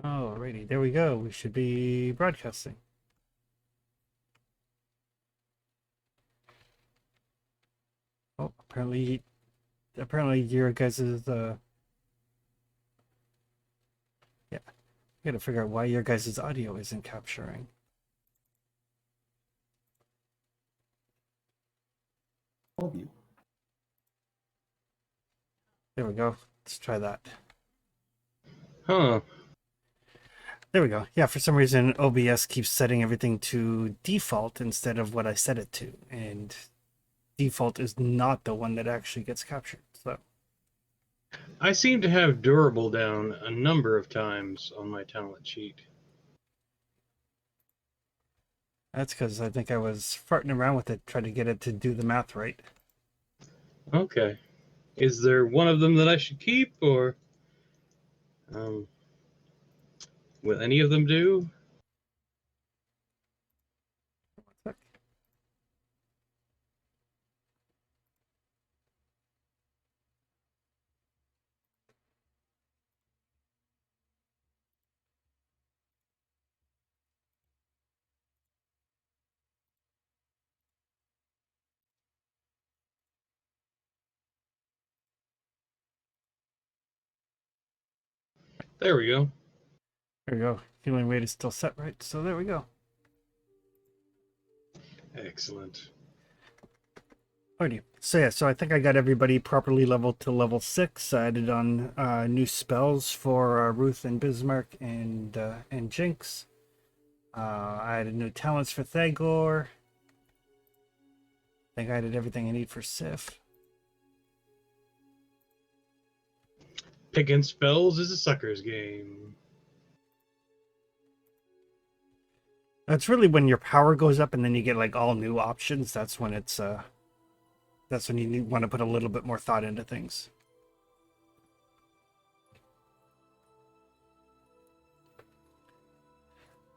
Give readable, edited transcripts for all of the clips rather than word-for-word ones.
Alrighty, there we go. We should be broadcasting. Oh, apparently your guys' yeah. I gotta figure out why your guys' audio isn't capturing. All of you. There we go. Let's try that. Huh. There we go. Yeah, for some reason OBS keeps setting everything to default instead of what I set it to, and default is not the one that actually gets captured. So I seem to have durable down a number of times on my talent sheet. that's because I think I was farting around with it, trying to get it to do the math right. Okay. Is there one of them that I should keep, or um, will any of them do? There we go. There we go. Healing rate is still set right, so there we go. Excellent. Alrighty. So yeah, so I think I got everybody properly leveled to level 6. I added on new spells for Ruth and Bismarck and Jinx. I added new talents for Thagor. I think I added everything I need for Sif. Picking spells is a sucker's game. That's really when your power goes up and then you get like all new options. That's when it's that's when you want to put a little bit more thought into things.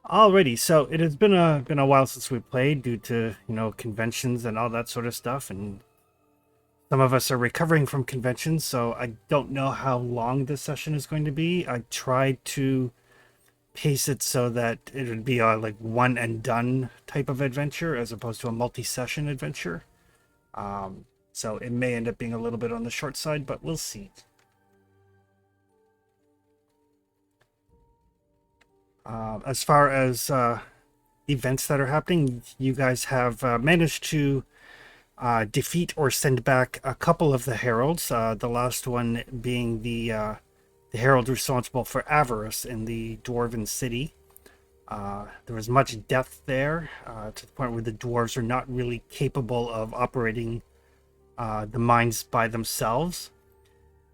Alrighty, so it has been a while since we played due to, conventions and all that sort of stuff, and some of us are recovering from conventions, so I don't know how long this session is going to be. I tried to pace it so that it would be a like one and done type of adventure as opposed to a multi-session adventure. So it may end up being a little bit on the short side, but we'll see. As far as events that are happening, you guys have managed to defeat or send back a couple of the heralds. The last one being the herald responsible for avarice in the dwarven city. There was much death there, to the point where the dwarves are not really capable of operating the mines by themselves.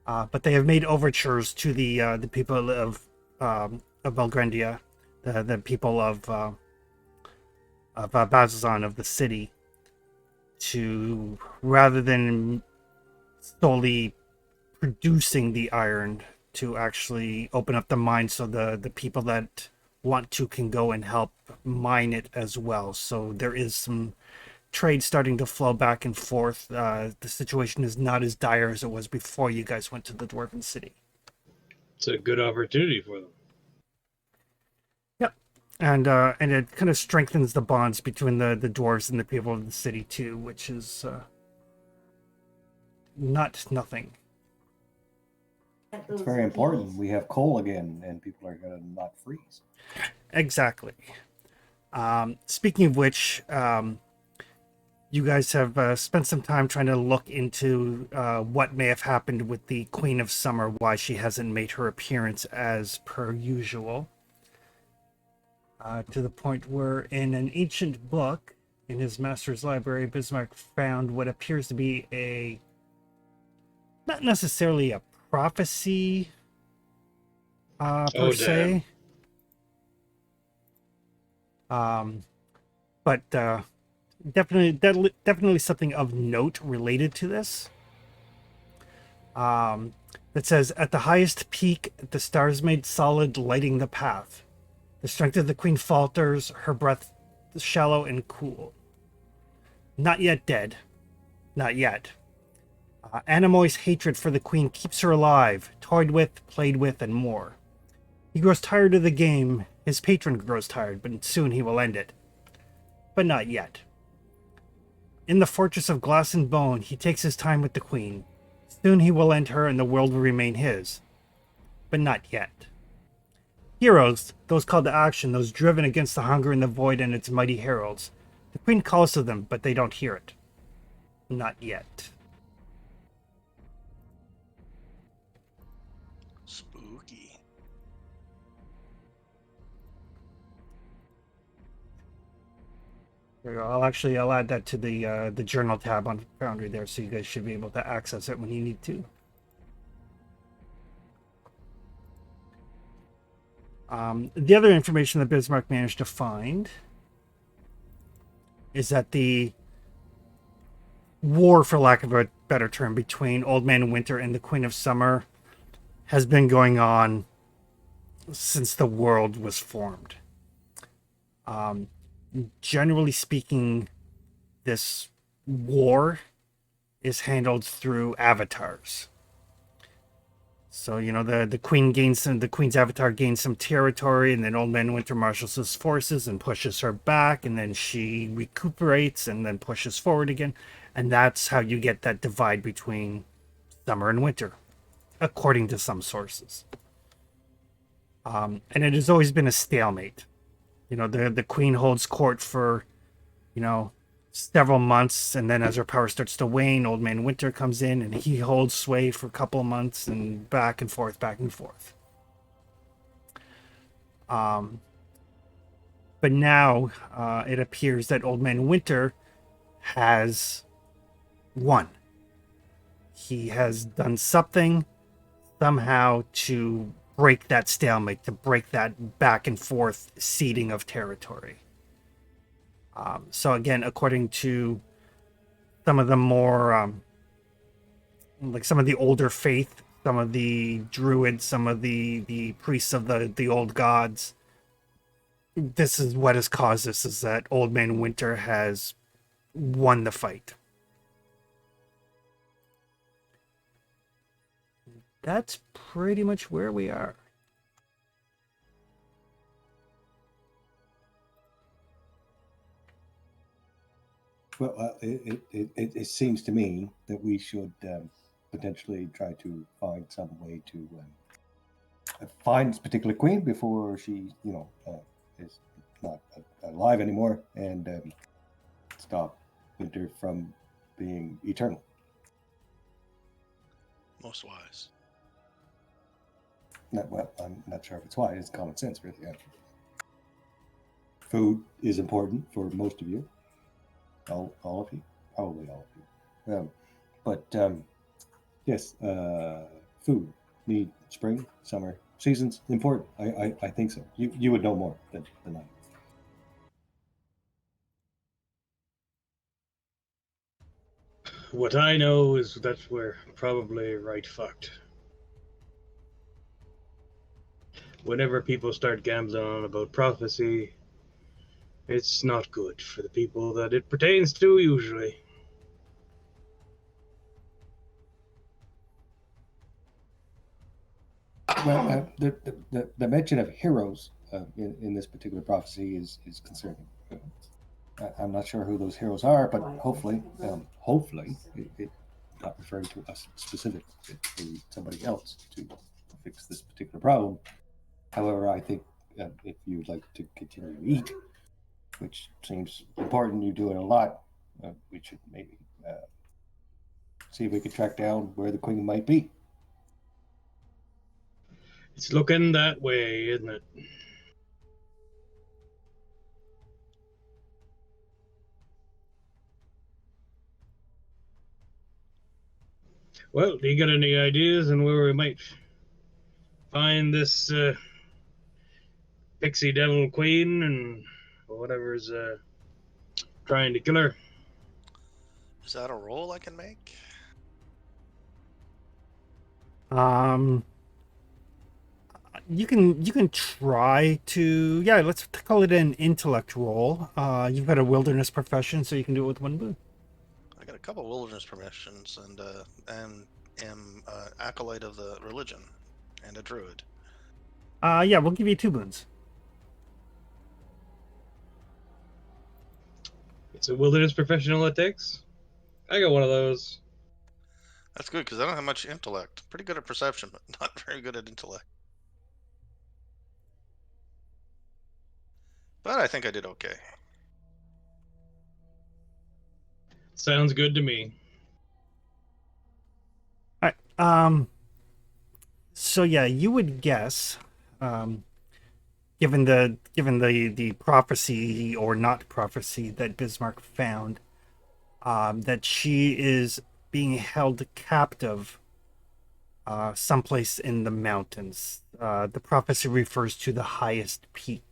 But they have made overtures to the people of Belgrandia, the people of Bazazan, of the city, to, rather than solely producing the iron, to actually open up the mine so the people that want to can go and help mine it as well. So there is some trade starting to flow back and forth. The situation is not as dire as it was before you guys went to the Dwarven City. It's a good opportunity for them. Yep. And it kind of strengthens the bonds between the dwarves and the people of the city too, which is not nothing. It's very important. We have coal again, and people are going to not freeze. Exactly. Speaking of which, you guys have spent some time trying to look into what may have happened with the Queen of Summer, why she hasn't made her appearance as per usual. To the point where in an ancient book in his master's library, Bismarck found what appears to be not necessarily a prophecy per se, but definitely something of note related to this. That says, at the highest peak, the stars made solid, lighting the path. The strength of the queen falters, her breath shallow and cool. Not yet dead. Not yet. Anamoy's hatred for the queen keeps her alive, toyed with, played with, and more. He grows tired of the game. His patron grows tired, but soon he will end it. But not yet. In the fortress of glass and bone, he takes his time with the queen. Soon he will end her and the world will remain his. But not yet. Heroes, those called to action, those driven against the hunger and the void and its mighty heralds. The queen calls to them, but they don't hear it. Not yet. Spooky. There you go. I'll add that to the journal tab on Foundry there, so you guys should be able to access it when you need to. The other information that Bismarck managed to find is that the war, for lack of a better term, between Old Man Winter and the Queen of Summer has been going on since the world was formed. Generally speaking, this war is handled through avatars. So, the queen's avatar gains some territory, and then Old Man Winter marshals his forces and pushes her back, and then she recuperates and then pushes forward again. And that's how you get that divide between summer and winter, according to some sources. And it has always been a stalemate. The queen holds court for, several months, and then as her power starts to wane, Old Man Winter comes in and he holds sway for a couple of months, and back and forth, back and forth. But now it appears that Old Man Winter has won. He has done something somehow to break that stalemate, to break that back and forth ceding of territory. So again, according to some of the more, some of the older faith, some of the druids, some of the priests of the old gods, this is what has caused this, is that Old Man Winter has won the fight. That's pretty much where we are. Well, it seems to me that we should potentially try to find some way to find this particular queen before she, is not alive anymore, and stop Winter from being eternal. Most wise. I'm not sure if it's wise. It's common sense, really. Yeah. Food is important for most of you. All of you, probably all of you. Yes, food, need, spring, summer, seasons, important. I think so. You would know more than I. What I know is that we're probably right fucked. Whenever people start gambling on about prophecy, it's not good for the people that it pertains to, usually. Well, the mention of heroes in this particular prophecy is concerning. I'm not sure who those heroes are, but hopefully it not referring to us specifically, to somebody else to fix this particular problem. However, I think if you'd like to continue to eat, which seems important, you do it a lot, we should maybe see if we can track down where the queen might be. It's looking that way, isn't it? Well, do you got any ideas on where we might find this pixie devil queen and whatever's trying to kill her? Is that a roll I can make? You can try to, yeah, let's call it an intellect roll. You've got a wilderness profession, so you can do it with one boon. I got a couple wilderness permissions and am acolyte of the religion and a druid. Yeah, we'll give you 2 boons. It's a wilderness professional it takes. I got one of those. That's good because I don't have much intellect. Pretty good at perception, but not very good at intellect. But I think I did okay. Sounds good to me. All right. So yeah, you would guess, um, given the prophecy or not prophecy that Bismarck found, that she is being held captive someplace in the mountains. The prophecy refers to the highest peak.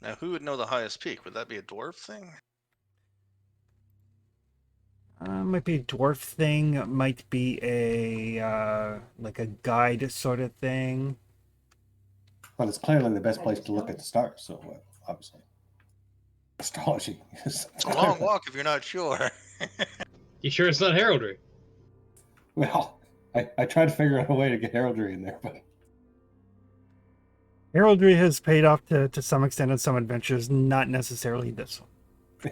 Now, who would know the highest peak? Would that be a dwarf thing? Might be a dwarf thing. Might be a like a guide sort of thing. Well, it's clearly the best place to look at the stars. So obviously, astrology is It's a long walk if you're not sure. You sure it's not heraldry? Well, I tried to figure out a way to get heraldry in there, but Heraldry has paid off to some extent on some adventures, not necessarily this one.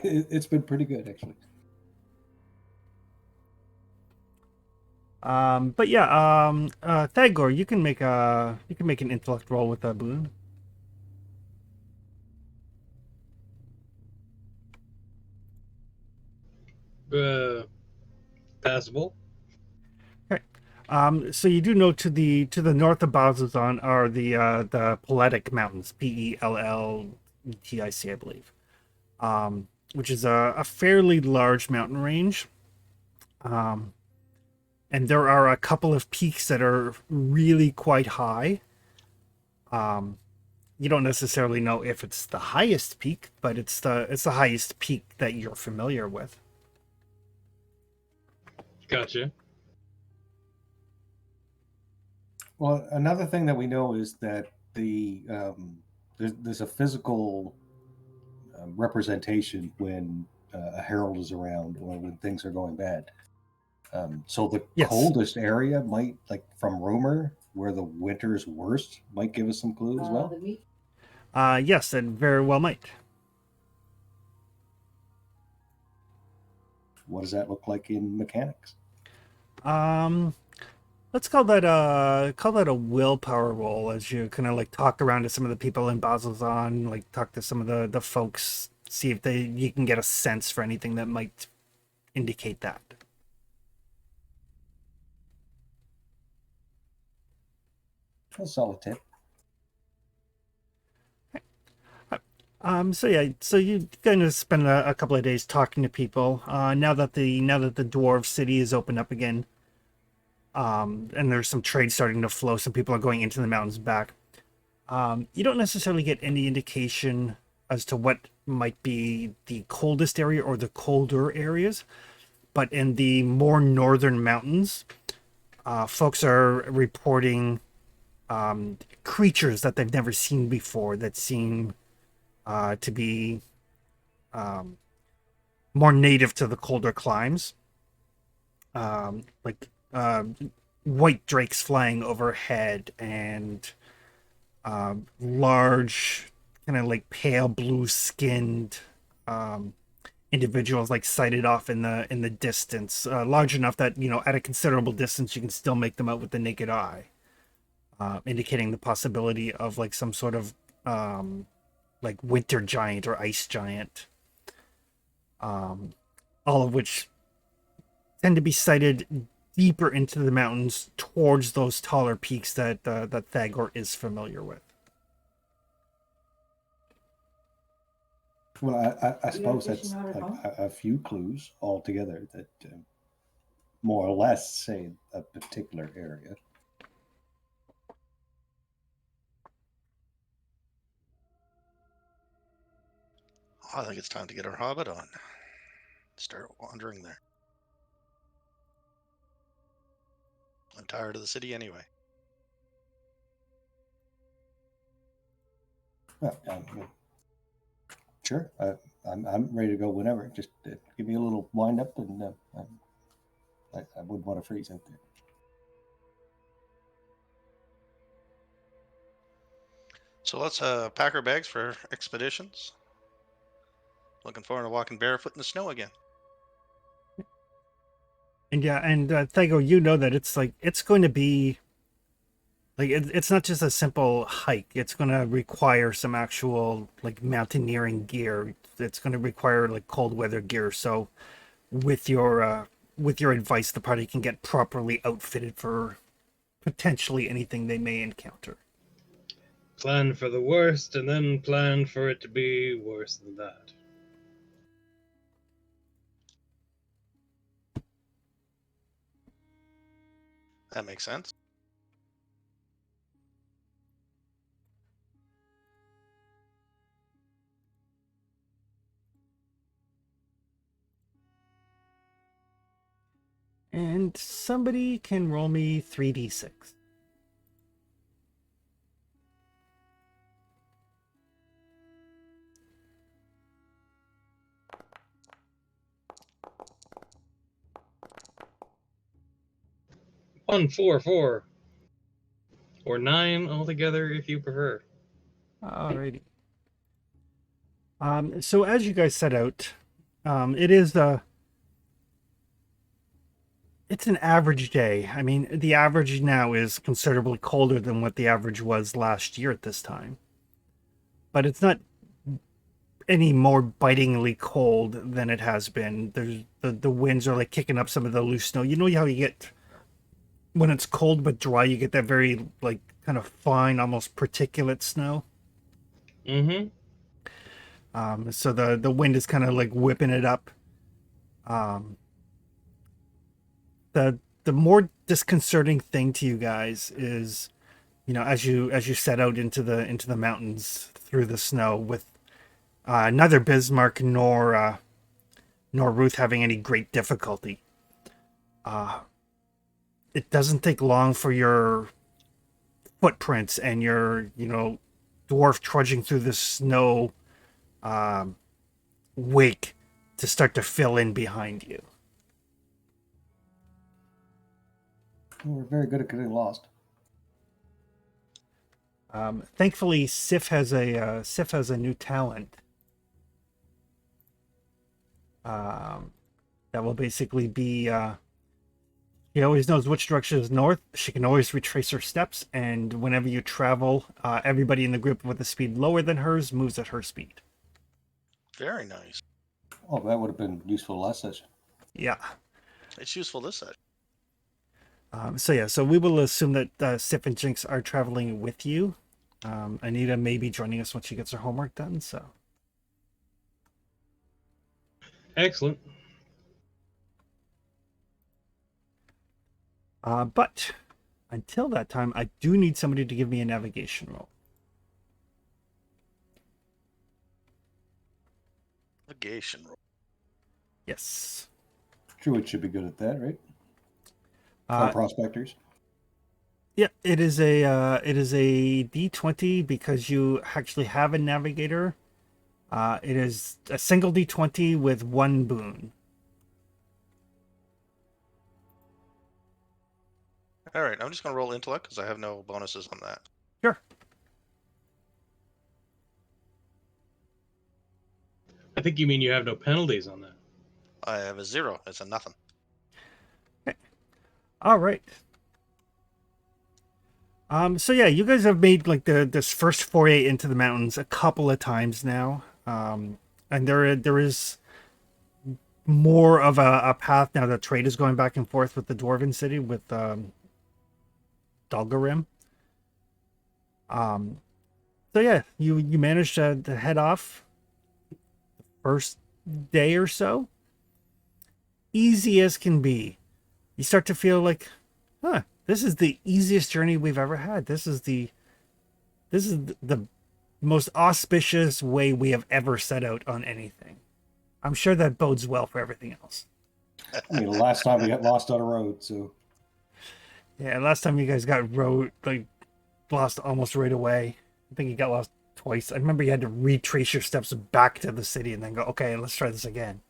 it's been pretty good actually. But yeah, Thagor, you can make an intellect roll with that boon. Passable. Okay. So you do know to the north of Bazazan are the Peletic Mountains, Pelltic, I believe, which is a fairly large mountain range. And there are a couple of peaks that are really quite high. You don't necessarily know if it's the highest peak, but it's the highest peak that you're familiar with. Gotcha. Well, another thing that we know is that there's a physical representation when a herald is around or when things are going bad. So the Yes. coldest area might, like from rumor, where the winter's worst, might give us some clue as well. Yes, it very well might. What does that look like in mechanics? Let's call that a willpower roll as you kind of like talk around to some of the people in Bazalzan, like talk to some of the folks, see if you can get a sense for anything that might indicate that. A solid tip. So yeah, so you kind of spend a couple of days talking to people. Now that the dwarf city is opened up again, and there's some trade starting to flow. Some people are going into the mountains back. You don't necessarily get any indication as to what might be the coldest area or the colder areas, but in the more northern mountains, folks are reporting creatures that they've never seen before that seem to be more native to the colder climes, like white drakes flying overhead and large, kind of like pale blue skinned individuals, like sighted off in the distance, large enough that at a considerable distance you can still make them out with the naked eye, indicating the possibility of like some sort of like winter giant or ice giant, all of which tend to be sighted deeper into the mountains towards those taller peaks that Thagor is familiar with. Well, I suppose that's like a few clues altogether that more or less say a particular area. I think it's time to get our hobbit on. Start wandering there. I'm tired of the city anyway. Well, sure, I'm ready to go whenever. Just give me a little wind up, and I wouldn't want to freeze out there. So let's pack our bags for expeditions. Looking forward to walking barefoot in the snow again. And yeah, and Thago, you know that it's like it's going to be like it's not just a simple hike. It's going to require some actual like mountaineering gear. It's going to require like cold weather gear. So with your advice, the party can get properly outfitted for potentially anything they may encounter. Plan for the worst and then plan for it to be worse than that. That makes sense. And somebody can roll me 3d6. One, four, four, or 9 altogether if you prefer. Alrighty. So as you guys set out, it is it's an average day. I mean, the average now is considerably colder than what the average was last year at this time. But it's not any more bitingly cold than it has been. There's the winds are like kicking up some of the loose snow. You know how you get when it's cold but dry, you get that very like kind of fine, almost particulate snow. Mm-hmm. So the wind is kind of like whipping it up. The more disconcerting thing to you guys is, you know, as you set out into the mountains through the snow with neither Bismarck nor Ruth having any great difficulty. It doesn't take long for your footprints and your, you know, dwarf trudging through the snow wake to start to fill in behind you. We're very good at getting lost. Thankfully, Sif has a new talent that will basically be. She always knows which direction is north. She can always retrace her steps, and whenever you travel, everybody in the group with a speed lower than hers moves at her speed. Very nice. Oh, that would have been useful last session. Yeah. It's useful this session. So we will assume that Sif and Jinx are traveling with you. Anita may be joining us once she gets her homework done. So. Excellent. But until that time, I do need somebody to give me a navigation roll. Navigation roll. Yes. Druid should be good at that, right? Or prospectors. Yeah, it is a D20 because you actually have a navigator. It is a single D20 with one boon. All right, I'm just going to roll intellect because I have no bonuses on that. Sure. I think you mean you have no penalties on that. I have a 0. It's a nothing. Okay. All right. So yeah, you guys have made like this first foray into the mountains a couple of times now. And there is more of a path now that trade is going back and forth with the Dwarven city with Dalgarim. So yeah, you managed to head off the first day or so. Easy as can be. You start to feel like, this is the easiest journey we've ever had. This is the most auspicious way we have ever set out on anything. I'm sure that bodes well for everything else. I mean, last time we got lost on a road, so. Yeah, last time you guys got lost almost right away. I think you got lost twice. I remember you had to retrace your steps back to the city and then go, okay, let's try this again.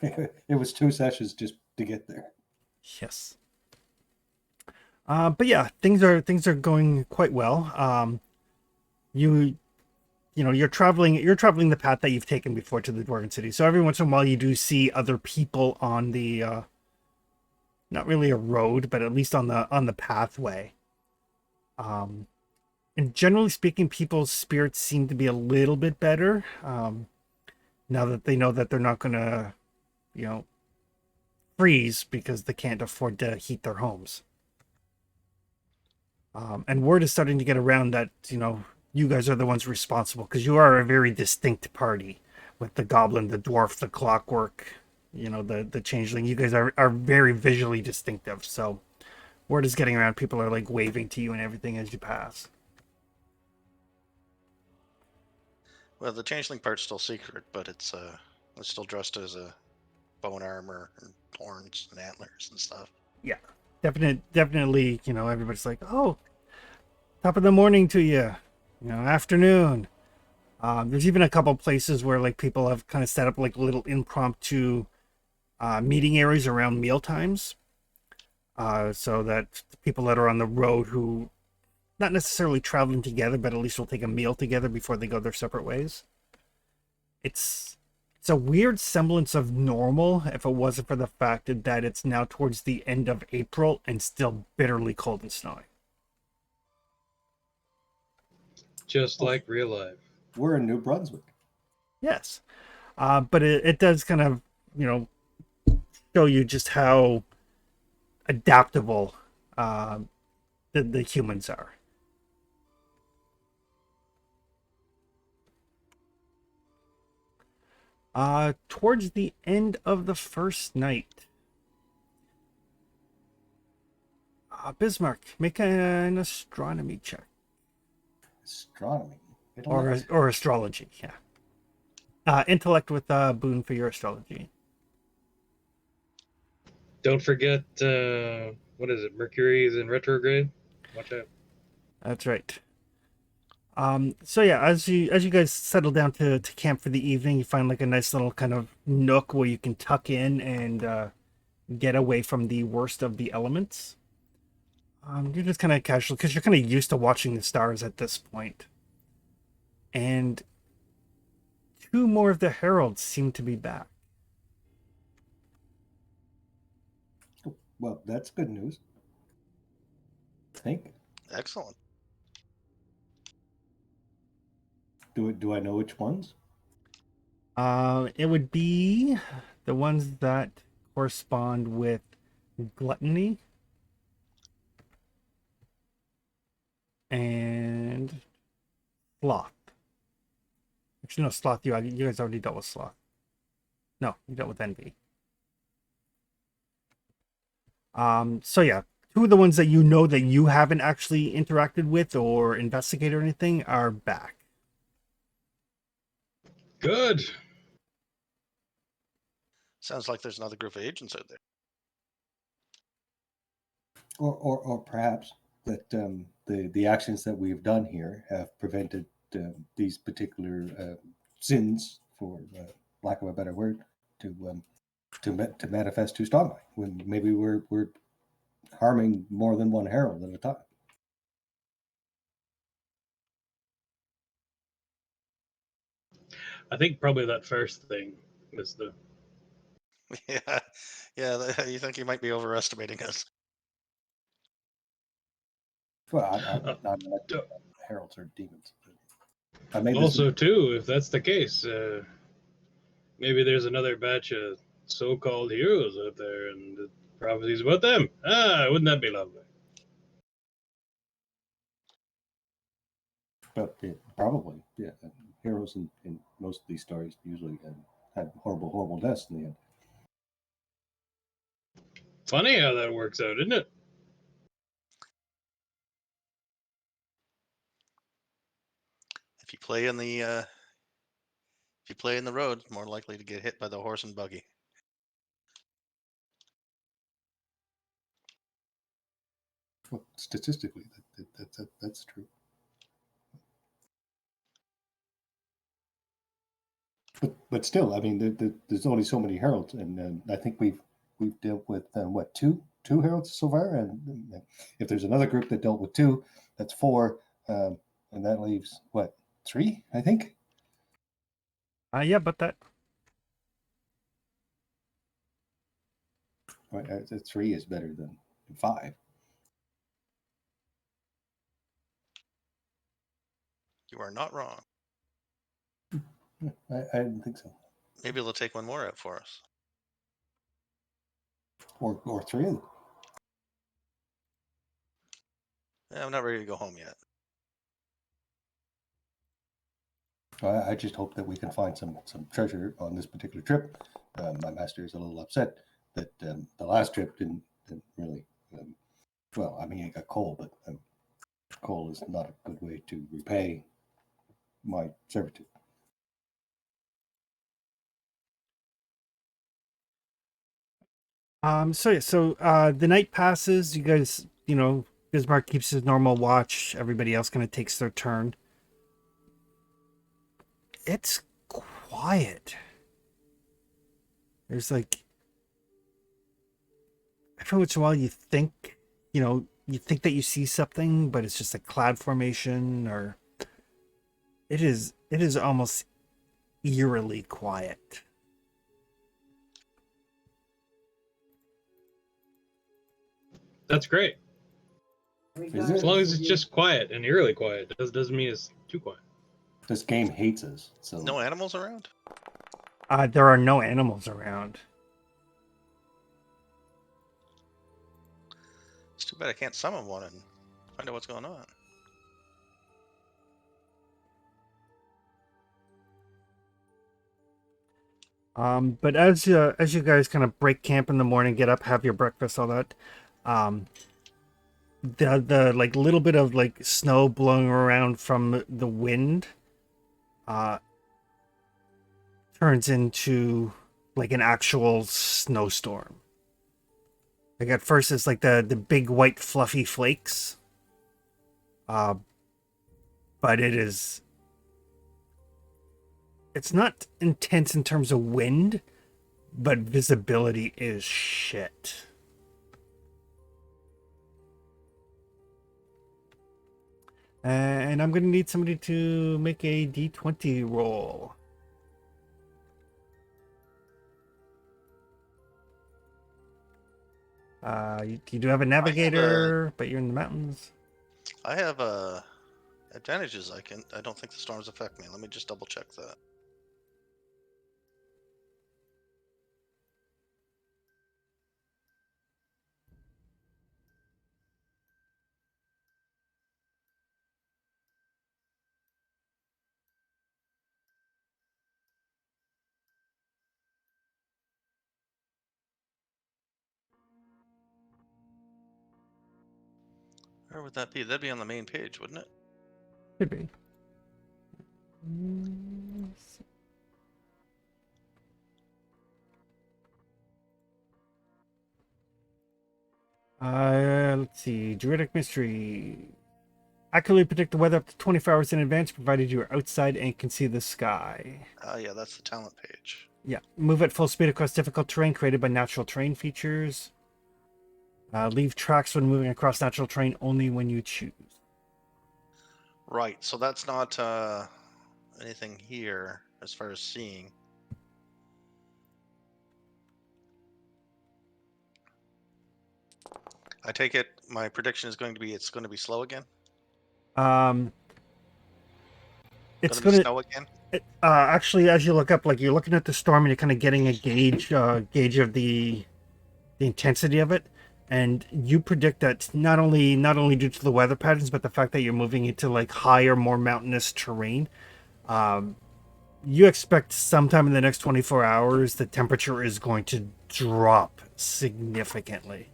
It was 2 sessions just to get there. Yes. But yeah, things are going quite well. you you're traveling the path that you've taken before to the Dwarven City. So every once in a while you do see other people on the not really a road, but at least on the pathway. And generally speaking, people's spirits seem to be a little bit better now that they know that they're not going to, you know, freeze because they can't afford to heat their homes. And word is starting to get around that, you guys are the ones responsible because you are a very distinct party with the goblin, the dwarf, the clockwork, the changeling. You guys are very visually distinctive. So word is getting around. People are like waving to you and everything as you pass. Well, the changeling part's still secret, but it's still dressed as a bone armor and horns and antlers and stuff. Yeah, definitely. Everybody's like, oh, top of the morning to you, afternoon. There's even a couple places where like people have kind of set up like little impromptu meeting areas around meal times, so that the people that are on the road who not necessarily traveling together, but at least will take a meal together before they go their separate ways. It's a weird semblance of normal if it wasn't for the fact that it's now towards the end of April and still bitterly cold and snowy. Just like real life. We're in New Brunswick. Yes. But it does kind of, show you just how adaptable the humans are. Towards the end of the first night, Bismarck, make an astronomy check. Astronomy. Or astrology, yeah. Intellect with a boon for your astrology. Don't forget, what is it? Mercury is in retrograde. Watch out. That's right. So yeah, as you guys settle down to camp for the evening, you find like a nice little kind of nook where you can tuck in and get away from the worst of the elements. You're just kind of casual because you're kind of used to watching the stars at this point. And two more of the heralds seem to be back. Well, that's good news. I think. Excellent. Do I know which ones? It would be the ones that correspond with gluttony and sloth. Actually, no, sloth. You guys already dealt with sloth. No, you dealt with envy. So yeah, two of the ones that you haven't actually interacted with or investigated or anything are back. Good. Sounds like there's another group of agents out there. Or perhaps that the actions that we've done here have prevented these particular sins, for lack of a better word, to manifest too strongly. When maybe we're harming more than one herald at a time. I think probably that first thing is the. Yeah. You think you might be overestimating us? Well, I'm not heralds or demons. I made this Also, too, if that's the case, maybe there's another batch of so-called heroes out there, and the prophecies about them. Wouldn't that be lovely? But probably, yeah. Heroes in most of these stories usually had horrible deaths in the end. Funny how that works out, isn't it? If you play in the road, more likely to get hit by the horse and buggy. Well, statistically, that's true. But still, I mean, there's only so many heralds, and I think we've dealt with what two heralds so far, and if there's another group that dealt with two, that's four. And that leaves what, 3? I think. Yeah, but that. Right, 3 is better than 5. You are not wrong. I didn't think so. Maybe they'll take one more out for us. Or 3 of them. Yeah, I'm not ready to go home yet. I just hope that we can find some treasure on this particular trip. My master is a little upset that the last trip didn't really. Well, I mean, I got coal, but coal is not a good way to repay my servitude. So the night passes. You guys, Bismarck keeps his normal watch. Everybody else kind of takes their turn. It's quiet. There's like every once in a while you think that you see something, but it's just a cloud formation, or it is almost eerily quiet. That's great. Is As it? long as it's just quiet and eerily quiet. Doesn't mean it's too quiet. This game hates us. So No animals around? There are no animals around. It's too bad I can't summon one and find out what's going on. But as you guys kind of break camp in the morning, get up, have your breakfast, all that, the like little bit of like snow blowing around from the wind, turns into like an actual snowstorm. Like at first it's like the big white fluffy flakes, but it's not intense in terms of wind, but visibility is shit. And I'm going to need somebody to make a D20 roll. You do have a navigator, but you're in the mountains. I have advantages. I don't think the storms affect me. Let me just double check that. Where would that be? That'd be on the main page, wouldn't it? Could be. Let's see. Druidic Mystery. Accurately predict the weather up to 24 hours in advance, provided you are outside and can see the sky. Yeah, that's the talent page. Yeah. Move at full speed across difficult terrain created by natural terrain features. Leave tracks when moving across natural terrain only when you choose. Right, so that's not anything here as far as seeing. I take it my prediction is going to be it's going to be slow again? It's Gonna be gonna snow again? actually, as you look up, like you're looking at the storm and you're kind of getting a gauge of the intensity of it, and you predict that not only due to the weather patterns, but the fact that you're moving into like higher, more mountainous terrain. You expect sometime in the next 24 hours the temperature is going to drop significantly.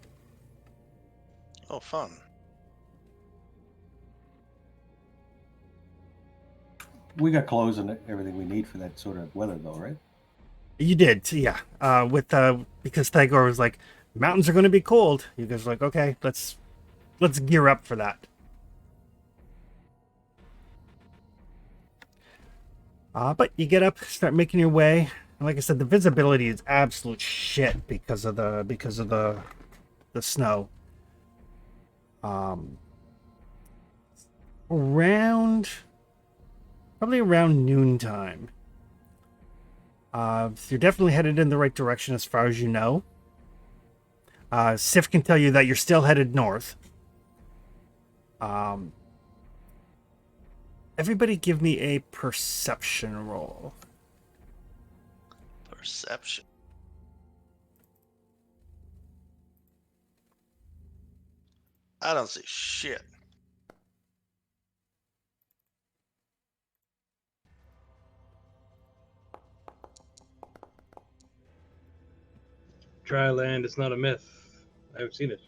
Oh, fun. we got clothes and everything we need for that sort of weather, though, right? You did, yeah. Because Thagor was like, mountains are going to be cold. You guys were like, okay, let's gear up for that. But you get up, start making your way. And like I said, the visibility is absolute shit because of the snow. around probably around noontime. So you're definitely headed in the right direction as far as you know. Sif can tell you that you're still headed north. Um, everybody give me a perception roll. Perception. I don't see shit. Dry land is not a myth. I haven't seen it.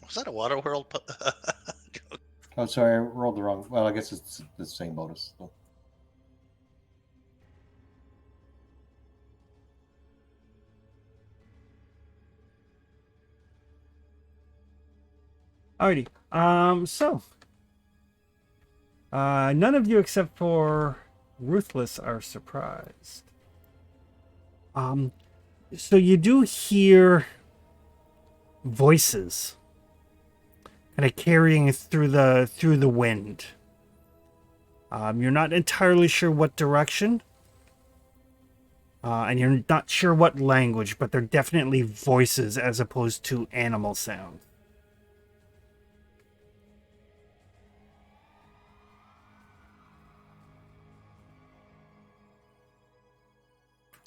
Was that a Waterworld? Oh, sorry, I rolled the wrong. Well, I guess it's the same bonus. So. Alrighty. None of you except for Ruthless are surprised. So you do hear voices kind of carrying through the wind. You're not entirely sure what direction, and you're not sure what language, but they're definitely voices as opposed to animal sound.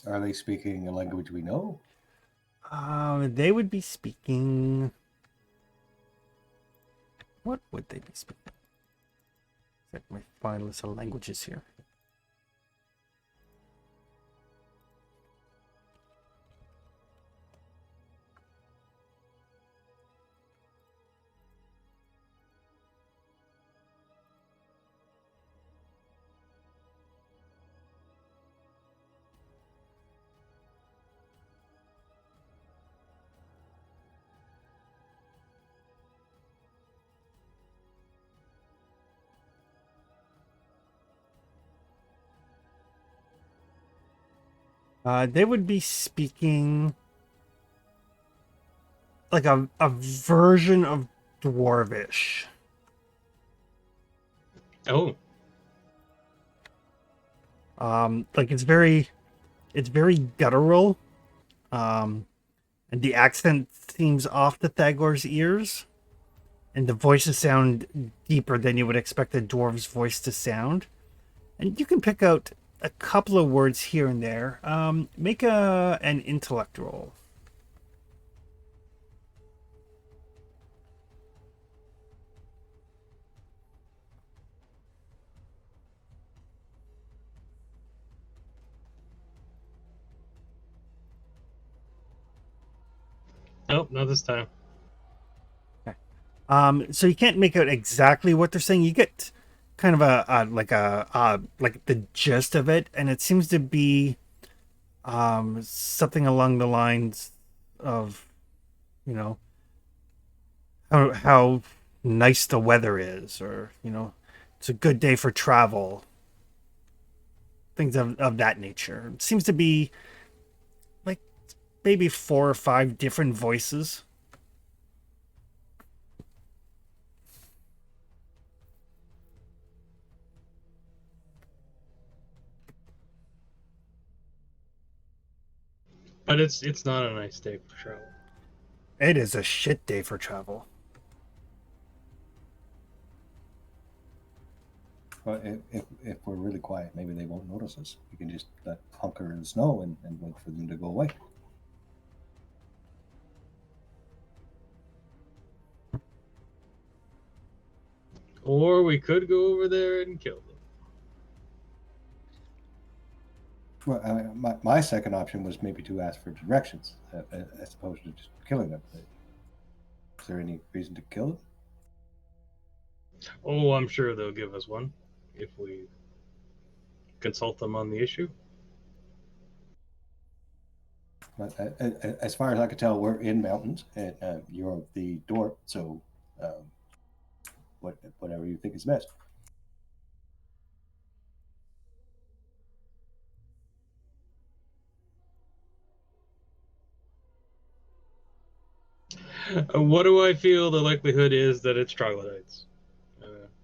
Are they speaking a language we know? They would be speaking. What would they be speaking? Let me find a list of languages here. They would be speaking like a version of Dwarvish. Oh, Like it's very guttural. And the accent seems off to Thagor's ears. And the voices sound deeper than you would expect a dwarf's voice to sound. And you can pick out a couple of words here and there. Make an intellect roll. nope, not this time. So you can't make out exactly what they're saying. You get kind of like the gist of it, and it seems to be something along the lines of, you know, how nice the weather is, or it's a good day for travel. Things of that nature. It seems to be like maybe 4 or 5 different voices. But it's not a nice day for travel. It is a shit day for travel. Well, if we're really quiet, maybe they won't notice us. We can just hunker in the snow and wait for them to go away. Or we could go over there and kill them. Well, my second option was maybe to ask for directions as opposed to just killing them. Is there any reason to kill them? Oh, I'm sure they'll give us one if we consult them on the issue. But, as far as I can tell, we're in mountains, and you're the dwarf, so whatever you think is best. What do I feel the likelihood is that it's troglodytes?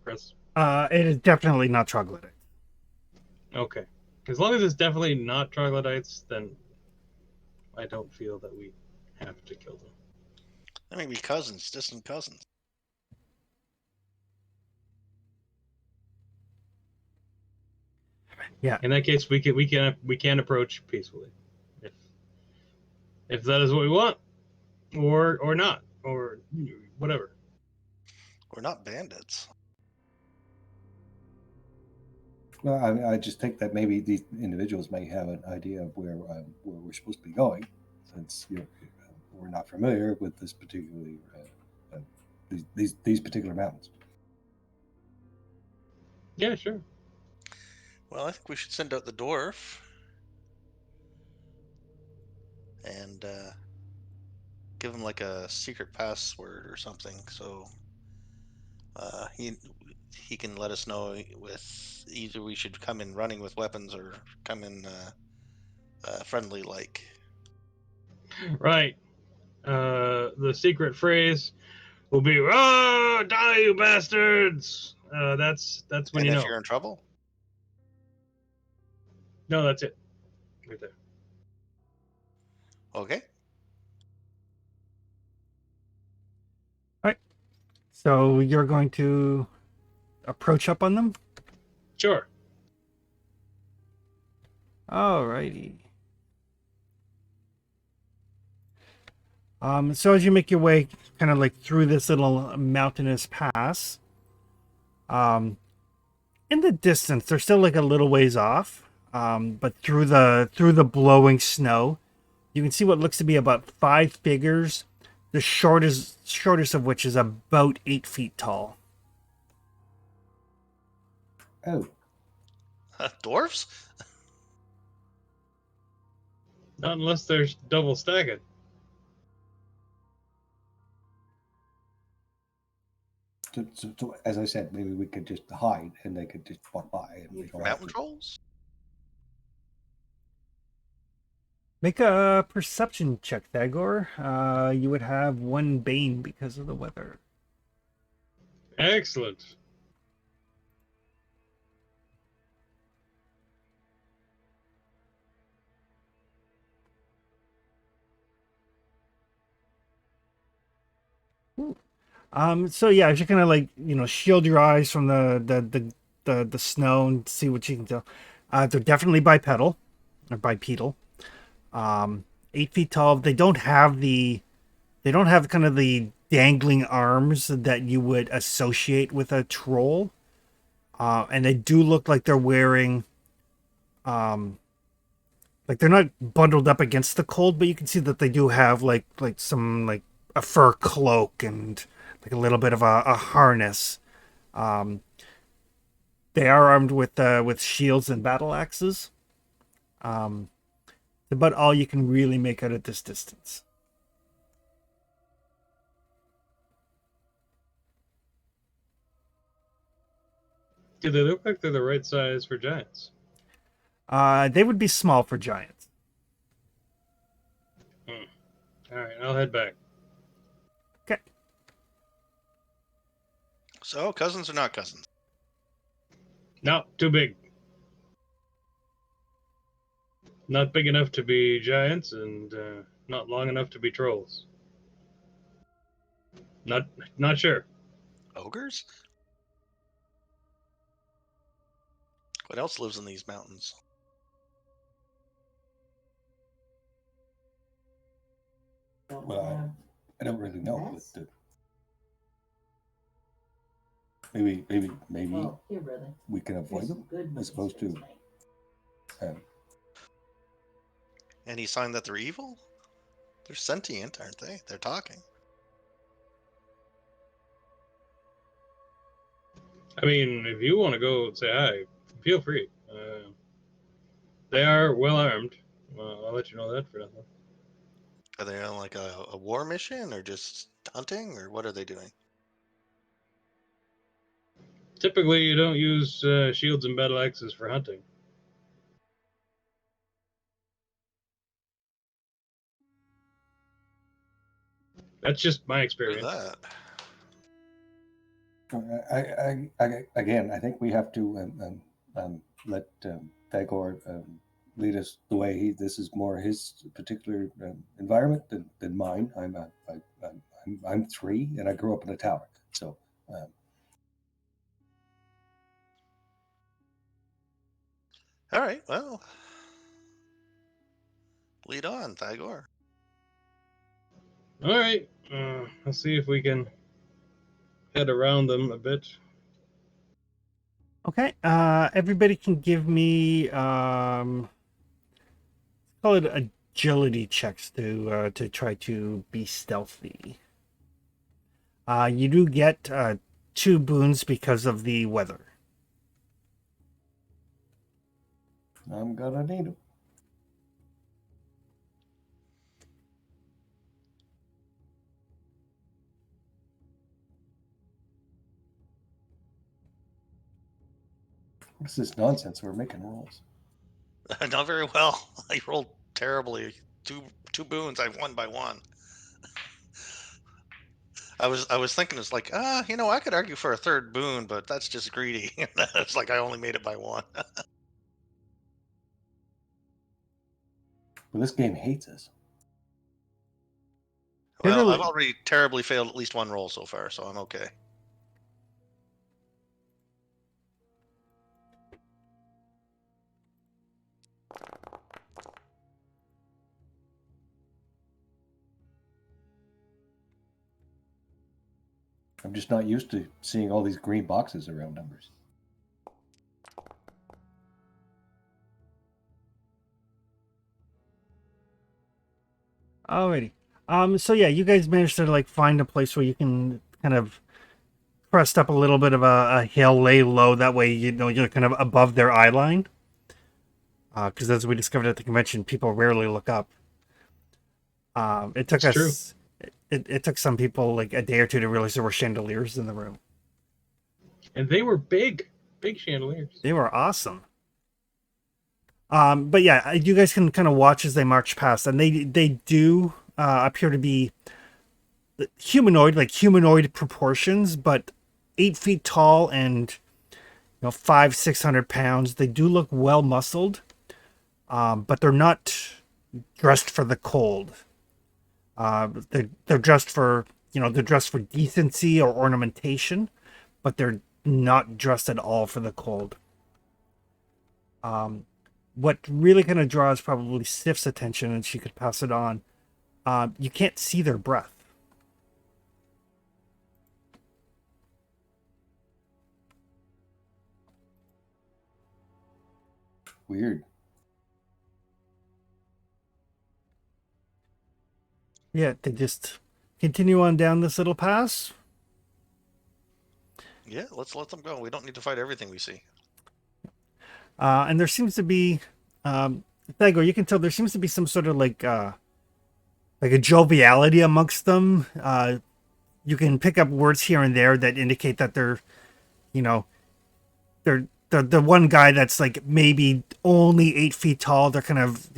Chris? It is definitely not troglodyte. Okay. As long as it's definitely not troglodytes, then I don't feel that we have to kill them. They may be cousins, distant cousins. Yeah. In that case, we can approach peacefully, if that is what we want, or not, or whatever. We're not bandits. Well, I just think that maybe these individuals may have an idea of where we're supposed to be going, since we're not familiar with this particularly these particular mountains. Yeah, sure. Well, I think we should send out the dwarf and give him like a secret password or something, so he can let us know with either we should come in running with weapons or come in friendly like. Right. The secret phrase will be "Ah, die, you bastards!" That's when And you if know. you're in trouble, No, that's it. Right there. okay. All right. So you're going to approach up on them? Sure. Alrighty. So as you make your way kind of like through this little mountainous pass, in the distance, they're still like a little ways off. But through the blowing snow, you can see what looks to be about 5 figures, the shortest of which is about 8 feet tall. Oh, Dwarfs? Not unless there's double stacking. so as I said, maybe we could just hide and they could just walk by and we don't have Mountain to. trolls? Make a perception check, Thagor. You would have 1 bane because of the weather. Excellent. So yeah, if you kind of like shield your eyes from the snow and see what you can tell. They're definitely bipedal or bipedal. 8 feet tall. They don't have kind of the dangling arms that you would associate with a troll. And they do look like they're wearing, like they're not bundled up against the cold, but you can see that they do have like some like a fur cloak and like a little bit of a harness. Um, they are armed with shields and battle axes. About all you can really make out at this distance. Do they look like they're the right size for giants? They would be small for giants. All right, I'll head back. Okay. So, cousins or not cousins? No, too big. Not big enough to be giants, and not long enough to be trolls. Not sure. Ogres? What else lives in these mountains? Well, I don't really know. But maybe we can avoid them as opposed to. Any sign that they're evil? They're sentient, aren't they? They're talking. I mean, if you want to go say hi, feel free. They are well armed. I'll let you know that for nothing. Are they on like a war mission or just hunting or what are they doing? Typically, you don't use shields and battle axes for hunting. That's just my Do experience. that. Again, I think we have to let Fagor lead us the way. This is more his particular environment than mine. I'm 3, and I grew up in a tower. So All right. Well, lead on, Thagor. All right. Let's see if we can head around them a bit. Okay. Everybody can give me call it agility checks to try to be stealthy. You do get 2 boons because of the weather. I'm gonna need him. What's this nonsense? We're making rolls. Not very well. I rolled terribly. Two boons. I've won by 1. I was thinking it's like, I could argue for a third boon, but that's just greedy. It's like I only made it by 1. Well, this game hates us. Well, I've Literally, already terribly failed at least 1 roll so far, so I'm okay. I'm just not used to seeing all these green boxes around numbers. alrighty. So yeah, you guys managed to like find a place where you can kind of crest up a little bit of a hill, lay low. That way, you're kind of above their eye line. Because as we discovered at the convention, people rarely look up. It took It's true. us. It took some people like a day or 2 to realize there were chandeliers in the room. And they were big chandeliers. They were awesome. But yeah, you guys can kind of watch as they march past, and they do appear to be humanoid, like humanoid proportions, but 8 feet tall and 500-600 pounds. They do look well muscled, but they're not dressed for the cold. They're dressed for they're dressed for decency or ornamentation, but they're not dressed at all for the cold. What really kind of draws probably Sif's attention, and she could pass it on. You can't see their breath. Weird. Yeah, they just continue on down this little pass. Yeah, let's let them go. We don't need to fight everything we see. And there seems to be, Thago, you can tell there seems to be some sort of like a joviality amongst them. You can pick up words here and there that indicate that they're, you know, they're the one guy that's like maybe only 8 feet tall. They're kind of,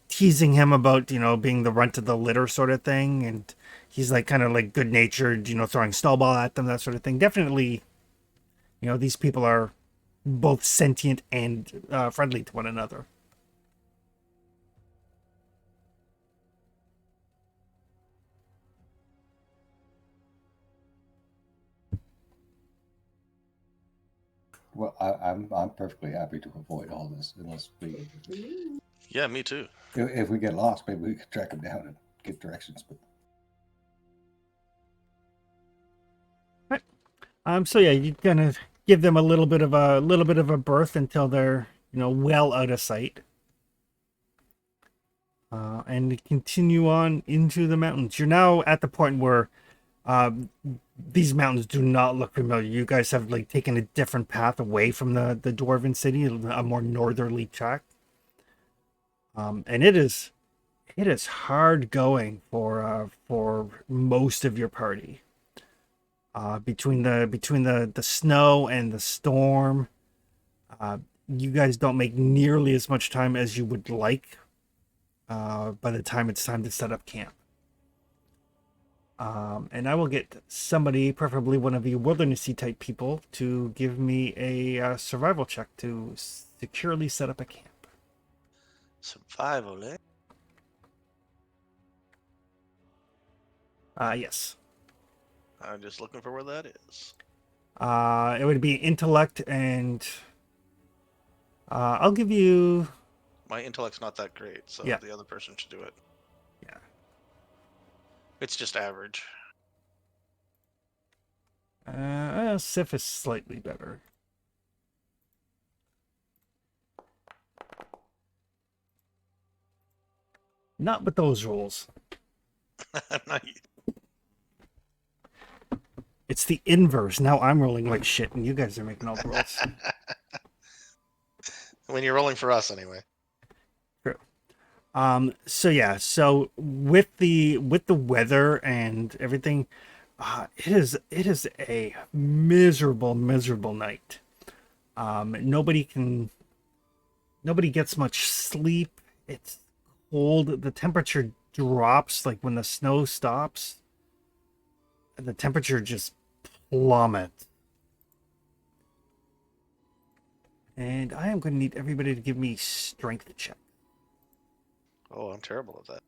teasing him about, being the runt of the litter sort of thing. And he's like kind of like good natured, throwing snowball at them, that sort of thing. Definitely, these people are both sentient and friendly to one another. Well, I'm perfectly happy to avoid all this unless Yeah, me too. if we get lost, maybe we could track them down and get directions. But So yeah, you kind of give them a little bit of a berth until they're well out of sight, and continue on into the mountains. You're now at the point where these mountains do not look familiar. You guys have like taken a different path away from the dwarven city, a more northerly track, and it is hard going for most of your party. Between the snow and the storm, you guys don't make nearly as much time as you would like by the time it's time to set up camp. And I will get somebody, preferably one of you wildernessy type people, to give me a survival check to securely set up a camp. Survival, eh? Yes. I'm just looking for where that is. It would be intellect, and I'll give you. My intellect's not that great, so Yeah. the other person should do it. Yeah. It's just average. Sif is slightly better. Not with those rolls. Not- It's the inverse. Now I'm rolling like shit, and you guys are making all the rolls. when you're rolling for us, anyway. True. So yeah, so with the weather and everything, it is a miserable night. Nobody gets much sleep. It's cold. The temperature drops like when the snow stops. The temperature just plummets. And I am going to need everybody to give me strength check. Oh, I'm terrible at that.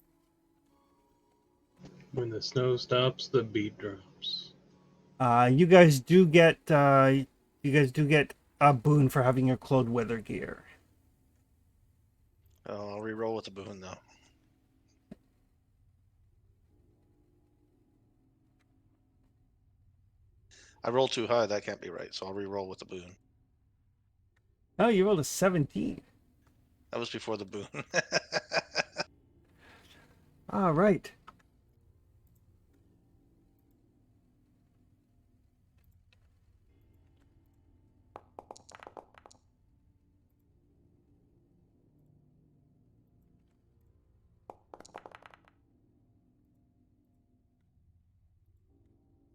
When the snow stops, the beat drops. You guys do get a boon for having your clothed weather gear. Oh, I'll re-roll with the boon, though. I rolled too high. That can't be right, so I'll re-roll with the boon. Oh, you rolled a 17. That was before the boon. All right.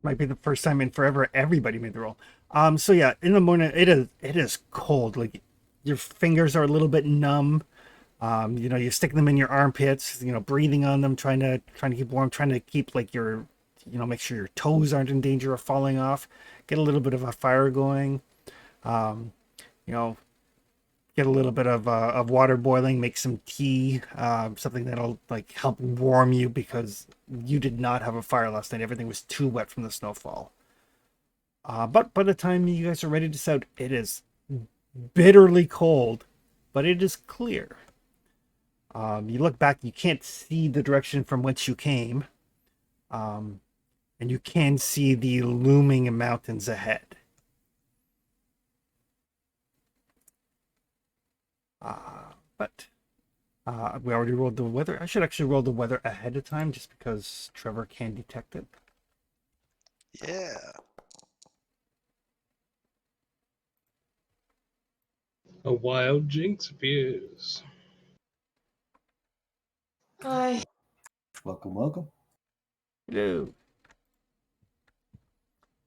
Might be the first time in forever everybody made the roll. So yeah, in the morning it is cold. Like your fingers are a little bit numb. You stick them in your armpits, breathing on them, trying to keep warm, trying to keep like your make sure your toes aren't in danger of falling off. Get a little bit of a fire going. Um, you know, get a little bit of water boiling, make some tea, something that'll like help warm you because you did not have a fire last night. Everything was too wet from the snowfall. But by the time you guys are ready to set out, it is bitterly cold, but it is clear. You look back, you can't see the direction from which you came, and you can see the looming mountains ahead. But we already rolled the weather. I should actually roll the weather ahead of time just because Trevor can detect it. Yeah. A wild jinx appears. Hi. Welcome, welcome. Hello.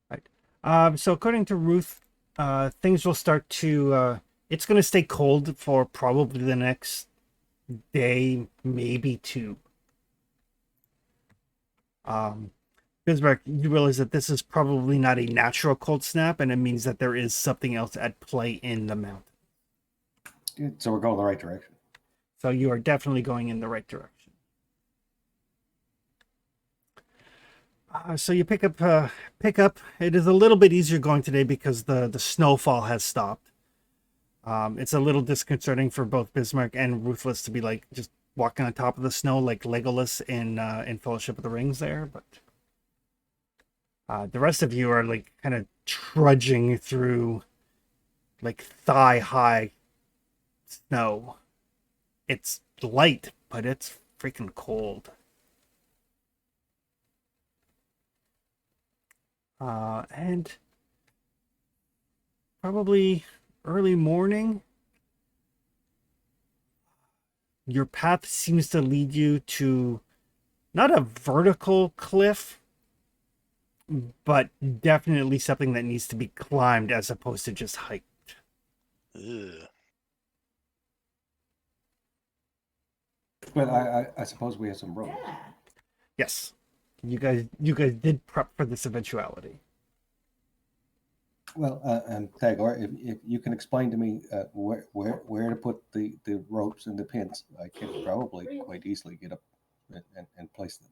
Right. So according to Ruth, things will start to. It's going to stay cold for probably the next day, maybe two. Bismarck, you realize that this is probably not a natural cold snap, and it means that there is something else at play in the mountain. So we're going the right direction. So you are definitely going in the right direction. So you pick up. It is a little bit easier going today because the snowfall has stopped. It's a little disconcerting for both Bismarck and Ruthless to be like just walking on top of the snow like Legolas in Fellowship of the Rings there, but the rest of you are like kind of trudging through like thigh high snow. It's light, but it's freaking cold. And probably early morning, your path seems to lead you to not a vertical cliff, but definitely something that needs to be climbed as opposed to just hiked. Ugh. But I suppose we have some rope. Yes. You guys did prep for this eventuality. Well, and Tagore, if you can explain to me where to put the ropes and the pins, I can probably quite easily get up and place them.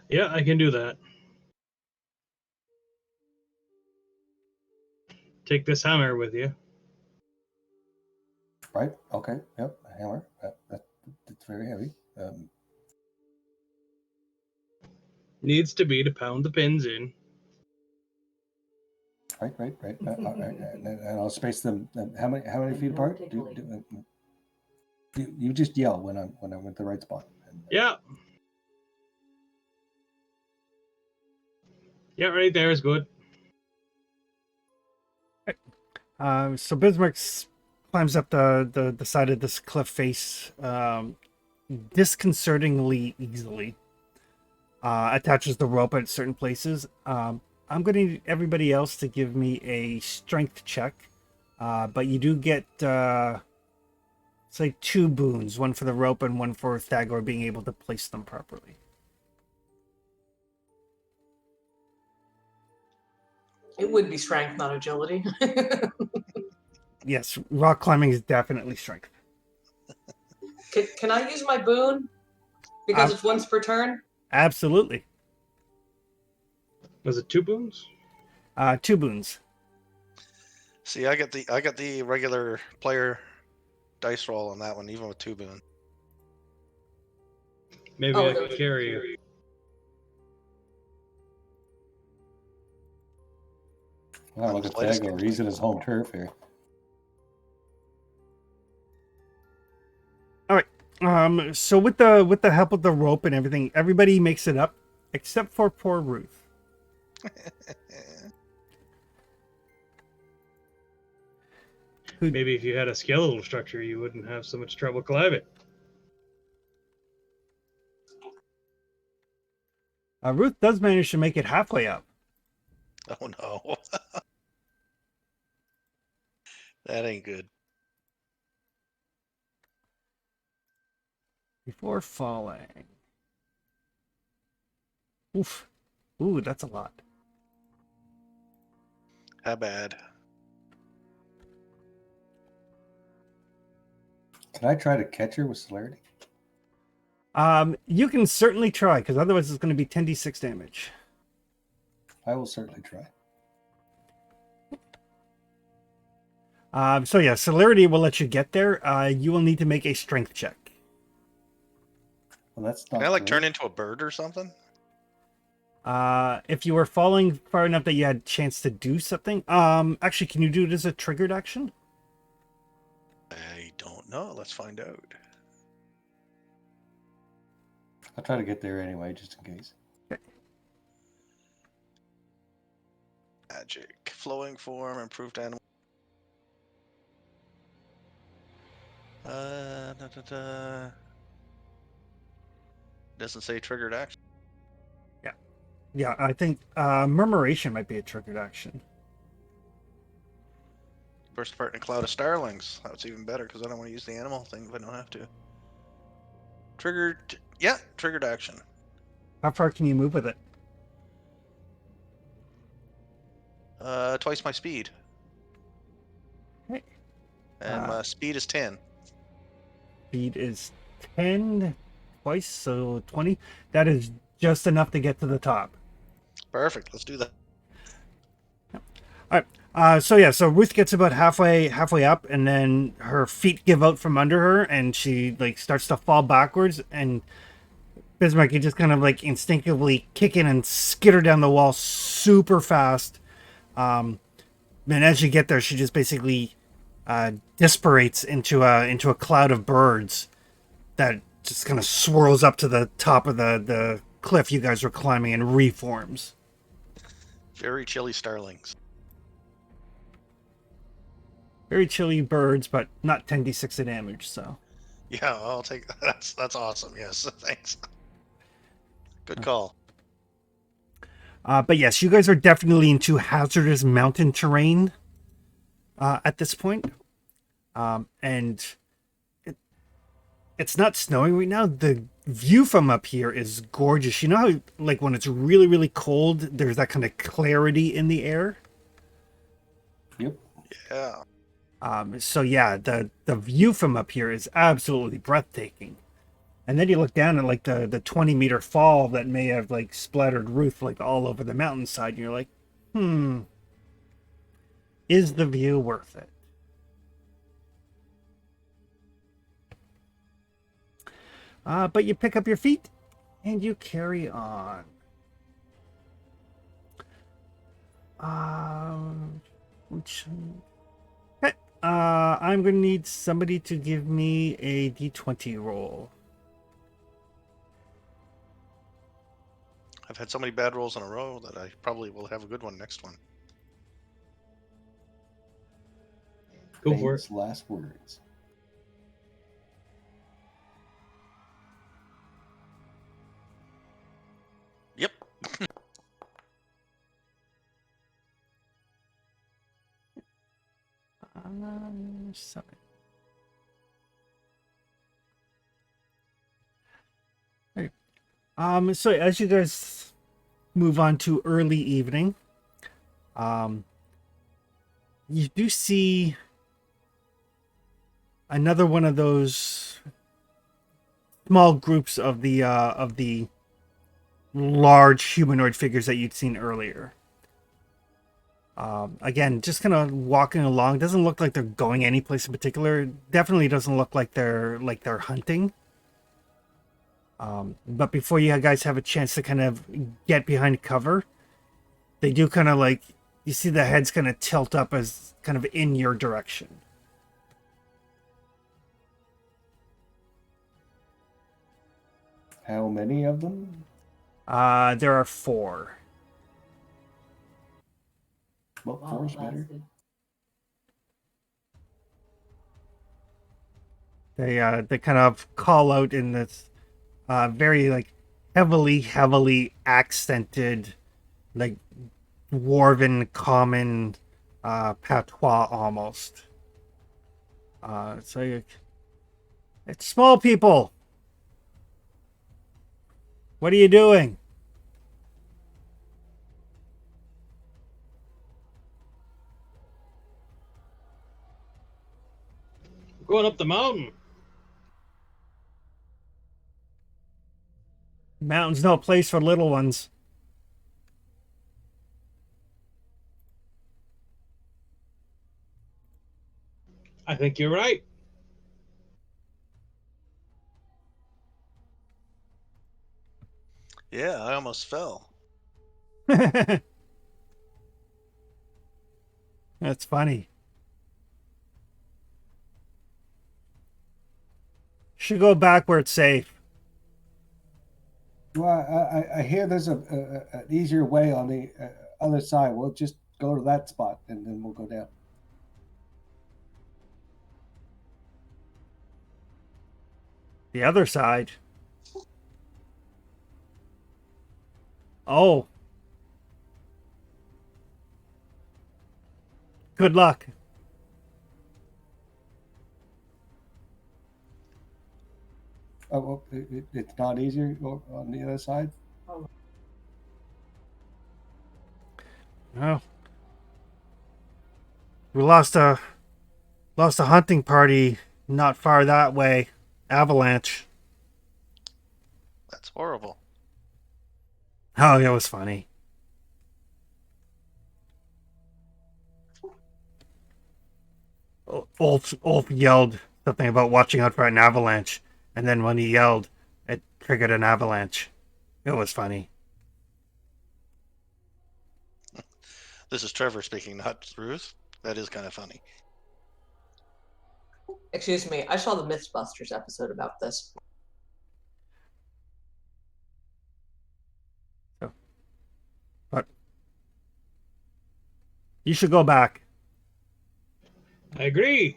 Yeah, I can do that. Take this hammer with you. Right? Okay. Yep. A hammer. That's very heavy. Needs to be to pound the pins in. Right. All right. And I'll space them. How many feet apart? You just yell when I'm at the right spot. Yeah. Yeah, right there is good. So Bismarck climbs up the side of this cliff face disconcertingly easily. Attaches the rope at certain places. I'm going to need everybody else to give me a strength check, but you do get say 2 boons, one for the rope and one for Thagor being able to place them properly. It would be strength, not agility. Yes, rock climbing is definitely strength. Can I use my boon? Because it's once per turn? Absolutely. Was it 2 boons? 2 boons. See, I got the regular player dice roll on that one, even with 2 boon. Maybe Oh, I could carry you. Wow, look at Tagore. He's in his home turf here. So with the help of the rope and everything, everybody makes it up except for poor Ruth. Maybe if you had a skeletal structure, you wouldn't have so much trouble climbing. Ruth does manage to make it halfway up. Oh no. That ain't good. Before falling. Oof. Ooh, that's a lot. How bad? Can I try to catch her with celerity? You can certainly try, because otherwise it's going to be 10d6 damage. I will certainly try. So yeah, celerity will let you get there. You will need to make a strength check. Well, that's not. Can I great. turn into a bird or something? If you were falling far enough that you had a chance to do something, actually, can you do it as a triggered action? I don't know. Let's find out. I'll try to get there anyway, just in case. Magic, flowing form, improved animal. Doesn't say triggered action. Yeah, I think murmuration might be a triggered action. Burst apart in a cloud of starlings. That's even better because I don't want to use the animal thing if I don't have to. Triggered. Yeah, triggered action. How far can you move with it? Twice my speed. Okay. And my speed is 10. Speed is 10 twice, so 20. That is just enough to get to the top. Perfect. Let's do that. All right. So Ruth gets about halfway up, and then her feet give out from under her, and she like starts to fall backwards. And Bismarck, you just kind of like instinctively kick in and skitter down the wall super fast. And as you get there, she just basically disparates into a cloud of birds that just kind of swirls up to the top of the cliff you guys were climbing and reforms. Very chilly starlings. Very chilly birds, but not 10d6 of damage, so. Yeah, I'll take that. That's awesome. Yes, thanks. Good call. But yes, you guys are definitely into hazardous mountain terrain at this point. And it's not snowing right now. The view from up here is gorgeous. You know how, like, when it's really, really cold, there's that kind of clarity in the air? Yep. Yeah. So yeah, the view from up here is absolutely breathtaking. And then you look down at like the 20-meter fall that may have like splattered roof like all over the mountainside, and you're like, is the view worth it? But you pick up your feet and you carry on. Which, okay. I'm gonna need somebody to give me a d20 roll. I've had so many bad rolls in a row that I probably will have a good one next one. Go for it. Famous last words. Yep. Seven. Right. So as you guys move on to early evening, you do see another one of those small groups of the large humanoid figures that you'd seen earlier. Again, just kind of walking along. Doesn't look like they're going any place in particular. Definitely doesn't look like they're hunting. But before you guys have a chance to kind of get behind cover, they do kind of like, you see the heads kind of tilt up as kind of in your direction. How many of them? There are 4. Well, four's better. They kind of call out in this very like heavily accented, like dwarven common patois almost. It's small people. What are you doing? Going up the mountain. Mountain's no place for little ones. I think you're right. Yeah, I almost fell. That's funny. Should go back where it's safe. Well, I hear there's an easier way on the other side. We'll just go to that spot and then we'll go down. The other side. Oh. Good luck. Oh, well, it's not easier on the other side. Well, we lost a hunting party not far that way. Avalanche. That's horrible. Oh, it was funny. Ulf yelled something about watching out for an avalanche, and then when he yelled, it triggered an avalanche. It was funny. This is Trevor speaking, not Ruth. That is kind of funny. Excuse me, I saw the Mythbusters episode about this. But you should go back. I agree.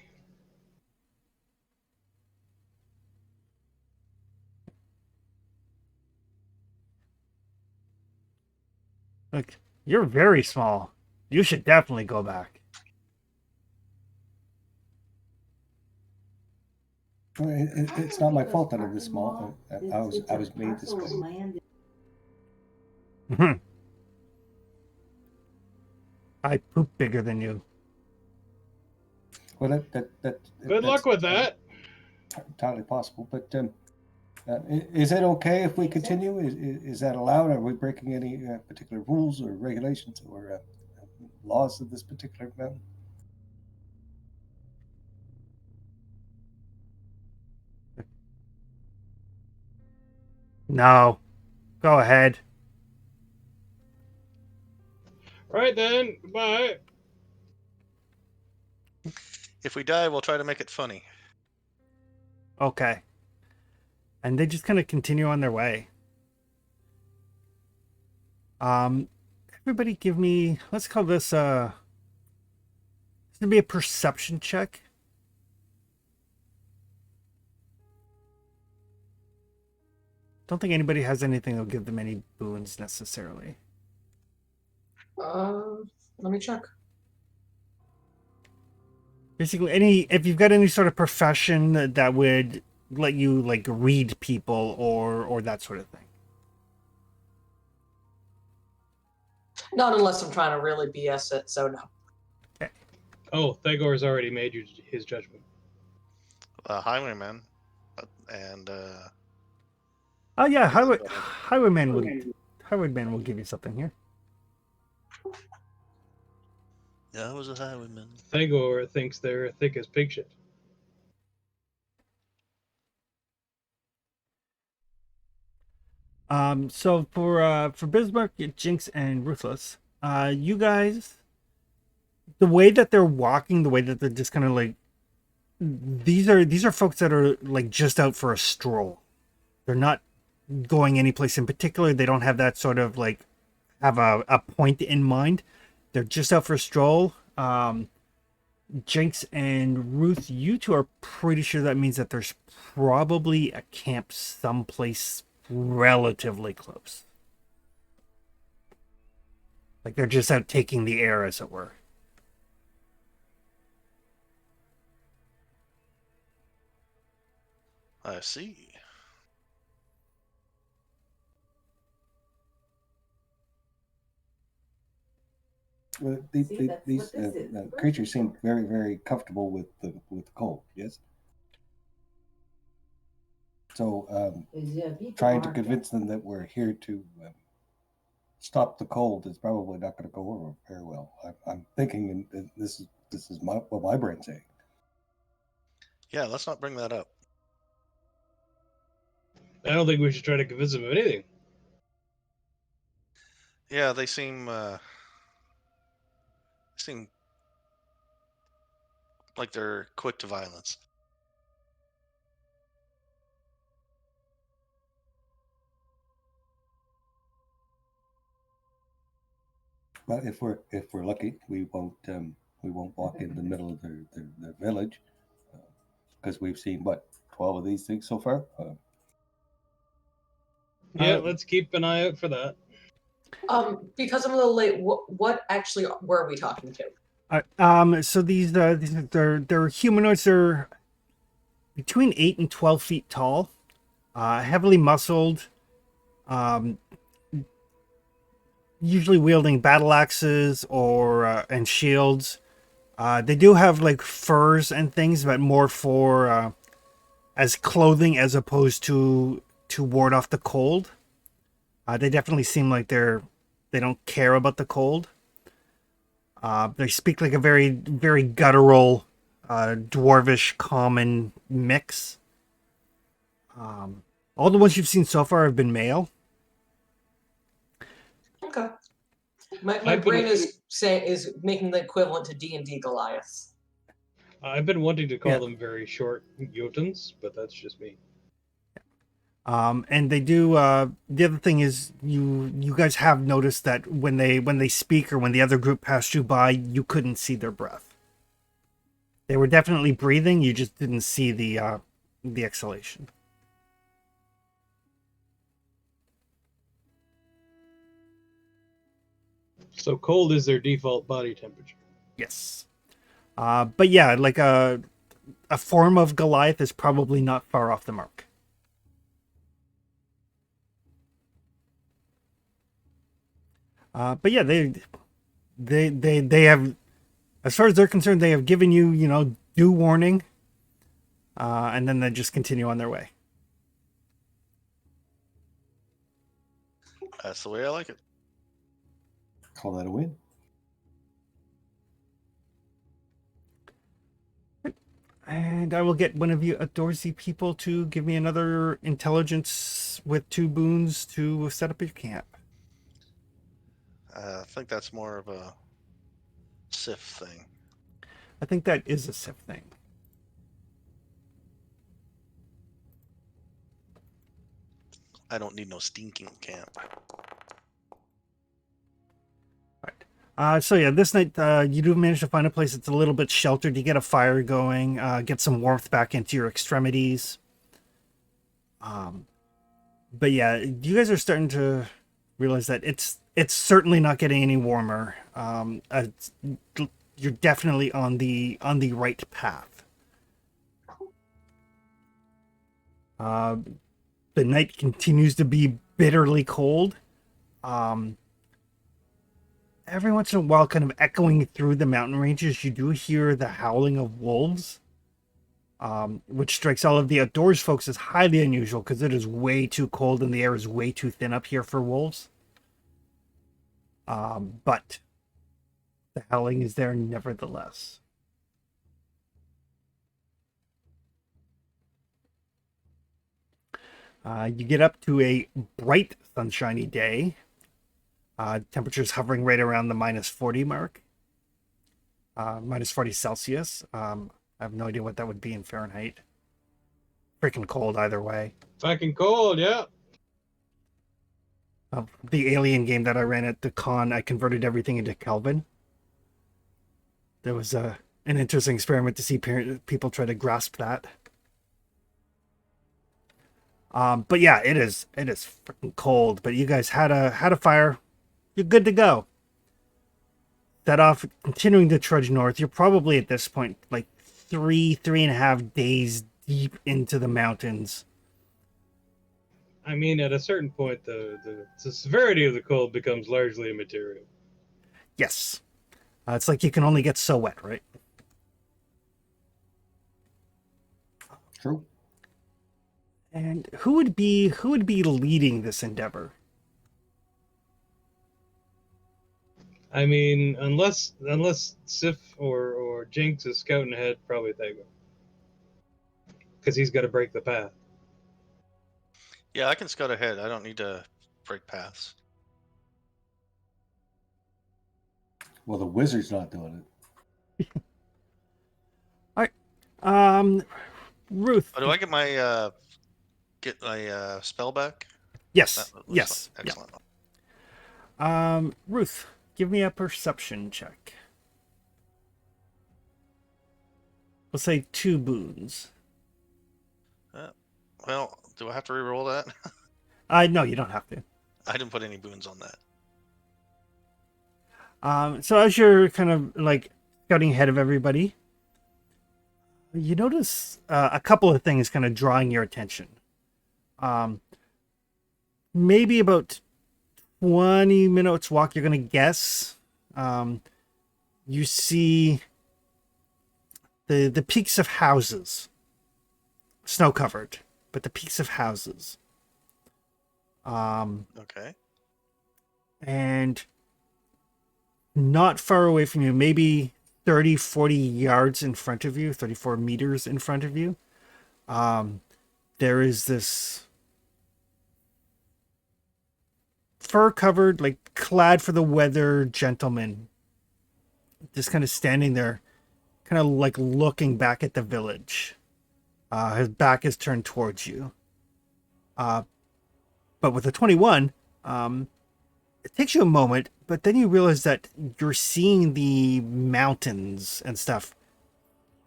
Look, you're very small. You should definitely go back. Well, it's not my fault that I'm this small. I was made this way. Mhm. I poop bigger than you. Well, Good luck that's with that. entirely possible. But is it okay if we continue? Is that allowed? Are we breaking any particular rules or regulations or laws of this particular mountain? No. Go ahead. Right then. Bye. If we die, we'll try to make it funny. Okay. And they just kind of continue on their way. Everybody give me, let's call this it's gonna be a perception check. Don't think anybody has anything that'll give them any boons necessarily. Let me check. Basically, if you've got any sort of profession that would let you like read people or that sort of thing. Not unless I'm trying to really BS it, so no. Oh, Thagor's already made his judgment. Highwayman, and Oh yeah, Give us highwayman will give you something here. yeah, I was a highwayman. Thagor thinks they're thick as pig shit. So for Bismarck, Jinx, and Ruthless, you guys, the way that they're walking, the way that they're just kind of like, these are folks that are like just out for a stroll. They're not going anyplace in particular. They don't have that sort of like have a point in mind. They're just out for a stroll. Jinx and Ruth, you two are pretty sure that means that there's probably a camp someplace relatively close. Like they're just out taking the air, as it were. I see. Well, these creatures seem very, very comfortable with the cold. Yes. So trying to convince them that we're here to stop the cold is probably not going to go over very well. I'm thinking, and this is what my brain's saying. Yeah, let's not bring that up. I don't think we should try to convince him of anything. Yeah, they seem like they're quick to violence. But if we're lucky, we won't walk in the middle of their village because we've seen what 12 of these things so far. Yeah, let's keep an eye out for that. Because I'm a little late, what actually were we talking to? So these they're humanoids. They're between 8 and 12 feet tall, heavily muscled, usually wielding battle axes or and shields. They do have like furs and things, but more for as clothing as opposed to ward off the cold. They definitely seem like they don't care about the cold. They speak like a very, very guttural, dwarvish common mix. All the ones you've seen so far have been male. Okay. My brain is making the equivalent to D&D Goliath. I've been wanting to call Yeah. them very short Jotuns, but that's just me. And they do. The other thing is, you guys have noticed that when they speak or when the other group passed you by, you couldn't see their breath. They were definitely breathing. You just didn't see the exhalation. So cold is their default body temperature. Yes. But yeah, like a form of Goliath is probably not far off the mark. But yeah, they have, as far as they're concerned, they have given you, due warning, and then they just continue on their way. That's the way I like it. Call that a win. And I will get one of you outdoorsy people to give me another intelligence with 2 boons to set up your camp. I think that's more of a Sif thing. I think that is a Sif thing. I don't need no stinking camp. So yeah, this night you do manage to find a place that's a little bit sheltered. You get a fire going, get some warmth back into your extremities. But yeah, you guys are starting to realize that it's certainly not getting any warmer. You're definitely on the right path. The night continues to be bitterly cold. Every once in a while, kind of echoing through the mountain ranges, you do hear the howling of wolves, which strikes all of the outdoors folks as highly unusual because it is way too cold and the air is way too thin up here for wolves. But the howling is there nevertheless. You get up to a bright, sunshiny day. Temperatures hovering right around the -40 mark. -40 Celsius. I have no idea what that would be in Fahrenheit. Freaking cold either way. Fucking cold, yeah. The alien game that I ran at the con, I converted everything into Kelvin. There was an interesting experiment to see people try to grasp that. But yeah, it is freaking cold. But you guys had a fire. You're good to go. Set off, continuing to trudge north. You're probably at this point like 3.5 days deep into the mountains. I mean, at a certain point, the severity of the cold becomes largely immaterial. Yes. It's like you can only get so wet, right? True. And who would be leading this endeavor? I mean, unless Sif or Jinx is scouting ahead, probably Thago. Because he's got to break the path. Yeah, I can scout ahead. I don't need to break paths. Well, the wizard's not doing it. Ruth. Oh, do I get my spell back? Yes. That was Yes. fun. Excellent. Yeah. Ruth, give me a perception check. We'll say 2 boons. Well, do I have to re-roll that? No, you don't have to. I didn't put any boons on that. So as you're kind of like scouting ahead of everybody, you notice a couple of things kind of drawing your attention. Maybe about 20 minutes walk, you're going to guess. You see the peaks of houses, snow covered, but the peaks of houses. Okay. And not far away from you, maybe 30, 40 yards in front of you, 34 meters in front of you, there is this fur-covered, like clad for the weather gentleman, just kind of standing there, kind of like looking back at the village. His back is turned towards you. But with a 21, it takes you a moment, but then you realize that you're seeing the mountains and stuff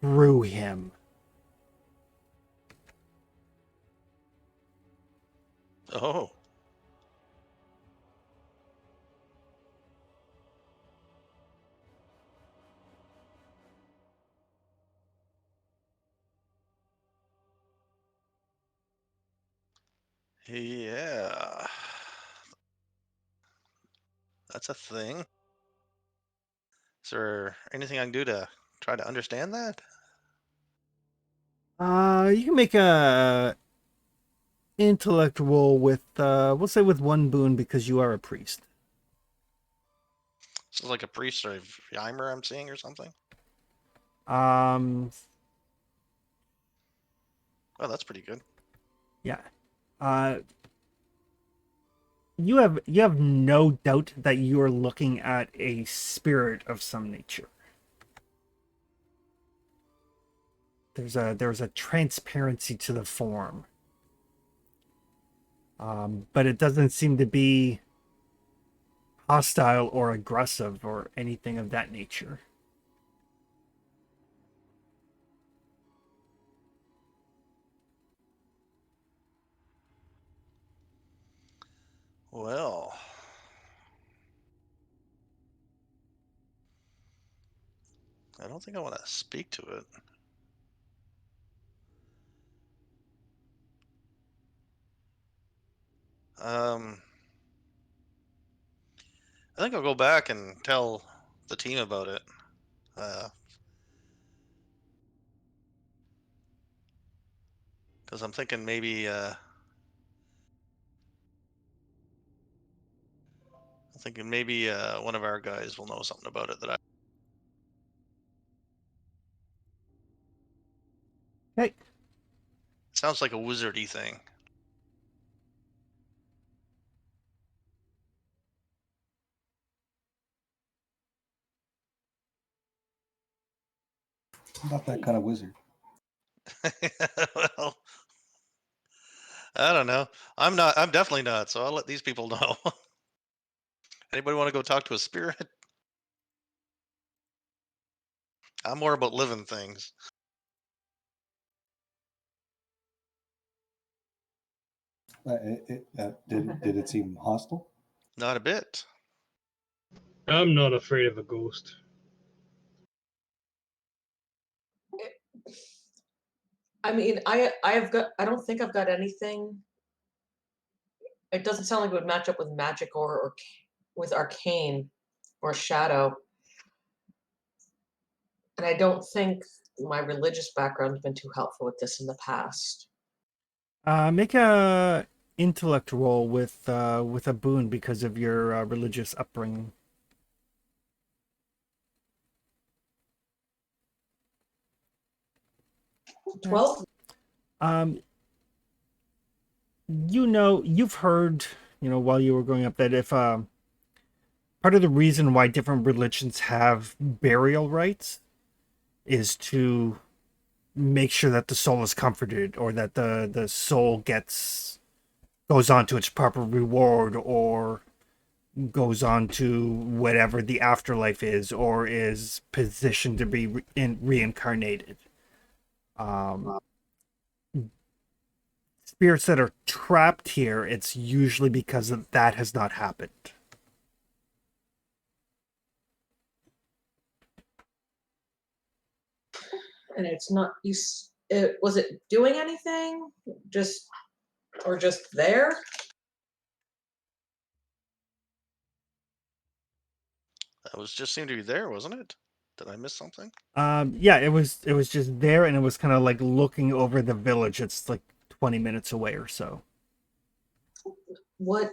through him. Oh. Yeah. That's a thing. Is there anything I can do to try to understand that? You can make a intellect roll with, we'll say with one boon because you are a priest. This is like a priest of Ymir I'm seeing or something? Um, Oh, that's pretty good. yeah. Uh, you have no doubt that you are looking at a spirit of some nature. There's a transparency to the form, but it doesn't seem to be hostile or aggressive or anything of that nature. Well, I don't think I want to speak to it. Um, I think I'll go back and tell the team about it. Because I'm thinking maybe one of our guys will know something about it that I. Okay. Sounds like a wizardy thing. I'm not that kind of wizard. Well, I don't know. I'm not. I'm definitely not. So I'll let these people know. Anybody want to go talk to a spirit? I'm more about living things. Did it seem hostile? Not a bit. I'm not afraid of a ghost. I mean, I don't think I've got anything. It doesn't sound like it would match up with magic or with arcane or shadow. And I don't think my religious background has been too helpful with this in the past. Make a intellect roll with a boon because of your religious upbringing. 12? Um, you've heard, while you were growing up that if part of the reason why different religions have burial rites is to make sure that the soul is comforted or that the soul goes on to its proper reward or goes on to whatever the afterlife is or is positioned to be reincarnated. Um, Spirits that are trapped here, it's usually because that has not happened. And it's not was it doing anything? Just there? That was just seemed to be there, wasn't it? Did I miss something? Yeah, it was just there, and it was kind of like looking over the village. It's like 20 minutes away or so. What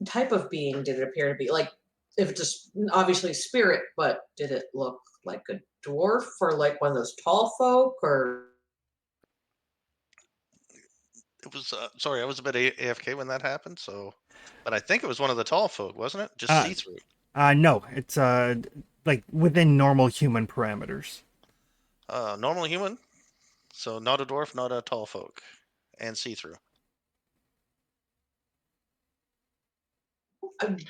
type of being did it appear to be? Like, if it's just obviously spirit, but did it look like a dwarf or like one of those tall folk or? It was. Sorry, I was a bit AFK when that happened. So, but I think it was one of the tall folk, wasn't it? Just Uh, see through. no, it's like within normal human parameters. Normal human. So not a dwarf, not a tall folk, and see through.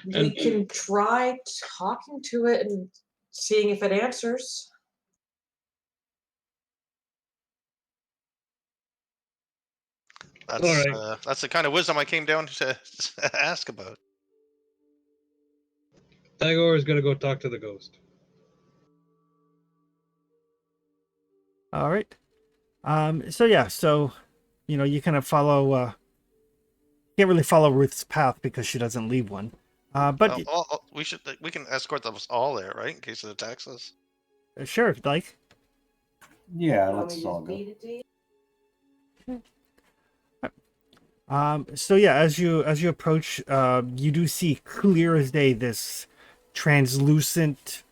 We And can try talking to it and seeing if it answers. all right, That's the kind of wisdom I came down to ask about. Tagore is gonna go talk to the ghost. All right. So yeah, so you kind of follow Can't really follow Ruth's path because she doesn't leave one. But We can escort them all there, right? In case it attacks us. sure, if you'd like. Yeah, let's all go. So yeah, as you approach, you do see clear as day this translucent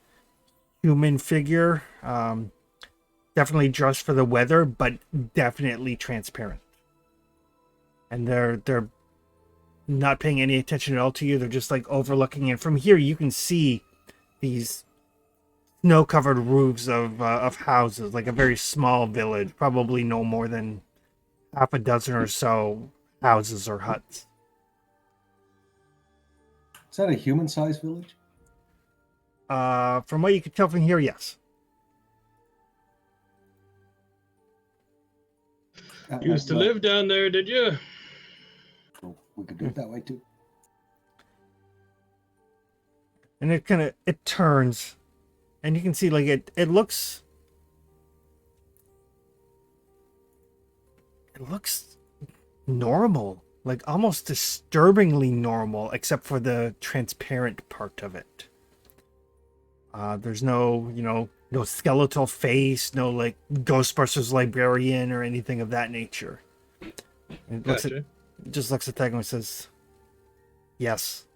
human figure. Definitely dressed for the weather, but definitely transparent. And they're not paying any attention at all to you. They're just like overlooking, and from here you can see these snow-covered roofs of houses, like a very small village, probably no more than half a dozen or so houses or huts. Is that a human-sized village? From what you can tell from here, yes. Used to live down there, did you? We could do it that way too. And it turns, and you can see like it looks normal, like almost disturbingly normal, except for the transparent part of it. There's no, no skeletal face, no like Ghostbusters librarian or anything of that nature. And Gotcha. just looks at Tego and says, "Yes,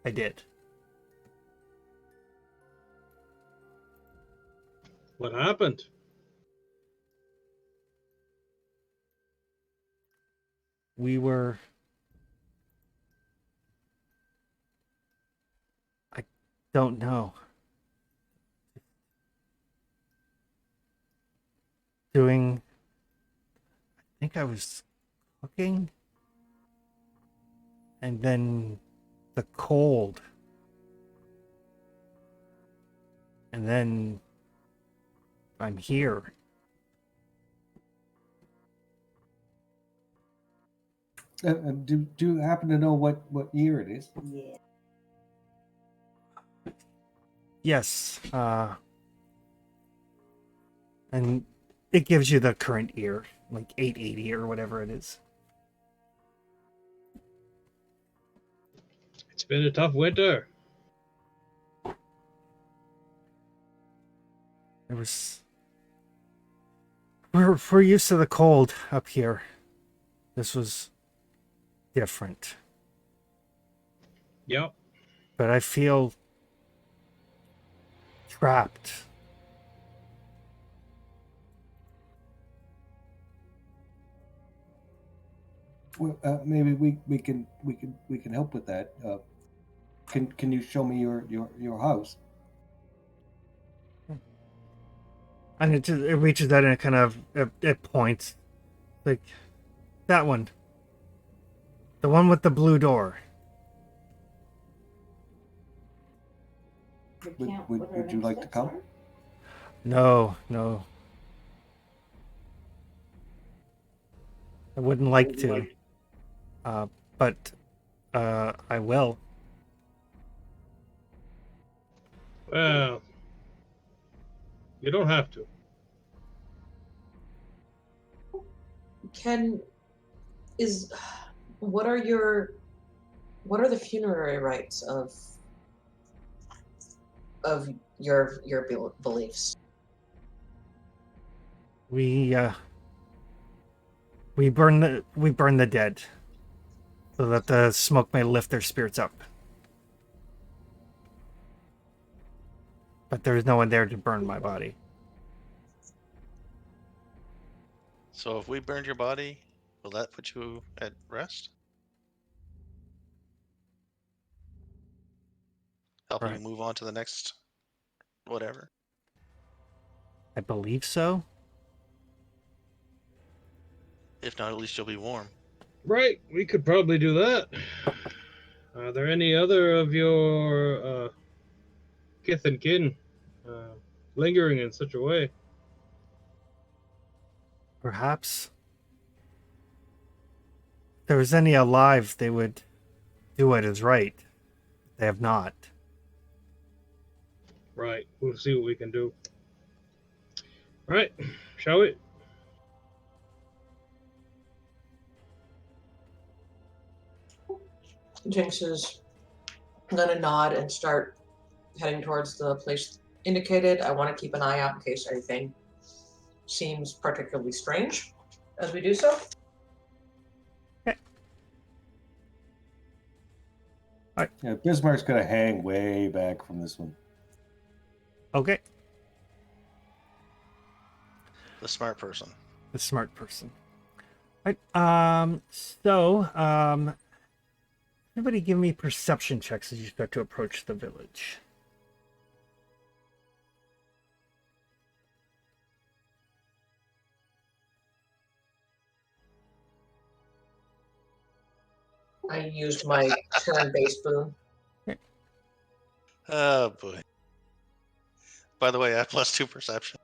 I did." What happened? We were. I don't know. Doing. I think I was cooking. And then the cold. And then I'm here. Do you happen to know what year it is? Yes. And it gives you the current year, like 880 or whatever it is. It's been a tough winter. It was. We're used to the cold up here. This was different. Yep. But I feel trapped. Well, maybe we can help with that. Can you show me your house? And it reaches out and it kind of it points, like that one, the one with the blue door. Would you like to come? No, no, I wouldn't like to. But I will. Well, you don't have to. What are the funerary rites of your beliefs? We burn the dead, so that the smoke may lift their spirits up. But there is no one there to burn my body. So if we burned your body, will that put you at rest? Help Right. you move on to the next whatever? I believe so. If not, at least you'll be warm. Right, we could probably do that. Are there any other of your kith and kin lingering in such a way? Perhaps. If there was any alive, they would do what is right. They have not. Right, we'll see what we can do. Right, shall we? Jinx is gonna nod and start heading towards the place indicated. I want to keep an eye out in case anything seems particularly strange as we do so. Yeah, Bismarck's gonna hang way back from this one. Okay, The smart person. the smart person. All right. Everybody give me perception checks as you start to approach the village. I used my turn-based boon. Oh boy. By the way, I have +2 perception.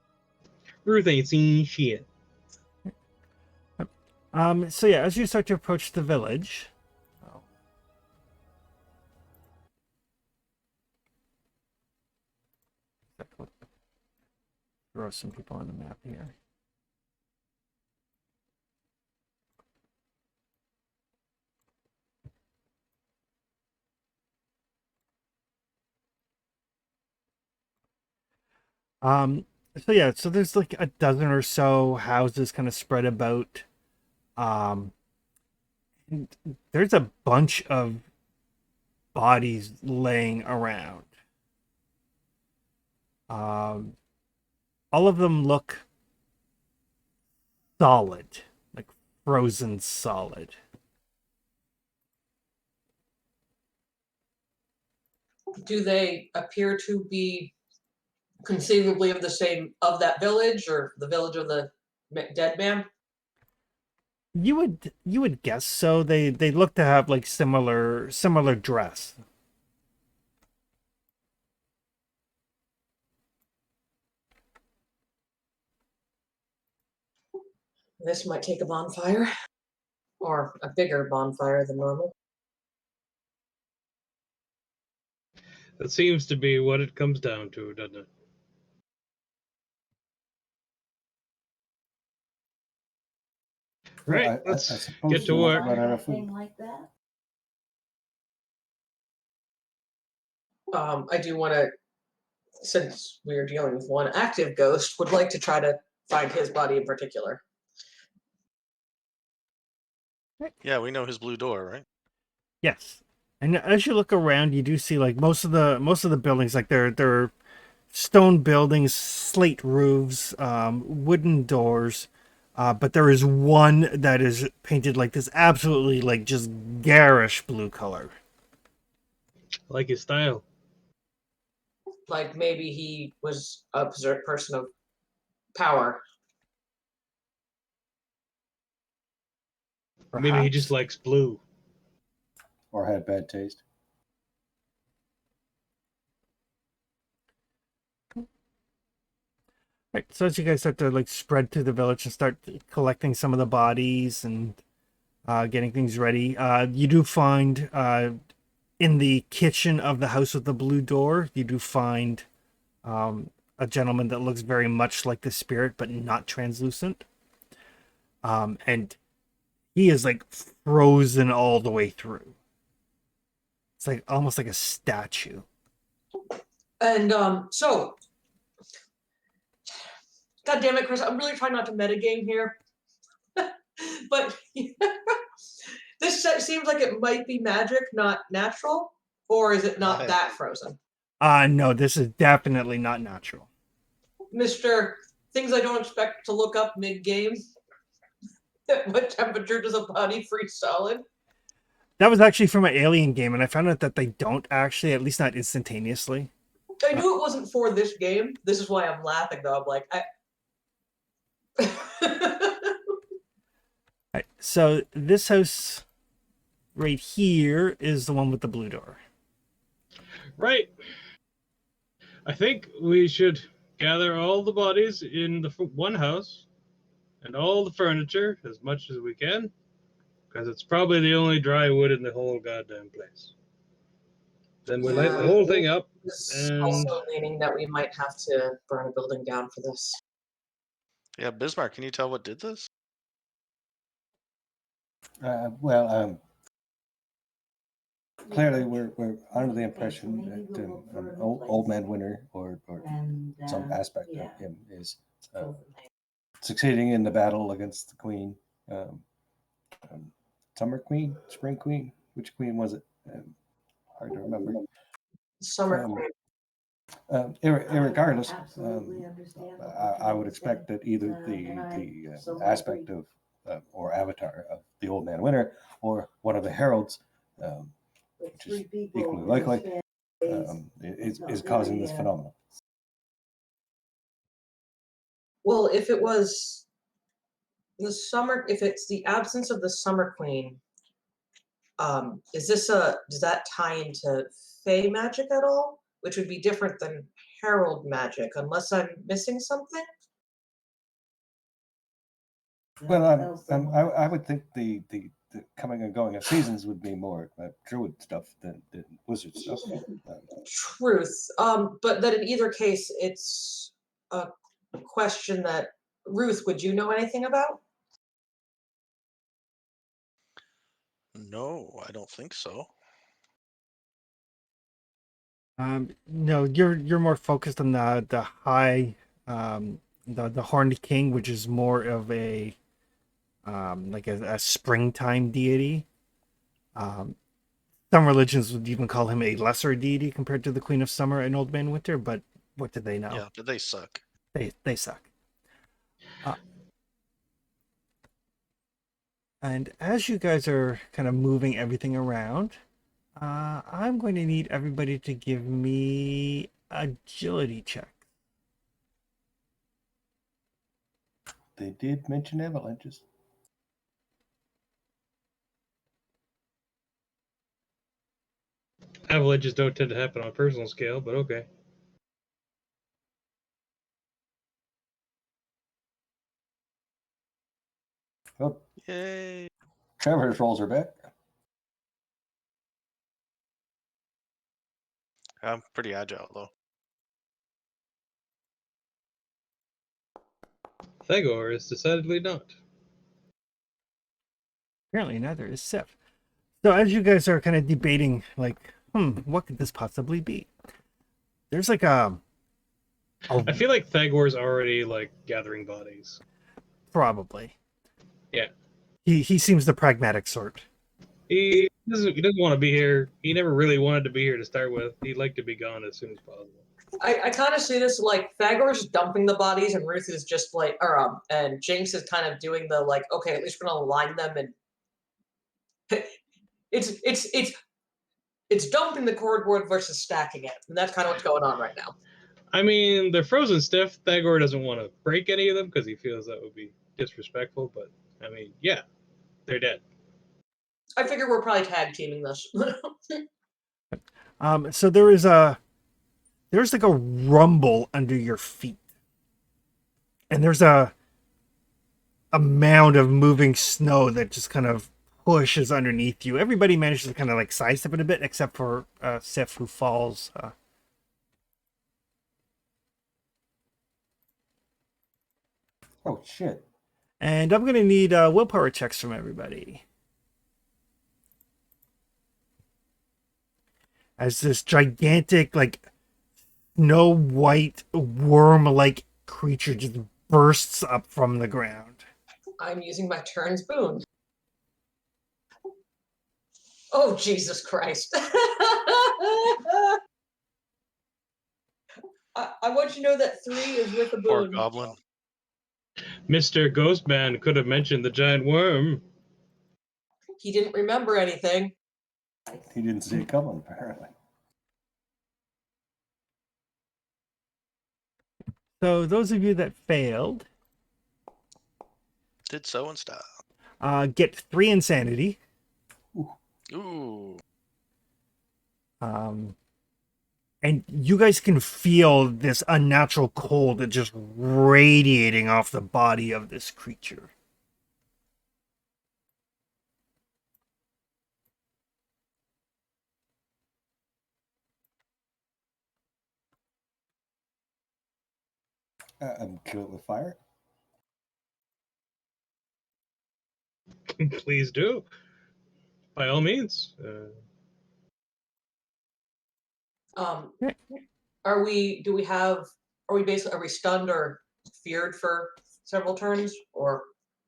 Ruth ain't seen shit. So yeah, as you start to approach the village, throw some people on the map here. So yeah, so there's like a dozen or so houses kind of spread about. And there's a bunch of bodies laying around. All of them look solid, like frozen solid. Do they appear to be conceivably of that village or the village of the dead man? You would guess so. They look to have like similar dress. This might take a bonfire, or a bigger bonfire than normal. That seems to be what it comes down to, doesn't it? Right, I let's suppose get to we work. run out of food. Anything like that? I do want to, since we are dealing with one active ghost, would like to try to find his body in particular. Yeah, we know his blue door, right? Yes. And as you look around, you do see like most of the buildings, like they're stone buildings, slate roofs, wooden doors. But there is one that is painted like this absolutely like just garish blue color. Like his style. Like maybe he was a person of power. Maybe he just Perhaps. likes blue. Or had bad taste. Right. So as you guys start to like spread through the village and start collecting some of the bodies and getting things ready, you do find in the kitchen of the house with the blue door, you do find a gentleman that looks very much like the spirit, but not translucent. And he is like frozen all the way through. It's like almost like a statue. And so, God damn it, Chris, I'm really trying not to metagame here. But this seems like it might be magic, not natural. Or is it not that frozen? No, this is definitely not natural. Mr. Things I don't expect to look up mid-game. What temperature does a body freeze solid? That was actually from an Alien game, and I found out that they don't actually, at least not instantaneously. I knew it wasn't for this game. This is why I'm laughing, though. I'm like, Right, so this house right here is the one with the blue door. Right. I think we should gather all the bodies in the one house and all the furniture as much as we can, because it's probably the only dry wood in the whole goddamn place. Then we light the whole thing up. It's And also meaning that we might have to burn a building down for this. Yeah, Bismarck, can you tell what did this? clearly we're under the impression that old man Winter or some aspect of him is succeeding in the battle against the queen. Summer Queen, Spring Queen, which queen was it? Hard to remember. Summer Um, Queen. Irregardless, I would expect that either the aspect of or avatar of the Old Man Winter or one of the heralds, which is equally likely, is causing this phenomenon. Well, if it was the summer, if it's the absence of the Summer Queen, does that tie into Fey magic at all? Which would be different than Herald magic, unless I'm missing something? Well, I would think the coming and going of seasons would be more druid stuff than wizard stuff. Truth. But that in either case, it's a question that Ruth, would you know anything about? No, I don't think so. No, you're more focused on the high, the Horned King, which is more of a like a springtime deity. Um, some religions would even call him a lesser deity compared to the Queen of Summer and Old Man Winter. But what do they know? Yeah, but they suck. They suck. And as you guys are kind of moving everything around, I'm going to need everybody to give me agility check. They did mention avalanches. Avalanches don't tend to happen on a personal scale, but okay. Oh, Yay! Trevor's rolls are back. I'm pretty agile though. Thagor is decidedly not. Apparently neither is Sif. So as you guys are kind of debating, like, what could this possibly be? There's like I feel like Thagor's already like gathering bodies. probably. Yeah. He seems the pragmatic sort. He doesn't want to be here. He never really wanted to be here to start with. He'd like to be gone as soon as possible. I kind of see this like Thagor's dumping the bodies and Ruth is just like, and Jinx is kind of doing the like, okay, at least we're gonna line them and it's dumping the cordwood versus stacking it, and that's kind of what's going on right now. I mean, they're frozen stiff. Thagor doesn't want to break any of them because he feels that would be disrespectful. But I mean, yeah, they're dead. I figure we're probably tag teaming this. So there's like a rumble under your feet, and there's a mound of moving snow that just kind of pushes underneath you. Everybody manages to kind of like sidestep it a bit, except for Sif, who falls. Oh shit! And I'm gonna need willpower checks from everybody. As this gigantic, like, snow white worm-like creature just bursts up from the ground. I'm using my turn's boon. Oh, Jesus Christ. I want you to know that 3 is with a Poor boon. goblin. Mr. Ghostman could have mentioned the giant worm. He didn't remember anything. He didn't see it coming, apparently. So those of you that failed Did so in style. get 3 insanity. Ooh. And you guys can feel this unnatural cold that just radiating off the body of this creature. Kill it with fire. Please do. By all means. Okay. Are we are we stunned or feared for several turns, or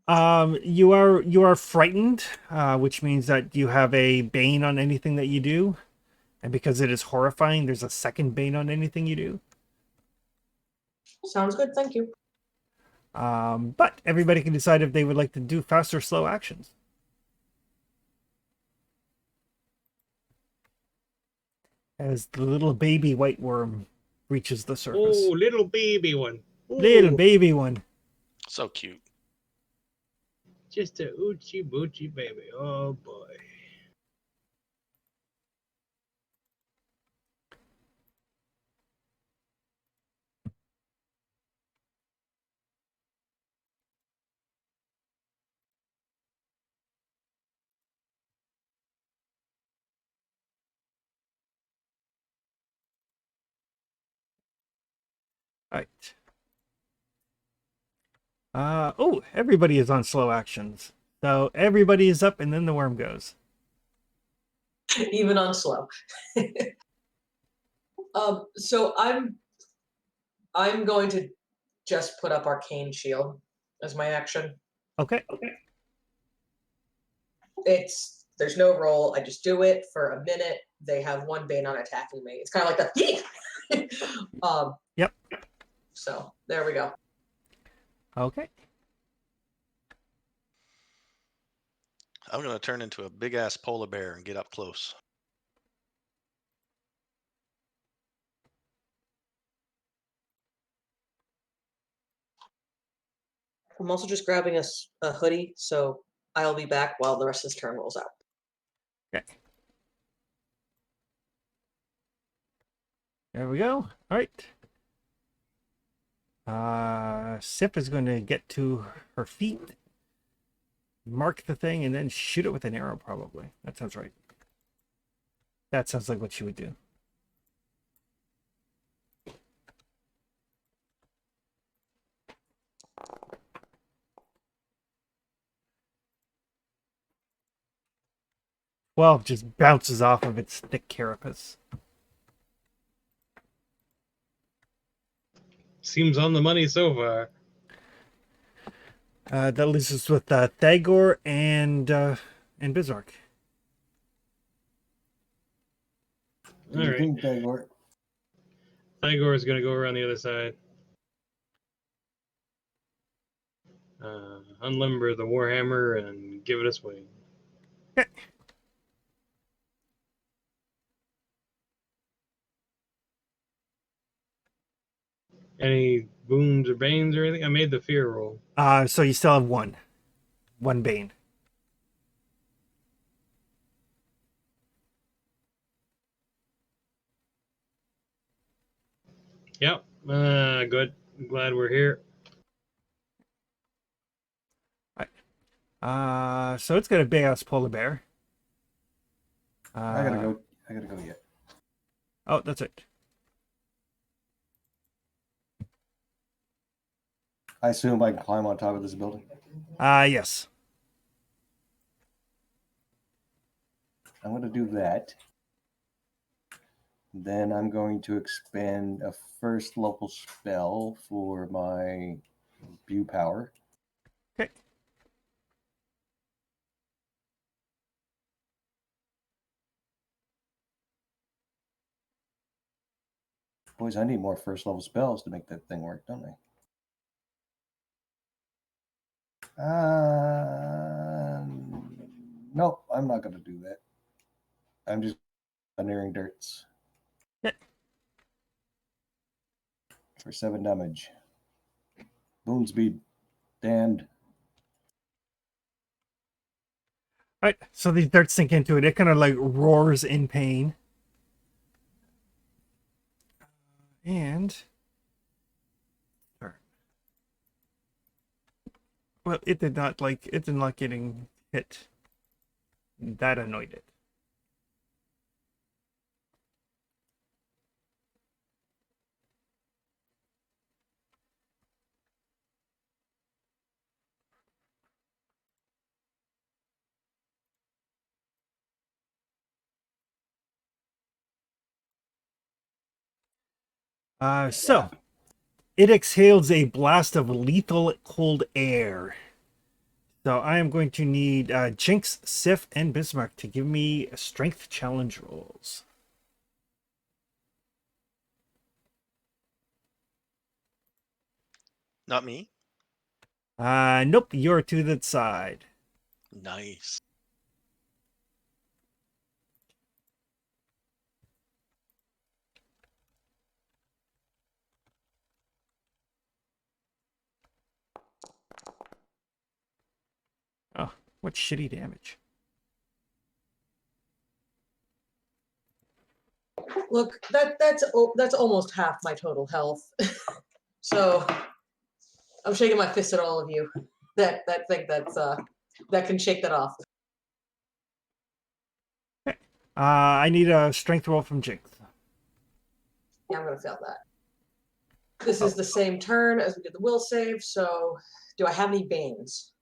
You are frightened, which means that you have a bane on anything that you do, and because it is horrifying, there's a second bane on anything you do. sounds good, thank you. But everybody can decide if they would like to do fast or slow actions. As the little baby white worm reaches the surface. Oh, little baby one. Little Ooh, baby one. So cute. just a oochie boochie baby. Oh boy. All right. Oh, everybody is on slow actions. So everybody is up and then the worm goes. Even on slow. So I'm going to just put up Arcane Shield as my action. Okay. There's no roll. I just do it for a minute. They have one bane on attacking me. It's kind of like the Yep. So there we go. Okay. I'm gonna turn into a big ass polar bear and get up close. I'm also just grabbing a hoodie, so I'll be back while the rest of this turn rolls out. Okay. There we go. All right. Sif is going to get to her feet, mark the thing, and then shoot it with an arrow, probably. That sounds right. That sounds like what she would do. Well, just bounces off of its thick carapace. Seems on the money so far. That leaves us with Thagor and Bizark. Do All you right. think, Dagor? Thygor is going to go around the other side. Unlimber the Warhammer and give it a swing. Okay. Any wounds or banes or anything? I made the fear roll. So you still have one bane. Yep. Good. I'm glad we're here. So it's got a big ass polar bear. I gotta go. I gotta go yet. Oh, that's it. I assume I can climb on top of this building. Yes. I'm going to do that. Then I'm going to expend a first level spell for my View Power. Okay. Boys, I need more first level spells to make that thing work, don't I? Nope, I'm not going to do that. I'm just nearing dirts. Yeah. For 7 damage. Boon speed. Damned. All right. So these darts sink into it. It kind of like roars in pain. And well, it didn't like getting hit. That annoyed it. So it exhales a blast of lethal cold air. So I am going to need Jinx, Sif, and Bismarck to give me strength challenge rolls. Not me. Nope, you're to the side. Nice. Oh, what shitty damage. Look, that's almost half my total health. So I'm shaking my fist at all of you that think that can shake that off. I need a strength roll from Jinx. Yeah, I'm gonna fail that. This is the same turn as we did the will save, so do I have any banes?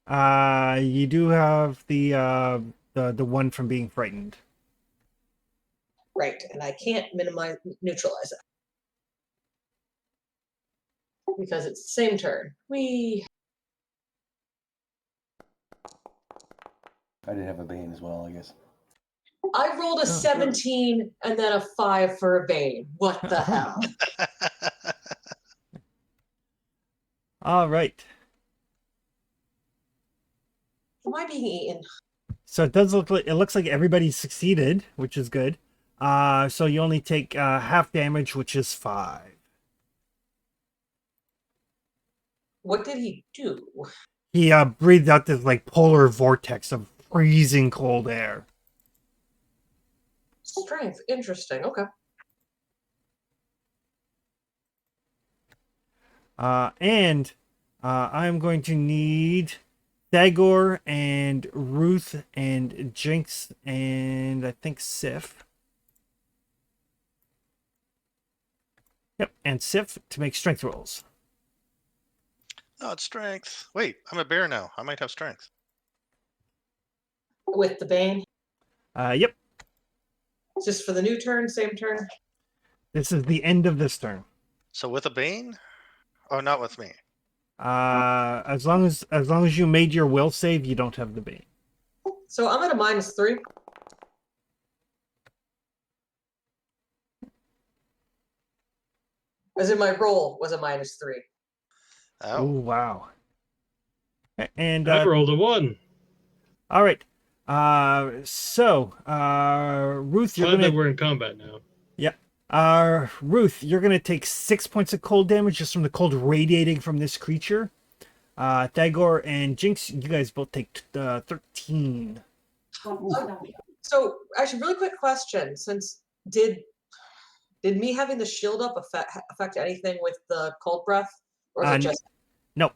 You do have the one from being frightened. Right, and I can't neutralize it. Because it's the same turn. I did have a bane as well, I guess. I rolled a 17 and then a 5 for a bane. What the hell? All right. Am I being eaten? So it looks like everybody succeeded, which is good. So you only take half damage, which is 5. What did he do? He breathed out this like polar vortex of freezing cold air. Strength. Interesting. Okay. And I'm going to need Thagor and Ruth and Jinx and I think Sif. Yep, and Sif to make strength rolls. Oh, it's strength. Wait, I'm a bear now. I might have strength. With the bane. Yep, Just for the new turn, same turn. this is the end of this turn. So with a bane? Oh, not with me. As long as you made your will save, you don't have the bane. So I'm at a -3. As in my roll was a -3. Oh Oh, wow. And I rolled a 1. all right. Ruth, you're Glad that gonna we're in combat now. Ruth, you're gonna take 6 points of cold damage just from the cold radiating from this creature. Thagor and Jinx, you guys both take 13. So actually, really quick question: since did me having the shield up affect anything with the cold breath, or is it just? Nope.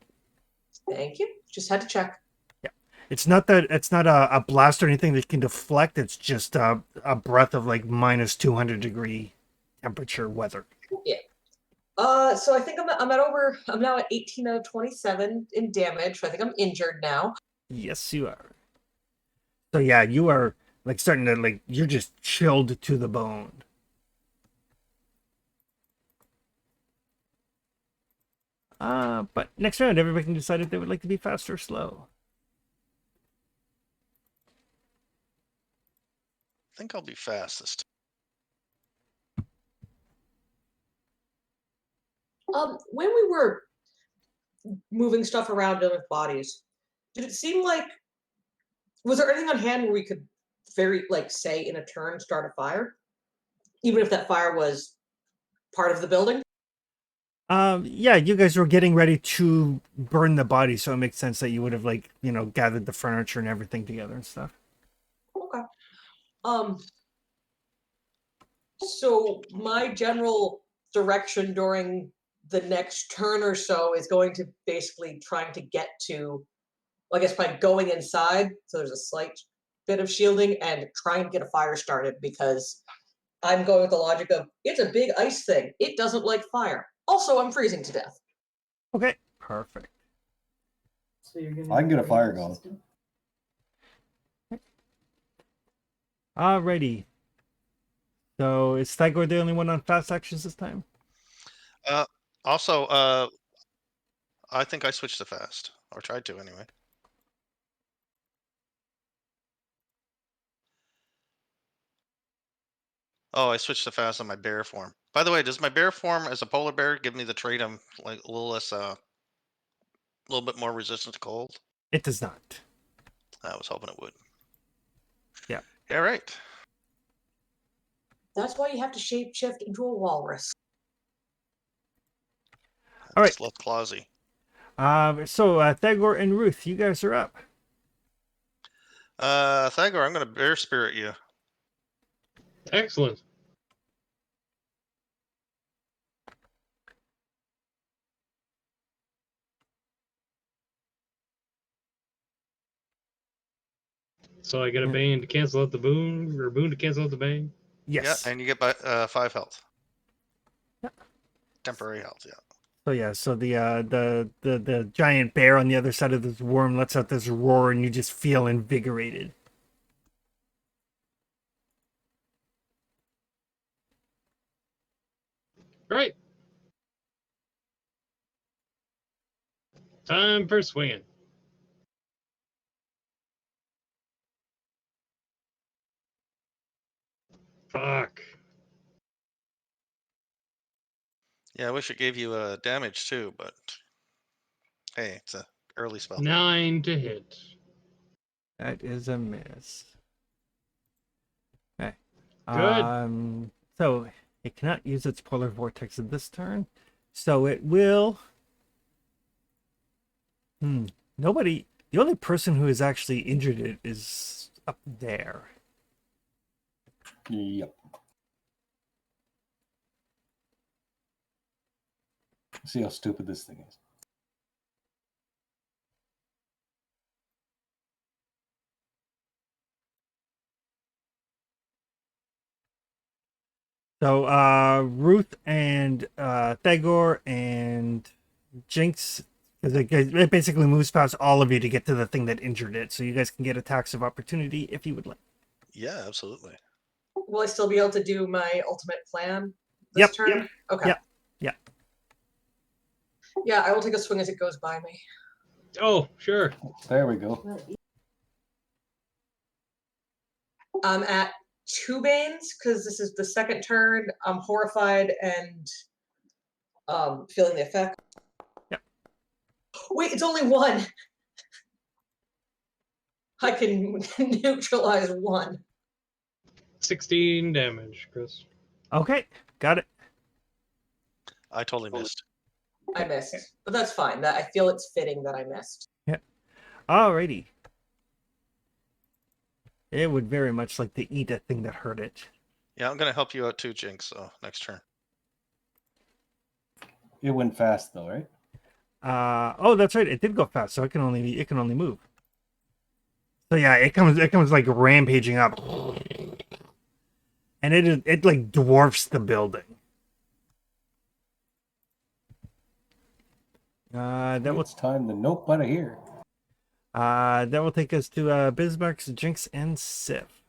Thank you. Just had to check. It's not a blast or anything that can deflect. It's just a breath of like -200 degree temperature weather. Yeah. So I think I'm now at 18 out of 27 in damage. So I think I'm injured now. Yes, you are. So yeah, you are like starting to like you're just chilled to the bone. But next round, everybody can decide if they would like to be fast or slow. I think I'll be fast this time. When we were moving stuff around with bodies, did it seem like was there anything on hand where we could say in a turn start a fire, even if that fire was part of the building? Yeah, you guys were getting ready to burn the body, so it makes sense that you would have gathered the furniture and everything together and stuff. Okay. So my general direction during the next turn or so is going to basically trying to get to, I guess, by going inside, so there's a slight bit of shielding, and try and get a fire started, because I'm going with the logic of it's a big ice thing. It doesn't like fire. Also, I'm freezing to death. Okay, perfect. So you're gonna I can get a fire going. Alrighty. So is Thagor the only one on fast actions this time? Also, I think I switched to fast, or tried to anyway. Oh, I switched to fast on my bear form. By the way, does my bear form as a polar bear give me the trait I'm like a little less, a little bit more resistant to cold? It does not. I was hoping it would. Yeah. Yeah, right. That's why you have to shape shift into a walrus. All right. Just less clawsy. So Thagor and Ruth, you guys are up. Thagor, I'm gonna bear spirit you. Excellent. So I get a Yeah. bane to cancel out the boon, or boon to cancel out the bane. Yes. Yeah, and you get by 5 health. Yeah. Temporary health, yeah. So yeah, so the giant bear on the other side of this worm lets out this roar, and you just feel invigorated. Right. Time for swinging. Fuck. Yeah, I wish it gave you damage too, but hey, it's a early spell. 9 to hit. That is a miss. Okay. Good. So it cannot use its polar vortex at this turn, so it will. Nobody. The only person who has actually injured it is up there. Yep. See how stupid this thing is. So Ruth and Thagor and Jinx, because it basically moves past all of you to get to the thing that injured it. So you guys can get attacks of opportunity if you would like. Yeah, absolutely. Will I still be able to do my ultimate plan this Yep. turn? Okay. Yep. Yeah. Yeah, I will take a swing as it goes by me. Oh, sure. There we go. I'm at 2 Banes because this is the second turn. I'm horrified and feeling the effect. Yep. Wait, it's only 1. I can neutralize 1. 16 damage, Chris. Okay. Got it. I totally missed. I missed, but that's fine. That I feel it's fitting that I missed. Yeah. Alrighty. It would very much like to eat a thing that hurt it. Yeah, I'm gonna help you out too, Jinx. So next turn. It went fast though, right? Oh, that's right. It did go fast, so it can only move. So yeah, it comes like rampaging up, and it like dwarfs the building. That will It's time to nope out of here. that will take us to Bismarck's, Jinx, and Sif.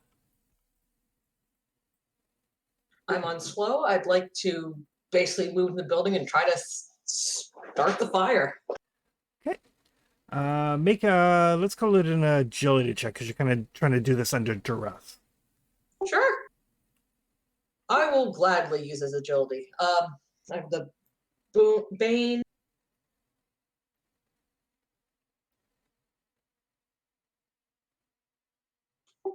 I'm on slow. I'd like to basically move in the building and try to start the fire. Okay. Let's call it an agility check because you're kind of trying to do this under duress. Sure. I will gladly use his agility. I have the Bane.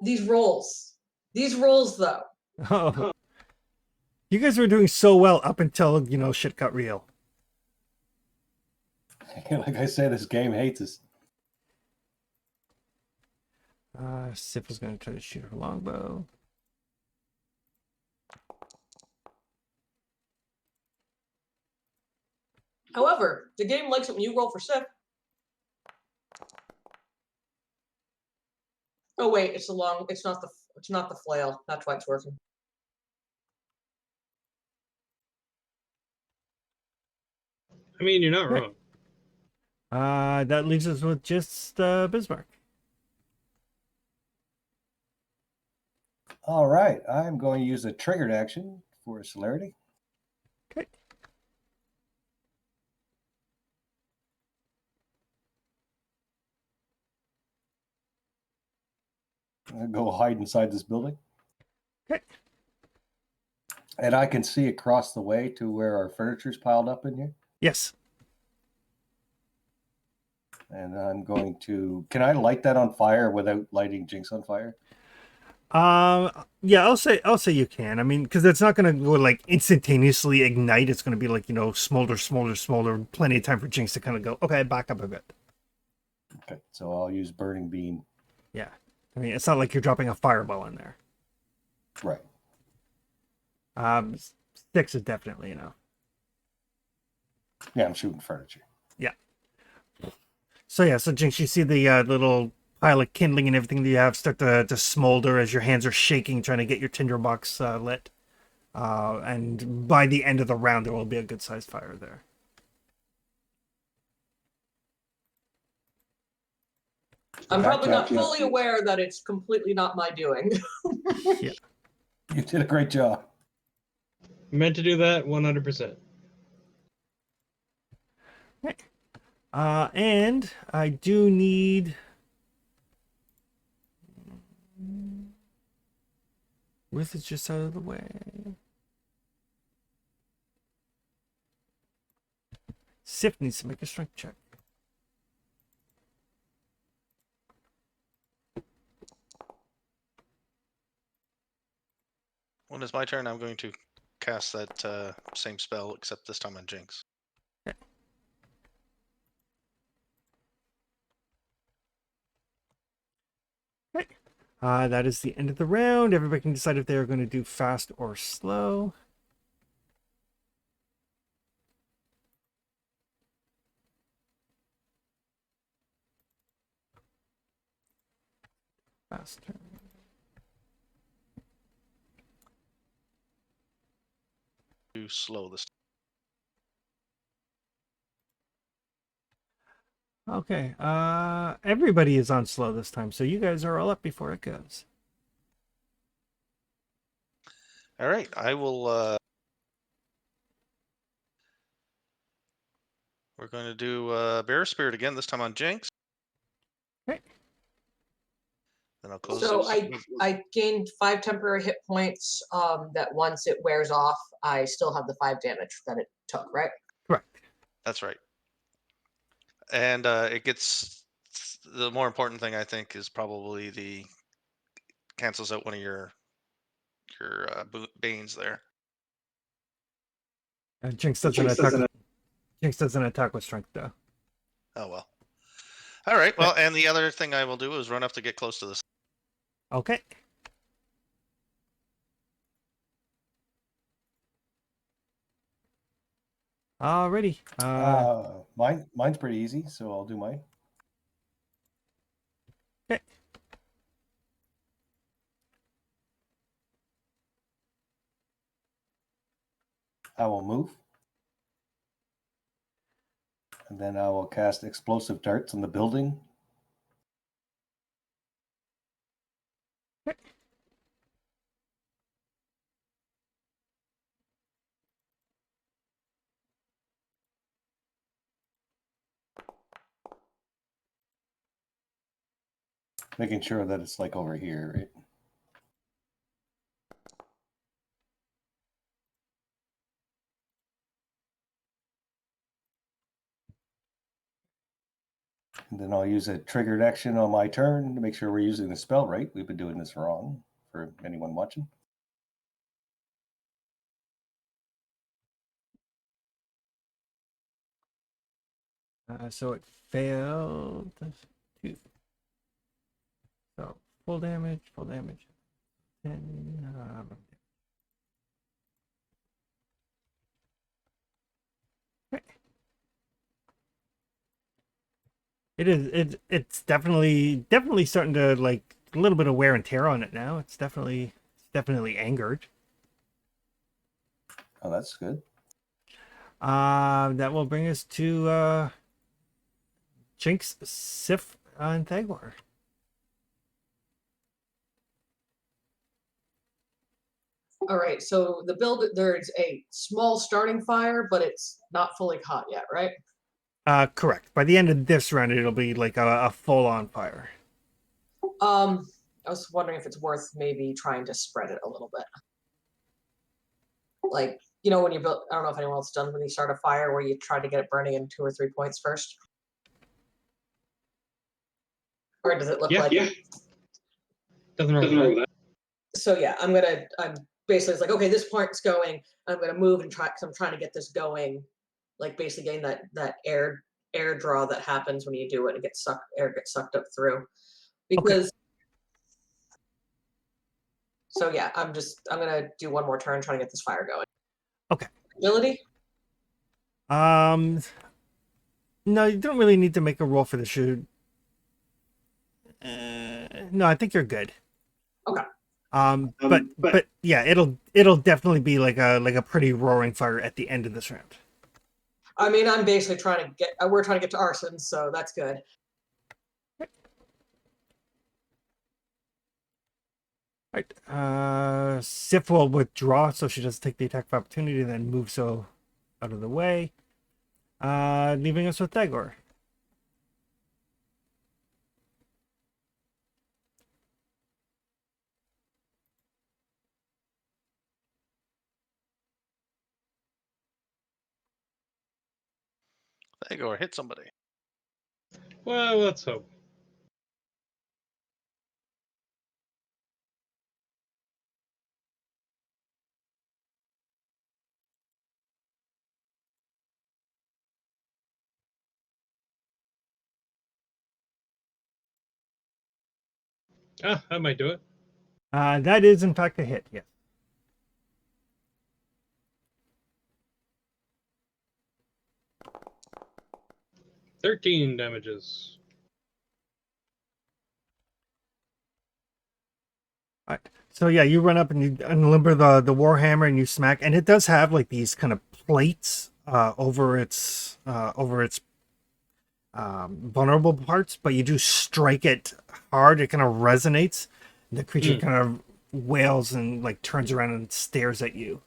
These rolls, though. Oh, you guys were doing so well up until shit got real. Like I said, this game hates us. Sif is going to try to shoot her longbow. However, the game likes it when you roll for Sif. Oh wait, it's not the flail. That's why it's working. I mean, you're not wrong. That leaves us with just Bismarck. All right, I'm going to use a triggered action for celerity. Okay. go hide inside this building. Okay. And I can see across the way to where our furniture's piled up in here. Yes. And I'm going to. Can I light that on fire without lighting Jinx on fire? Yeah, I'll say you can. I mean, because it's not gonna go like instantaneously ignite. It's gonna be like, smolder, smolder, smolder. Plenty of time for Jinx to kind of go, okay, back up a bit. Okay, so I'll use burning beam. Yeah. I mean, it's not like you're dropping a fireball in there. Right. 6 is definitely enough. Yeah, I'm shooting furniture. Yeah. So Jinx, you see the little pile of kindling and everything that you have start to smolder as your hands are shaking trying to get your tinderbox lit. And by the end of the round, there will be a good-sized fire there. I'm Back probably to not you. fully aware that it's completely not my doing. Yeah. You did a great job. Meant to do that 100%. And I do need... Ruth is just out of the way. Sif needs to make a strength check. When it's my turn, I'm going to cast that same spell, except this time on Jinx. That is the end of the round. Everybody can decide if they are going to do fast or slow. Faster. Do slow this. Okay. Everybody is on slow this time, so you guys are all up before it goes. All right, I will. We're going to do Bear Spirit again, this time on Jinx. Okay. Then I'll close So it. I gained 5 temporary hit points. That once it wears off, I still have the 5 damage that it took, right? Correct. That's right. And it gets the more important thing, I think, is probably the cancels out one of your banes there. Jinx doesn't attack. Jinx doesn't attack with strength though. Oh well. All right. Well, and the other thing I will do is run up to get close to this. Okay. Alrighty. Mine's pretty easy, so I'll do mine. Okay. I will move. And then I will cast explosive darts on the building. Making sure that it's like over here, right? And then I'll use a triggered action on my turn to make sure we're using the spell right. We've been doing this wrong for anyone watching. So it failed. 2. So full damage. 10. Okay. It is. It's definitely starting to like a little bit of wear and tear on it now. It's definitely angered. Oh, that's good. That will bring us to Jinx, Sif, and Thagwar. All right. So there's a small starting fire, but it's not fully caught yet, right? Correct. By the end of this round, it'll be like a full-on fire. I was wondering if it's worth maybe trying to spread it a little bit. Like, you know, when you build, I don't know if anyone else done when you start a fire where you try to get it burning in 2 or 3 points first. Or does it look like? Yeah. Doesn't really. So yeah, I'm basically, it's like, okay, this part's going. I'm gonna move and try, because I'm trying to get this going, like basically getting that air draw that happens when you do it. It gets air gets sucked up through. Because so yeah, I'm gonna do one more turn trying to get this fire going. Okay. Ability? No, you don't really need to make a roll for the shoot. No, I think you're good. Okay. But yeah, it'll definitely be like a pretty roaring fire at the end of this round. I mean, I'm basically trying to get. We're trying to get to arson, so that's good. All right. Sif will withdraw so she doesn't take the attack of opportunity, and then move so out of the way. Leaving us with Thagor. There you go, or hit somebody. Well, let's hope. Ah, that might do it. That is in fact a hit. Yes. $13 damages. All right. So yeah, you run up and you unlimber the warhammer and you smack, and it does have like these kind of plates over its vulnerable parts, but you do strike it hard. It kind of resonates. The creature kind of wails and like turns around and stares at you.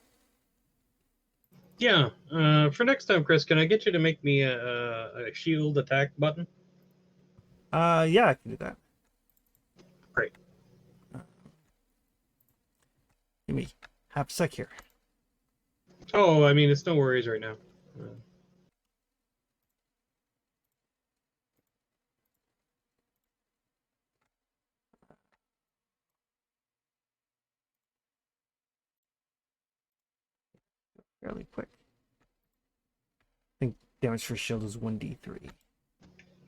Yeah. For next time, Chris, can I get you to make me a shield attack button? Yeah, I can do that. Great. Give me half a sec here. Oh, I mean, it's no worries right now. Fairly quick. I think damage for shield is 1d3.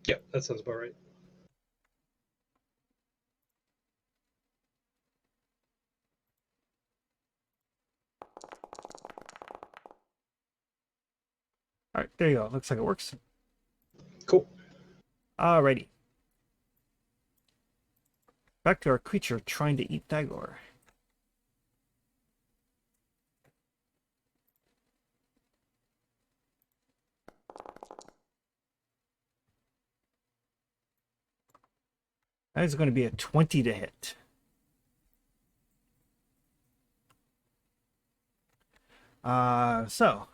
Yeah, that sounds about right. All right, there you go. Looks like it works. Cool. Alrighty. Back to our creature trying to eat Thagor. That is going to be a 20 to hit. So.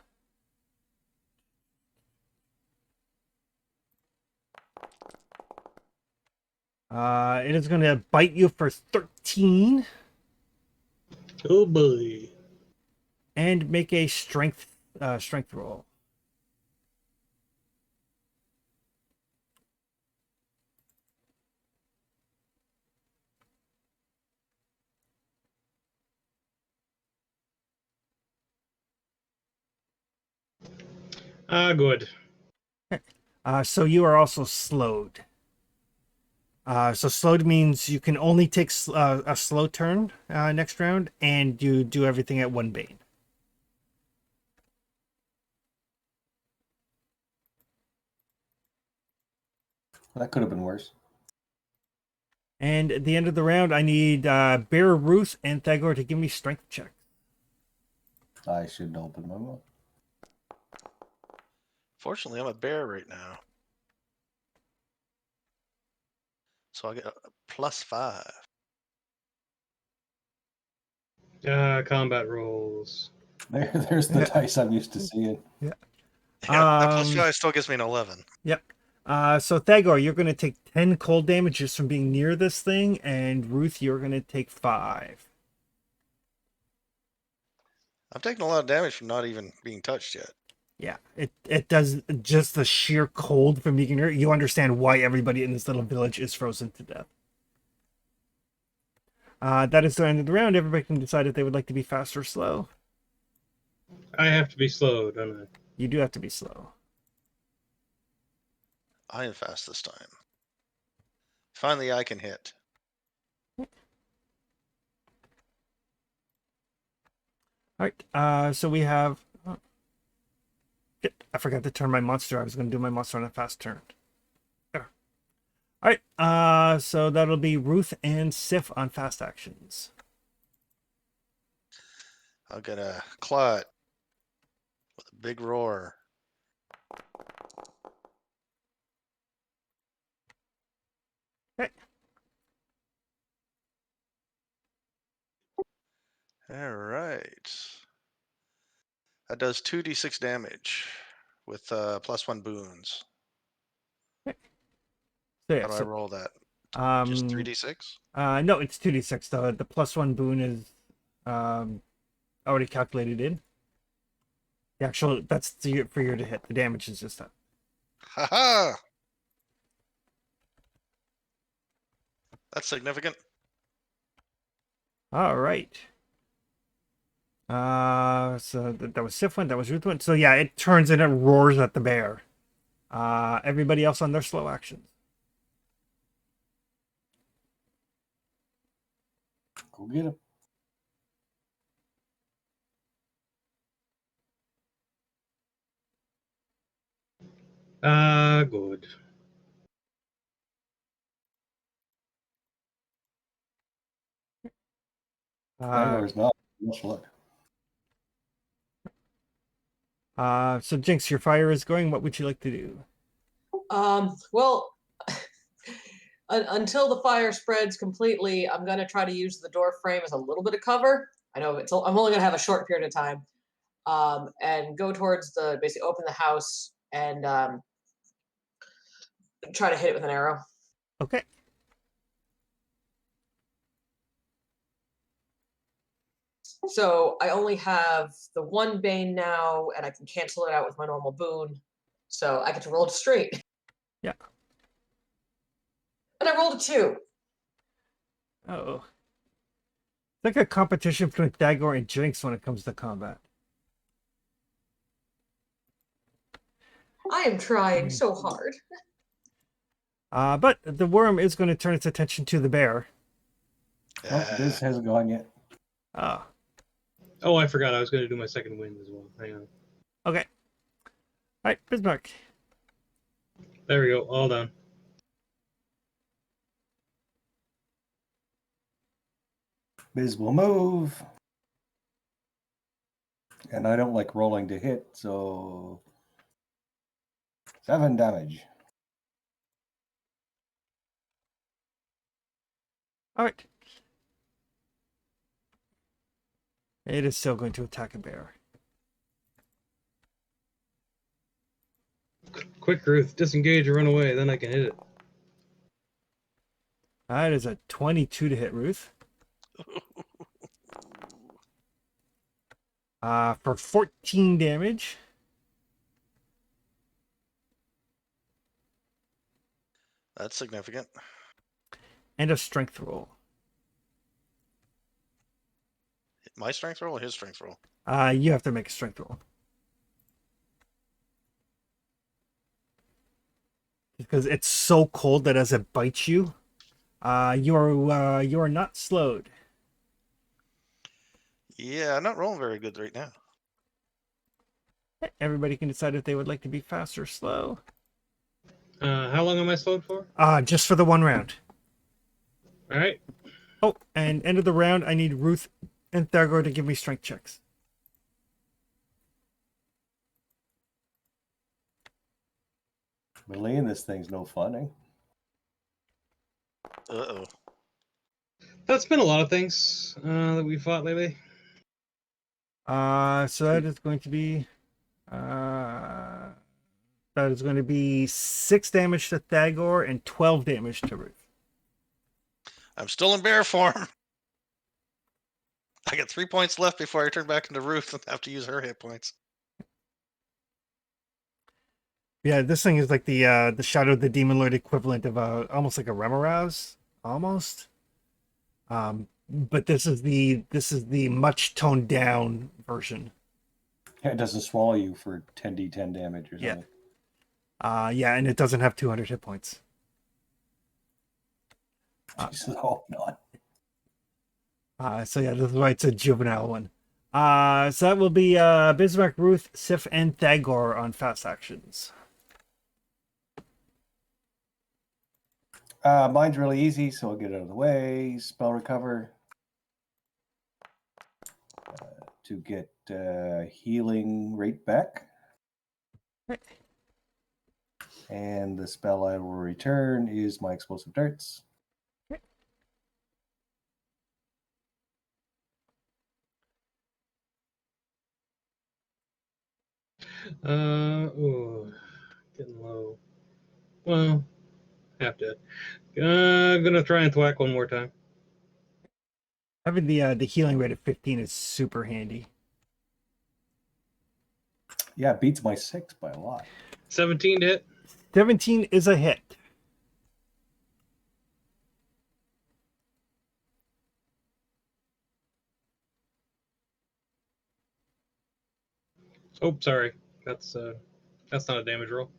It is going to bite you for 13 Oh boy. and make a strength roll. Good. So you are also slowed. So slowed means you can only take a slow turn next round, and you do everything at 1 bane. That could have been worse. And at the end of the round, I need Bear, Ruth, and Thagor to give me strength checks. I should open my mouth. Fortunately, I'm a bear right now. So I get a +5. Combat rolls. There's the dice I'm used to seeing. Yeah. Yeah, that +5 still gives me an 11. Yep. So Thagor, you're going to take 10 cold damage just from being near this thing, and Ruth, you're going to take 5. I'm taking a lot of damage from not even being touched yet. Yeah, it does just the sheer cold from being near. You understand why everybody in this little village is frozen to death. That is the end of the round. Everybody can decide if they would like to be fast or slow. I have to be slow, don't I? You do have to be slow. I am fast this time. Finally, I can hit. All right. So we have. Oh, shit, I forgot to turn my monster. I was going to do my monster on a fast turn. There. All right. So that'll be Ruth and Sif on fast actions. I'll get a clot with a big roar. Okay. All right. That does 2d6 damage with +1 boons. So yeah. How do I So roll that? um. Just 3d6? No, it's 2d6. The +1 boon is already calculated in. The actual that's for you to hit. The damage is just that. Haha! That's significant. All right. So that was Sif one, that was Ruth one. So yeah, it turns and it roars at the bear. Everybody else on their slow actions. Go get him. Good. Or is not. Much luck. So Jinx, your fire is going. What would you like to do? Well, until the fire spreads completely, I'm gonna try to use the door frame as a little bit of cover. I know I'm only gonna have a short period of time. And go towards basically open the house and try to hit it with an arrow. Okay. So I only have the one bane now, and I can cancel it out with my normal boon. So I get to roll it straight. Yeah. And I rolled a 2. Oh. It's like a competition between Thagor and Jinx when it comes to combat. I am trying so hard. But the worm is going to turn its attention to the bear. Oh, this hasn't gone yet. Ah. Oh, I forgot I was going to do my second wind as well. Hang on. Okay. All right, Bismarck. There we go. All done. Biz will move. And I don't like rolling to hit, so 7 damage. All right. It is still going to attack a bear. Quick, Ruth. Disengage or run away. Then I can hit it. That is a 22 to hit, Ruth. For 14 damage. That's significant. And a strength roll. My strength roll or his strength roll? You have to make a strength roll. Because it's so cold that as it bites you, you are not slowed. Yeah, I'm not rolling very good right now. Everybody can decide if they would like to be fast or slow. How long am I slowed for? Just for the one round. All right. Oh, and end of the round, I need Ruth and Thagor to give me strength checks. Melee in this thing's no fun, eh? Uh-oh. That's been a lot of things that we fought lately. So that is going to be that That is going to be 6 damage to Thagor and 12 damage to Ruth. I'm still in bear form. I got 3 points left before I turn back into Ruth and have to use her hit points. Yeah, this thing is like the Shadow of the Demon Lord equivalent of almost like a Remoraz, almost. But this is the much toned down version. Yeah, it doesn't swallow you for 10d10 damage or Yeah. something. Yeah, and it doesn't have 200 hit points. Jesus, oh, not. So yeah, this is why it's a juvenile one. So that will be Bismarck, Ruth, Sif, and Thagor on fast actions. Mine's really easy, so I'll get it out of the way. Spell recover to get healing rate back. Right. And the spell I will return is my explosive darts. Ooh, getting low. Well, half dead. Gonna try and thwack one more time. Having the healing rate of 15 is super handy. Yeah, it beats my 6 by a lot. 17 to hit. 17 is a hit. Oh, sorry. That's not a damage roll.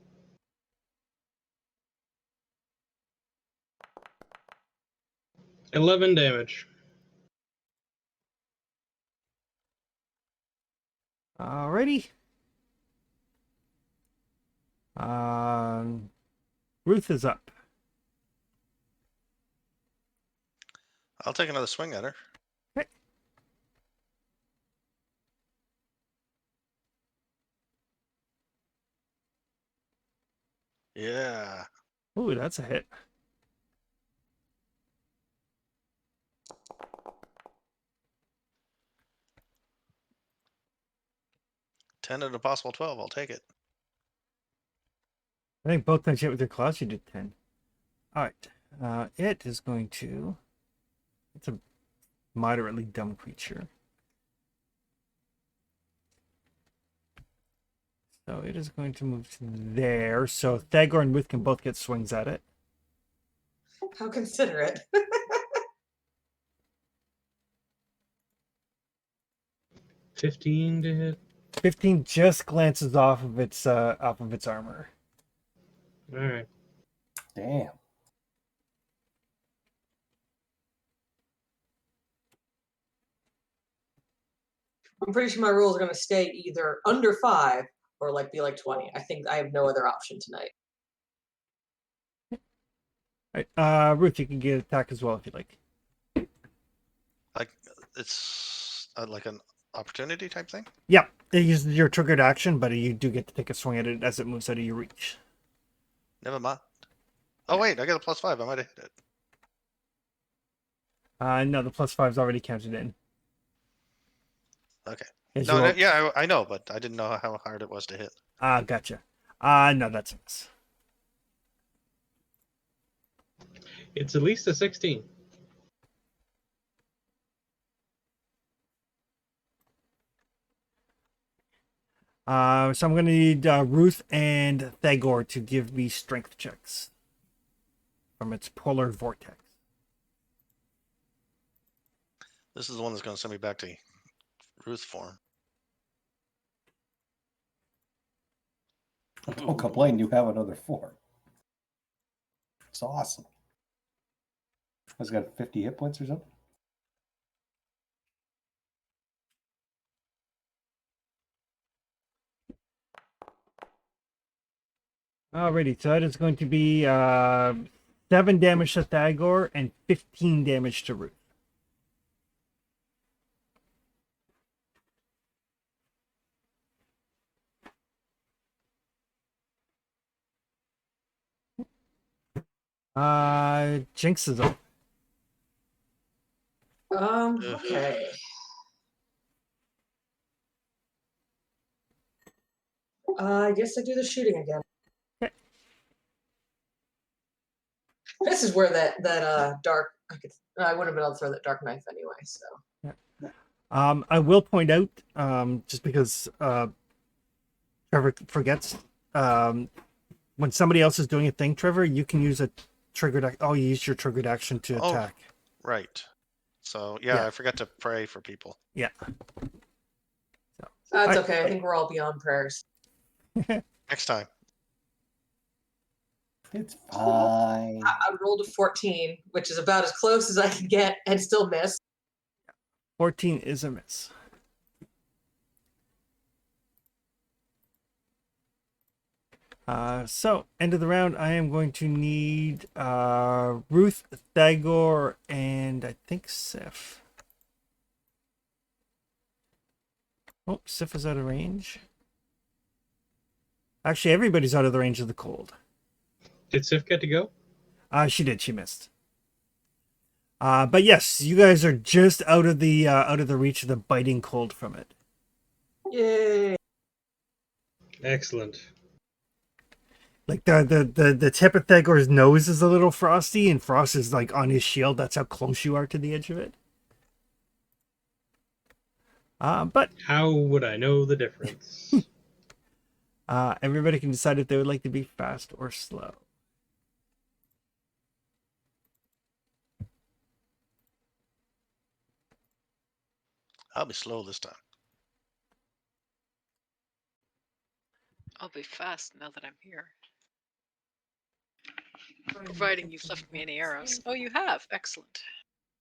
$11 damage. Alrighty. Ruth is up. I'll take another swing at her. Okay. Yeah. Ooh, that's a hit. Ten and a possible 12. I'll take it. I think both times you hit with your claws, you did 10. Alright. It is going to... It's a moderately dumb creature. So it is going to move to there. So Thagor and Ruth can both get swings at it. How considerate. 15 to hit. 15 just glances off of its armor. All right. Damn. I'm pretty sure my rule is going to stay either under 5 or be like 20. I think I have no other option tonight. Alright, Ruth, you can get attack as well if you'd like. It's like an opportunity type thing. Yeah, it uses your triggered action, but you do get to take a swing at it as it moves out of your reach. Never mind. Oh wait, I got a +5. I might have hit it. No, the +5's already counted in. Okay. As No, you no, roll- yeah, I know, but I didn't know how hard it was to hit. Gotcha. No, that's a miss. It's at least a 16. So I'm going to need Ruth and Thagor to give me strength checks from its polar vortex. This is the one that's going to send me back to Ruth form. Don't complain, you have another 4. It's awesome. Has got 50 hit points or something? Alrighty, so that is going to be 7 damage to Thagor and 15 damage to Ruth. Jinx is up. Okay. I guess I do the shooting again. this is where that dark. I wouldn't have been able to throw that dark knife anyway. So I will point out, just because Trevor forgets, when somebody else is doing a thing, Trevor, you can use a triggered. Oh, you used your triggered action to Oh. attack. Right. So yeah, Yeah. I forgot to pray for people. Yeah. that's okay. I think we're all beyond prayers. Next time. It's fine. I rolled a 14, which is about as close as I could get, and still miss. 14 is a miss. So, end of the round, I am going to need Ruth, Thagor, and I think Sif. Oh, Sif is out of range. Actually, everybody's out of the range of the cold. Did Sif get to go? She did. She missed. But yes, you guys are just out of the reach of the biting cold from it. Yay! Excellent. Like the tip of Thagor's nose is a little frosty, and frost is like on his shield. That's how close you are to the edge of it. But How would I know the difference? everybody can decide if they would like to be fast or slow. I'll be slow this time. I'll be fast now that I'm here. Providing you've left me any arrows. Oh, you have. Excellent.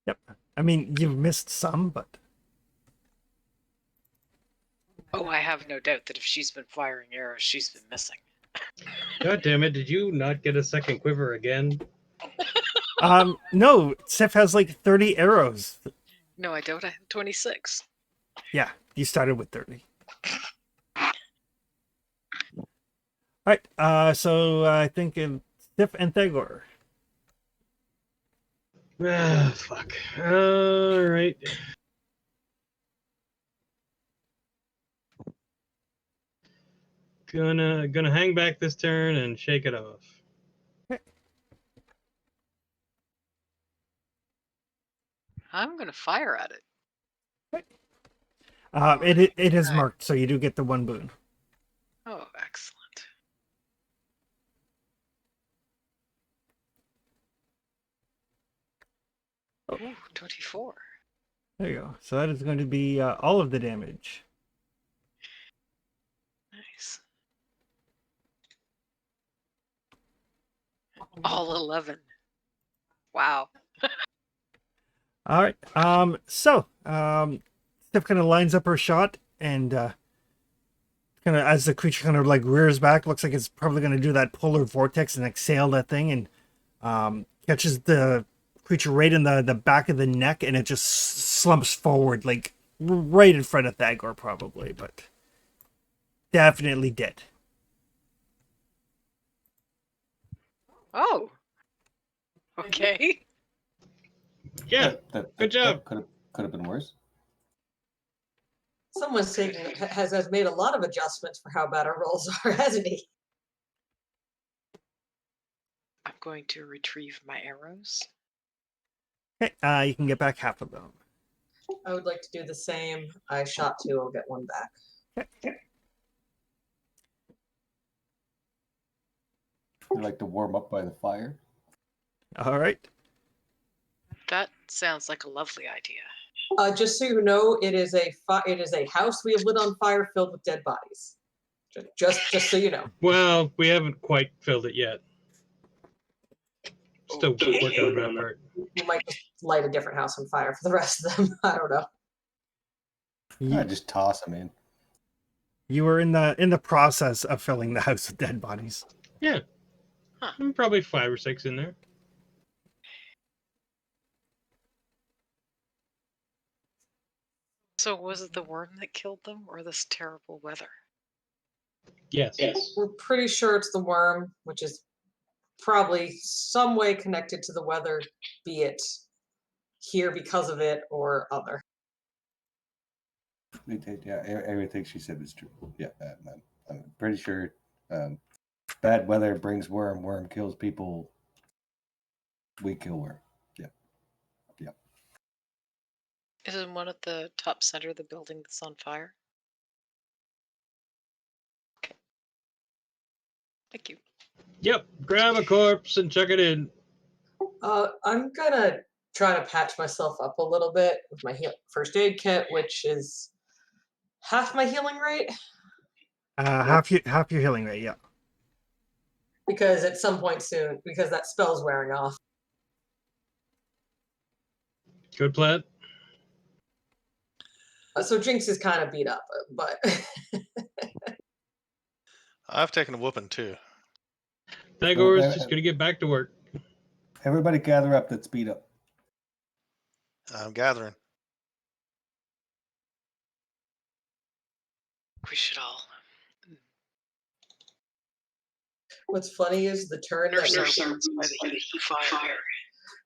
Yep. I mean, you've missed some, but Oh, I have no doubt that if she's been firing arrows, she's been missing. God damn it! Did you not get a second quiver again? no, Sif has like 30 arrows. No, I don't. I have 26. Yeah, you started with 30. All right. So I think Sif and Thagor. Ah, fuck. All right. Gonna hang back this turn and shake it off. I'm going to fire at it. It is marked, so you do get the one boon. Oh, excellent. Ooh, 24. There you go. So that is going to be all of the damage. Nice. All 11. Wow. All right. Steph kind of lines up her shot, and kind of as the creature kind of like rears back, looks like it's probably going to do that polar vortex and exhale that thing, and catches the creature right in the back of the neck, and it just slumps forward, like right in front of Thagor, probably, but definitely dead. Oh. Okay. Yeah. Good job. Could have been worse. Someone's has made a lot of adjustments for how bad our rolls are, hasn't he? I'm going to retrieve my arrows. Okay, you can get back half of them. I would like to do the same. I shot 2. I'll get 1 back. You like to warm up by the fire. All right. That sounds like a lovely idea. Just so you know, it is a house we have lit on fire filled with dead bodies. Just so you know. Well, we haven't quite filled it yet. Still working on that part. We might just light a different house on fire for the rest of them. I don't know. I just toss them in. You were in the process of filling the house with dead bodies. Yeah. Huh. Probably 5 or 6 in there. So was it the worm that killed them or this terrible weather? Yes. We're pretty sure it's the worm, which is probably some way connected to the weather, be it here because of it or other. Yeah, everything she said is true. Yeah, I'm pretty sure bad weather brings worm. Worm kills people. we kill her. Yep. Is it one at the top center of the building that's on fire? Okay. Thank you. Yep. Grab a corpse and chuck it in. I'm gonna try to patch myself up a little bit with my first aid kit, which is half my healing rate, Half your healing rate, yeah. because at some point soon, because that spell's wearing off. Good plan. So Jinx is kind of beat up, but I've taken a whooping too. Thagor is just gonna get back to work. Everybody gather up that's beat up. I'm gathering. We should all what's funny is the turn that nurse we, ourselves by the heat of fire.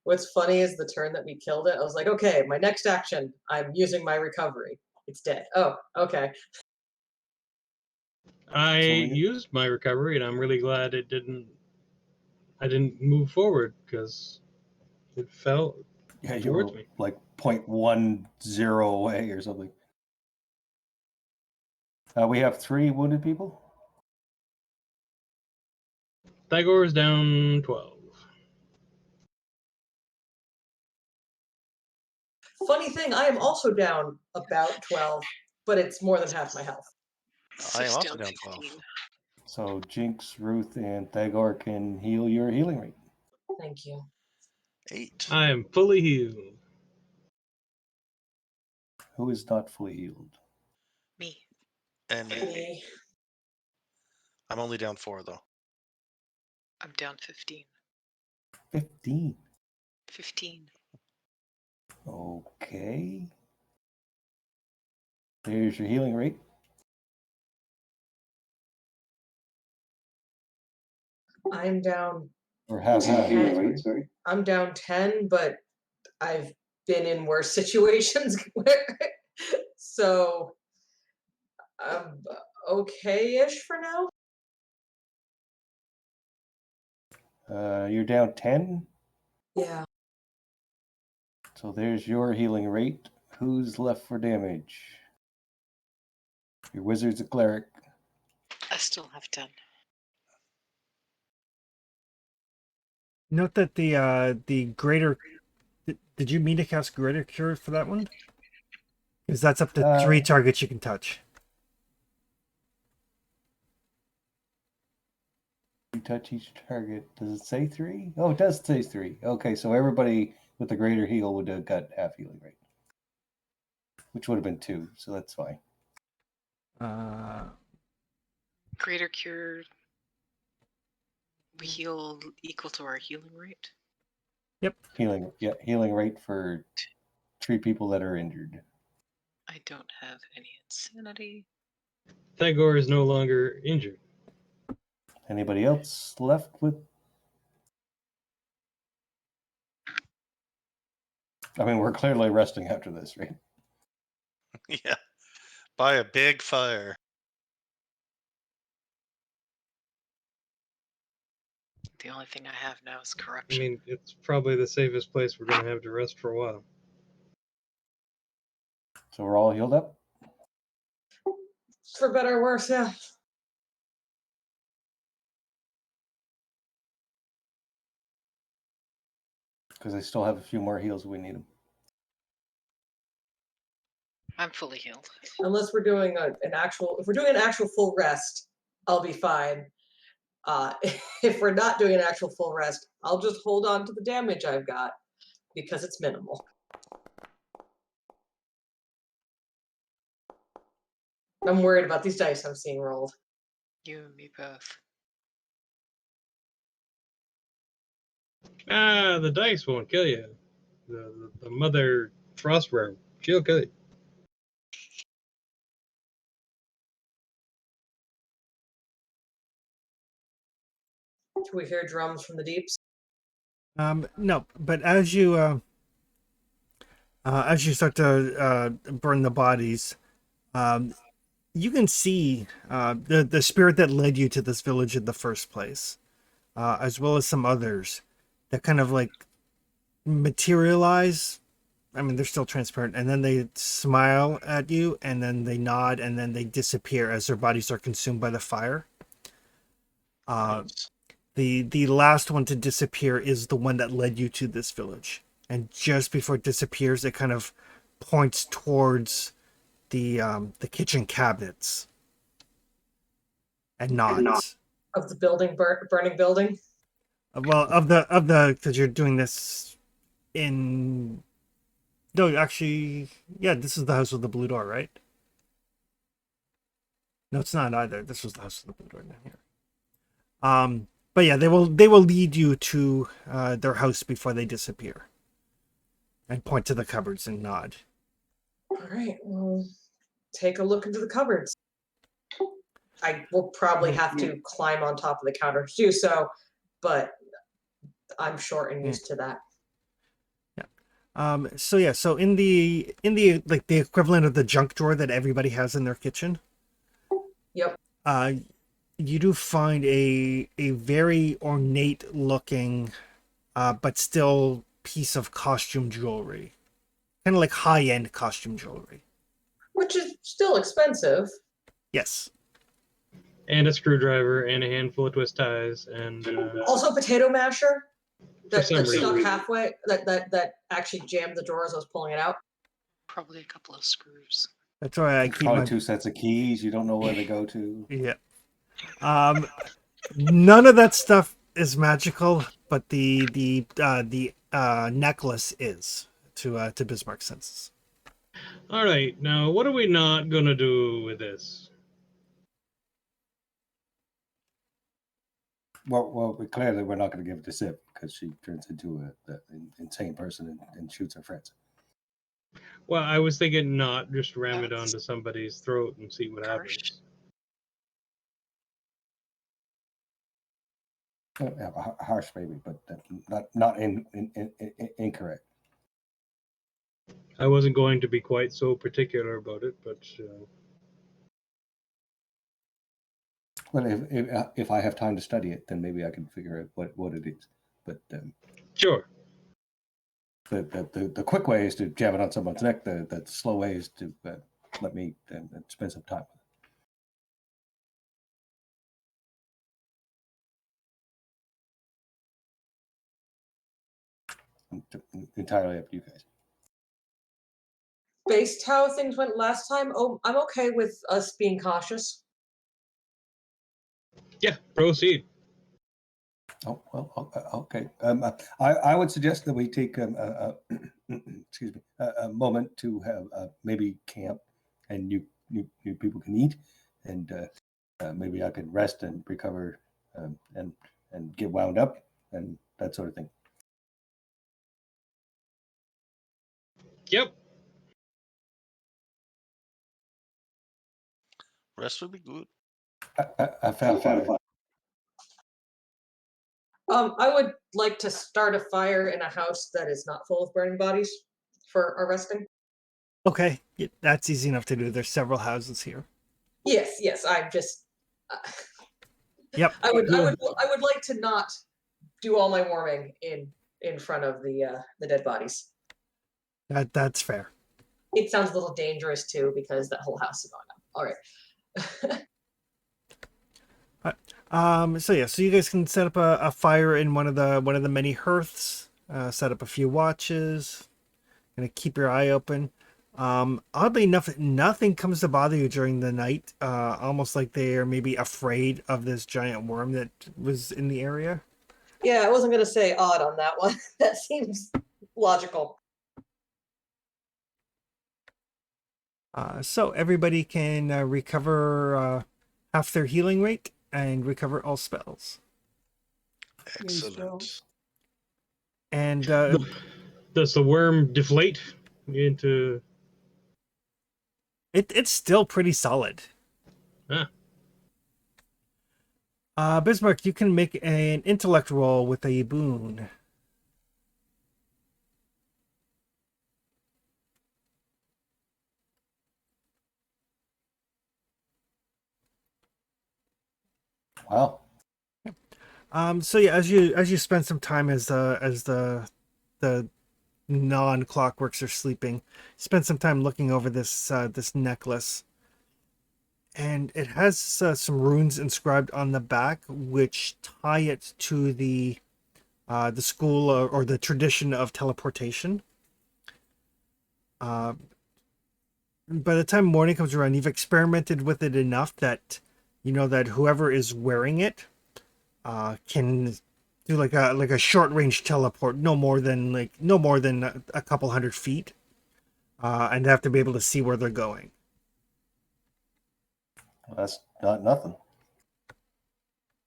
what's funny is the turn that we killed it. I was like, okay, my next action, I'm using my recovery. It's dead. Oh, okay. I used my recovery, and I'm really glad it didn't. I didn't move forward because it fell Yeah, you were towards me. like 0.10 away or something. We have 3 wounded people. Thagor is down 12. Funny thing, I am also down about 12, but it's more than half my health. I am Six also down 12. 15. So Jinx, Ruth, and Thagor can heal your healing rate. Thank you. 8. I am fully healed. Who is not fully healed? Me. And Me. I'm only down 4 though. I'm down 15. 15. 15. Okay. There's your healing rate. I'm down. Or half healing rate, sorry. I'm down 10, but I've been in worse situations. So I'm okay-ish for now. You're down 10. Yeah. So there's your healing rate. Who's left for damage? Your wizard's a cleric. I still have 10. Note that the greater. Did you mean to cast greater cure for that one? Because that's up to 3 targets you can touch. You touch each target. Does it say 3? Oh, it does say 3. Okay, so everybody with the greater heal would have got half healing rate, which would have been 2. So that's fine. Greater cure. We heal equal to our healing rate. Healing rate for 3 people that are injured. I don't have any insanity. Thagor is no longer injured. Anybody else left with? I mean, we're clearly resting after this, right? Yeah. By a big fire. The only thing I have now is I corruption. mean, it's probably the safest place we're going to have to rest for a while. So we're all healed up? For better or worse, yeah. Because I still have a few more heals if we need them. I'm fully healed. Unless we're doing if we're doing an actual full rest, I'll be fine. If we're not doing an actual full rest, I'll just hold on to the damage I've got because it's minimal. I'm worried about these dice I'm seeing rolled. You and me both. The dice won't kill you. The mother Frostwear, she'll kill you. Do we hear drums from the deeps? No, but as you start to burn the bodies, you can see the spirit that led you to this village in the first place, as well as some others that kind of like materialize. I mean, they're still transparent, and then they smile at you, and then they nod, and then they disappear as their bodies are consumed by the fire. Nice. The last one to disappear is the one that led you to this village, and just before it disappears, it kind of points towards the kitchen cabinets and nods. Of the building, burning building. Well, of the because you're doing this in. No, actually, yeah, this is the house with the blue door, right? No, it's not either. This was the house with the blue door down here. But yeah, they will lead you to their house before they disappear, and point to the cupboards and nod. All right, well, take a look into the cupboards. I will probably have to climb on top of the counter to do so, but I'm short and used to that. So in the like the equivalent of the junk drawer that everybody has in their kitchen, Yep. You do find a very ornate looking but still piece of costume jewelry. Kind of like high-end costume jewelry. Which is still expensive. Yes. And a screwdriver and a handful of twist ties and Also, potato masher that some stuck reason. halfway. That actually jammed the drawer as I was pulling it out. Probably a couple of screws. That's why I keep Probably my 2 sets of keys. You don't know where they go to. yeah. None of that stuff is magical, but the necklace is to Bismarck's senses. All right, now what are we not gonna do with this? Well, clearly we're not going to give it to Sip because she turns into an insane person and shoots her friends. Well, I was thinking not just ram it onto somebody's throat and see what happens. Harsh, maybe, but not incorrect. I wasn't going to be quite so particular about it, but Well, if I have time to study it, then maybe I can figure out what it is. But sure. the quick way is to jab it on someone's neck. The slow way is to let me spend some time with it. Entirely up to you guys. Based how things went last time, I'm okay with us being cautious. Yeah, proceed. Oh well, okay. I would suggest that we take excuse me, a moment to have maybe camp, and new people can eat, and maybe I can rest and recover, and get wound up and that sort of thing. Yep. Rest would be good. I found fire. I would like to start a fire in a house that is not full of burning bodies for our resting. Okay, yeah, that's easy enough to do. There's several houses here. Yes. I'm just. Yep. I would like to not do all my warming in front of the dead bodies. That's fair. It sounds a little dangerous too because that whole house is going up. All right. So you guys can set up a fire in one of the many hearths. Set up a few watches. Gonna keep your eye open. Oddly enough, nothing comes to bother you during the night. Almost like they are maybe afraid of this giant worm that was in the area. Yeah, I wasn't gonna say odd on that one. That seems logical. So everybody can recover half their healing rate and recover all spells. Excellent. And Does the worm deflate into? it's still pretty solid. Huh. Bismarck, you can make an intellect roll with a boon. Wow. So yeah, as you spend some time as the the non-clockworks are sleeping. Spend some time looking over this this necklace, and it has some runes inscribed on the back, which tie it to the school or the tradition of teleportation. By the time morning comes around, you've experimented with it enough that you know that whoever is wearing it can do like a short range teleport, no more than a couple 100 feet, and they have to be able to see where they're going. That's not nothing.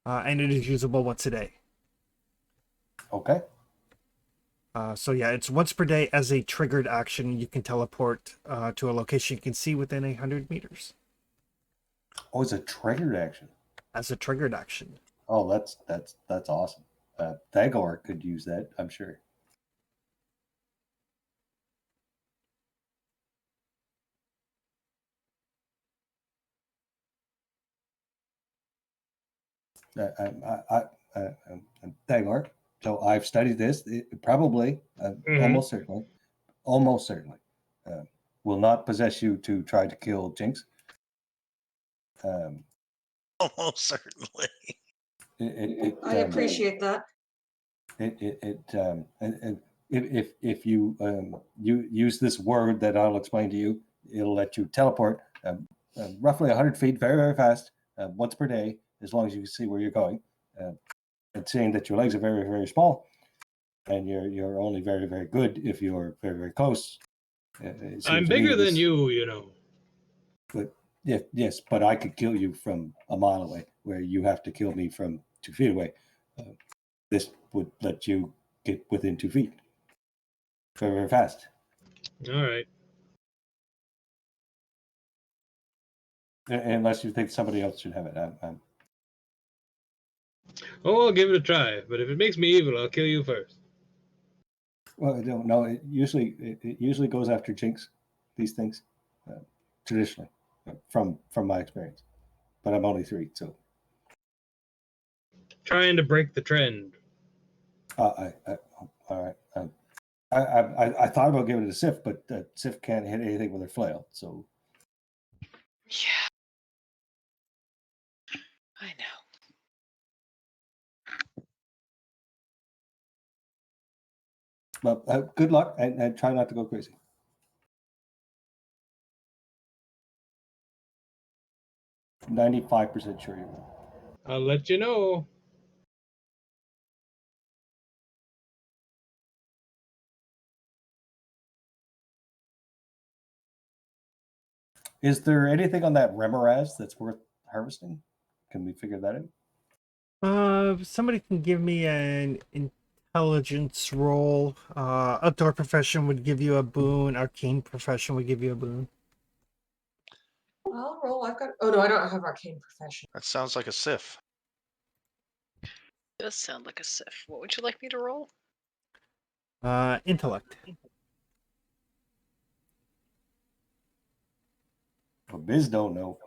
And it is usable once a day. Okay. So yeah, it's once per day as a triggered action. You can teleport to a location you can see within 100 meters Oh, it's a triggered action. as a triggered action. Oh, that's awesome. Thagor could use that, I'm sure. Thagor. So I've studied this. It probably, almost certainly, will not possess you to try to kill Jinx. Almost certainly. I appreciate that. And if you use this word that I'll explain to you, it'll let you teleport roughly 100 feet very, very fast once per day, as long as you can see where you're going. And seeing that your legs are very, very small, and you're only very, very good if you're very, very close. I'm bigger than you, you know. But yes, but I could kill you from a mile away, where you have to kill me from 2 feet away. This would let you get within 2 feet very, very fast. All right. Unless you think somebody else should have it. Oh, I'll give it a try. But if it makes me evil, I'll kill you first. Well, I don't know. It usually goes after Jinx. These things, traditionally, from my experience. But I'm only 3, so Trying to break the trend. all right. I thought about giving it a Sif, but Sif can't hit anything with her flail. So Yeah. I know. but good luck and try not to go crazy. I'm 95% sure you will. I'll let you know. Is there anything on that Remoraz that's worth harvesting? Can we figure that out? Somebody can give me an intelligence roll. Outdoor profession would give you a boon. Arcane profession would give you a boon. I'll roll. I've got. Oh no, I don't have arcane profession. That sounds like a Sif. Does sound like a Sif. What would you like me to roll? Intellect. Well, Biz don't know.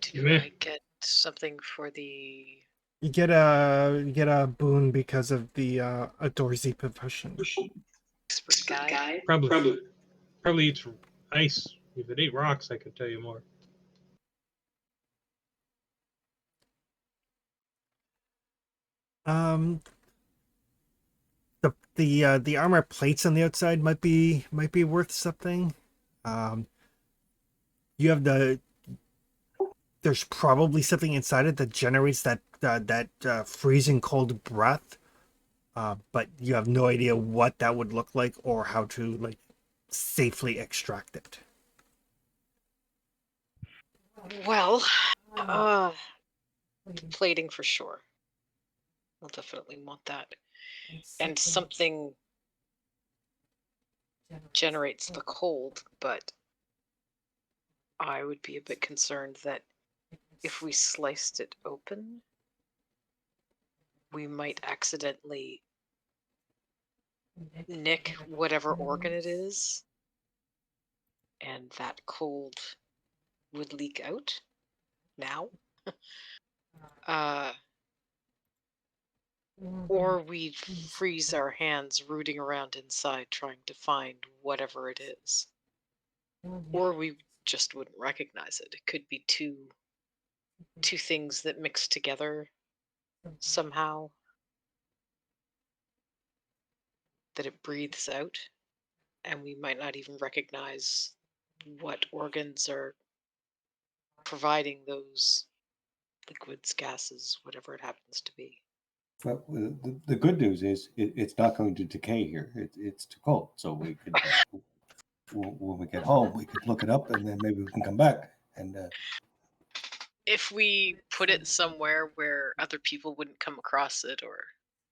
Do Meh. I get something for the... You get a boon because of the outdoorsy profession. expert guide? Probably eats ice. If it ate rocks, I could tell you more. The armor plates on the outside might be worth something. You have there's probably something inside it that generates that freezing cold breath, but you have no idea what that would look like or how to like safely extract it. Well, plating for sure. I'll definitely want that. And something generates the cold, but I would be a bit concerned that if we sliced it open, we might accidentally nick whatever organ it is, and that cold would leak out now. Or we freeze our hands rooting around inside trying to find whatever it is. Or we just wouldn't recognize it. It could be two things that mix together somehow, that it breathes out, and we might not even recognize what organs are providing those liquids, gases, whatever it happens to be. But the good news is it's not going to decay here. It's too cold, so we could when we get home we could look it up, and then maybe we can come back and If we put it somewhere where other people wouldn't come across it or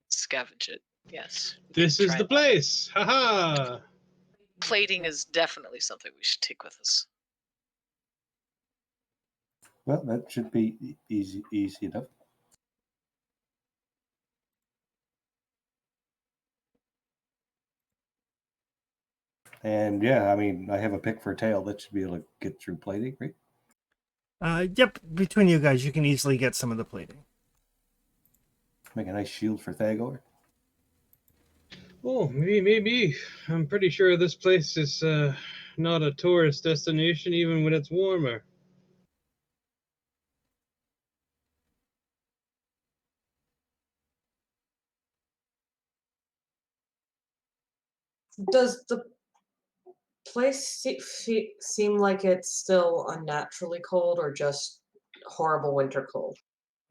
scavenge it, yes. we This could is try the that. place. Haha. Plating is definitely something we should take with us. well, that should be easy enough. And yeah, I mean, I have a pick for a tail that should be able to get through plating, right? Yep, between you guys, you can easily get some of the plating. Make a nice shield for Thagor. Oh, maybe. I'm pretty sure this place is not a tourist destination, even when it's warmer. Does the place seem like it's still unnaturally cold or just horrible winter cold?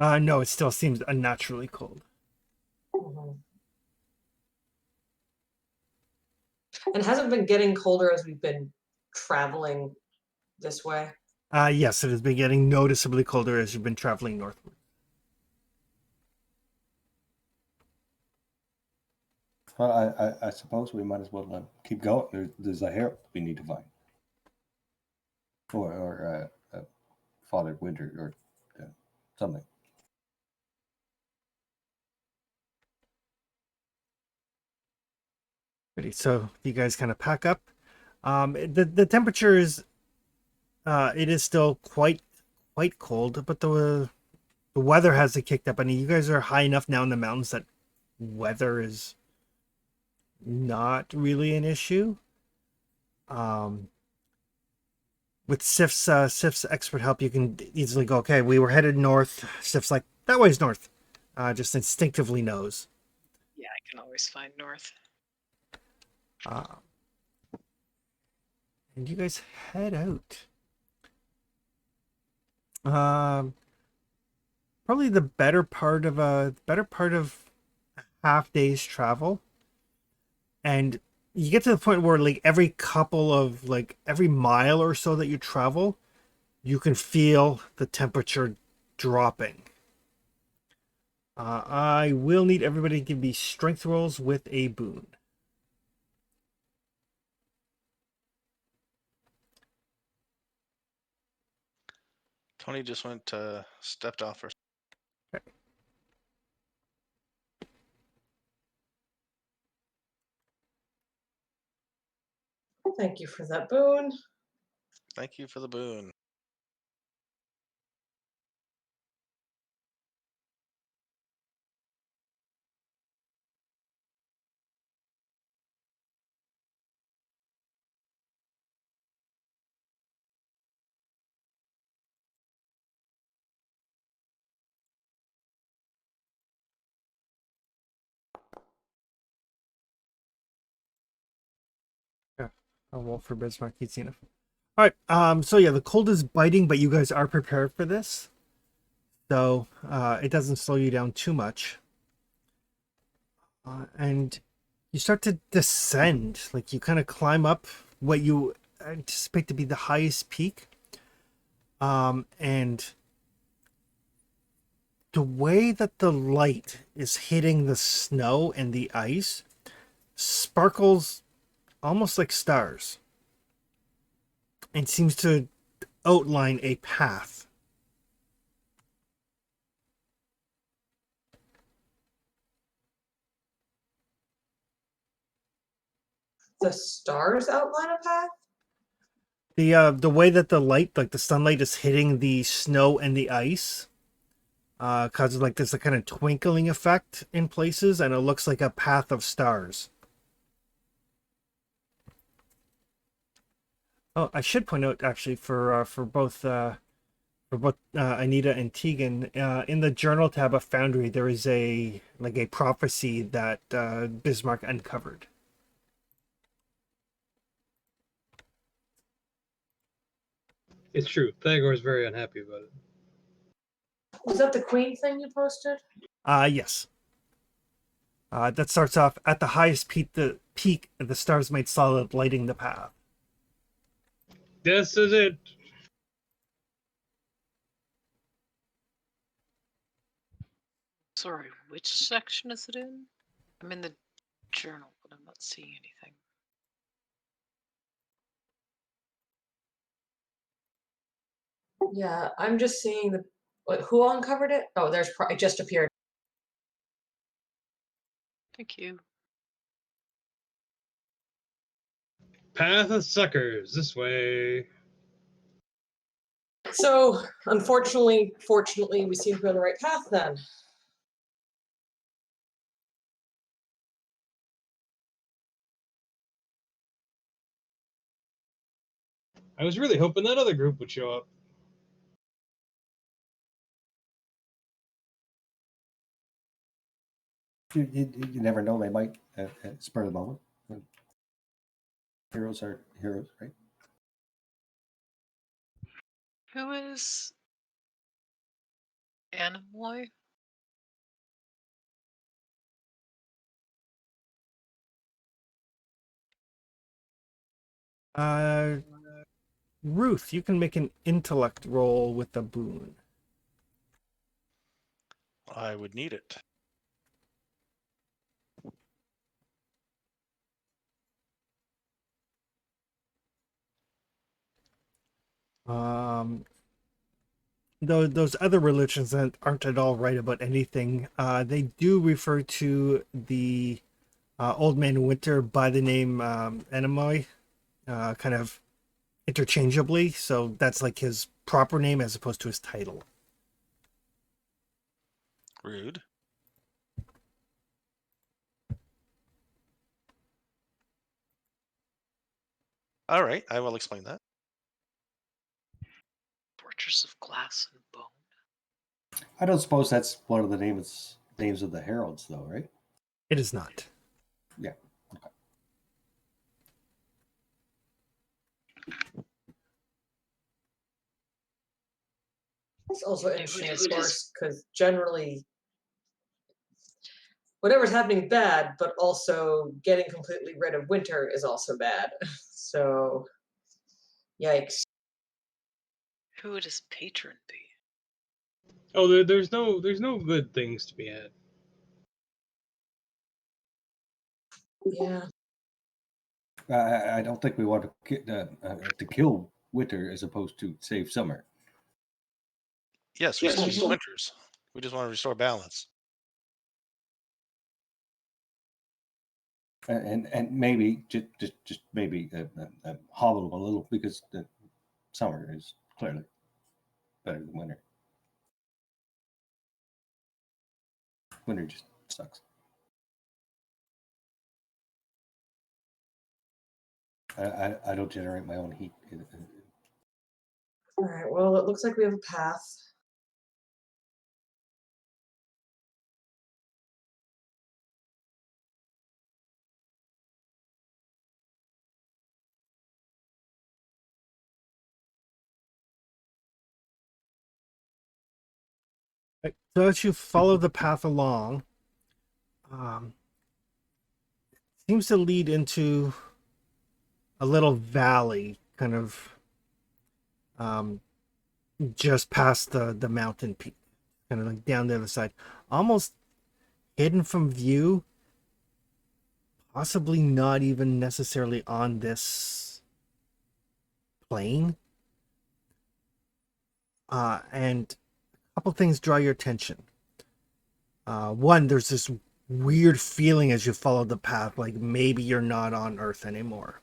No, it still seems unnaturally cold. Mhm. And hasn't been getting colder as we've been traveling this way? Yes, it has been getting noticeably colder as you've been traveling northward. Well, I suppose we might as well keep going. There's a herald we need to find, or Father Winter, or something. Ready? So you guys kind of pack up. The temperature is it is still quite cold, but the weather hasn't kicked up. I mean, you guys are high enough now in the mountains that weather is not really an issue. With Sif's expert help, you can easily go, okay, we were headed north. Sif's like, that way's north. Just instinctively knows. Yeah, I can always find north. And you guys head out. Probably the better part of a half day's travel, and you get to the point where like every couple of like every mile or so that you travel, you can feel the temperature dropping. I will need everybody to give me strength rolls with a boon. Tony just stepped off for. Thank you for that boon. Thank you for the boon. Yeah, I'll roll for Bismarck. He's enough. All right. So yeah, the cold is biting, but you guys are prepared for this, so it doesn't slow you down too much. And you start to descend. Like you kind of climb up what you anticipate to be the highest peak. And the way that the light is hitting the snow and the ice sparkles almost like stars and seems to outline a path. The stars outline a path? The way that the light, like the sunlight, is hitting the snow and the ice causes like this kind of twinkling effect in places, and it looks like a path of stars. Oh, I should point out actually for both Anita and Tegan, in the journal tab of Foundry, there is a prophecy that Bismarck uncovered. It's true. Thagor's very unhappy about it. Was that the queen thing you posted? Yes. That starts off at the highest peak. The stars made solid, lighting the path. This is it. Sorry, which section is it in? I'm in the journal, but I'm not seeing anything. Yeah, I'm just seeing who uncovered it? Oh, it just appeared. Thank you. Path of suckers. This way. So, fortunately, we seem to be on the right path then. I was really hoping that other group would show up. You never know; they might spur of the moment. Heroes are heroes, right? Who is Animaloy? Ruth, you can make an intellect roll with the boon. I would need it. Those other religions that aren't at all right about anything, they do refer to the old man Winter by the name Enemoy, kind of interchangeably. So that's like his proper name as opposed to his title. Rude. All right, I will explain that. Fortress of Glass and Bone. I don't suppose that's one of the names of the heralds, though, right? It is not. Yeah. Okay. It's also It interesting, would- of course, because generally, whatever's happening bad, but also getting completely rid of winter is also bad. So, yikes. Who would his patron be? Oh, there's no good things to be had. Yeah. I don't think we want to kill winter as opposed to save summer. Yes, we Yes, still we use still- winters. We just want to restore balance. And maybe just maybe hobble them a little because the summer is clearly better than winter. Winter just sucks. I don't generate my own heat. All right, well, it looks like we have a path. Right. So as you follow the path along, seems to lead into a little valley, kind of just past the mountain peak, kind of like down the other side, almost hidden from view, possibly not even necessarily on this plane. And a couple things draw your attention. One, there's this weird feeling as you follow the path, like maybe you're not on Earth anymore.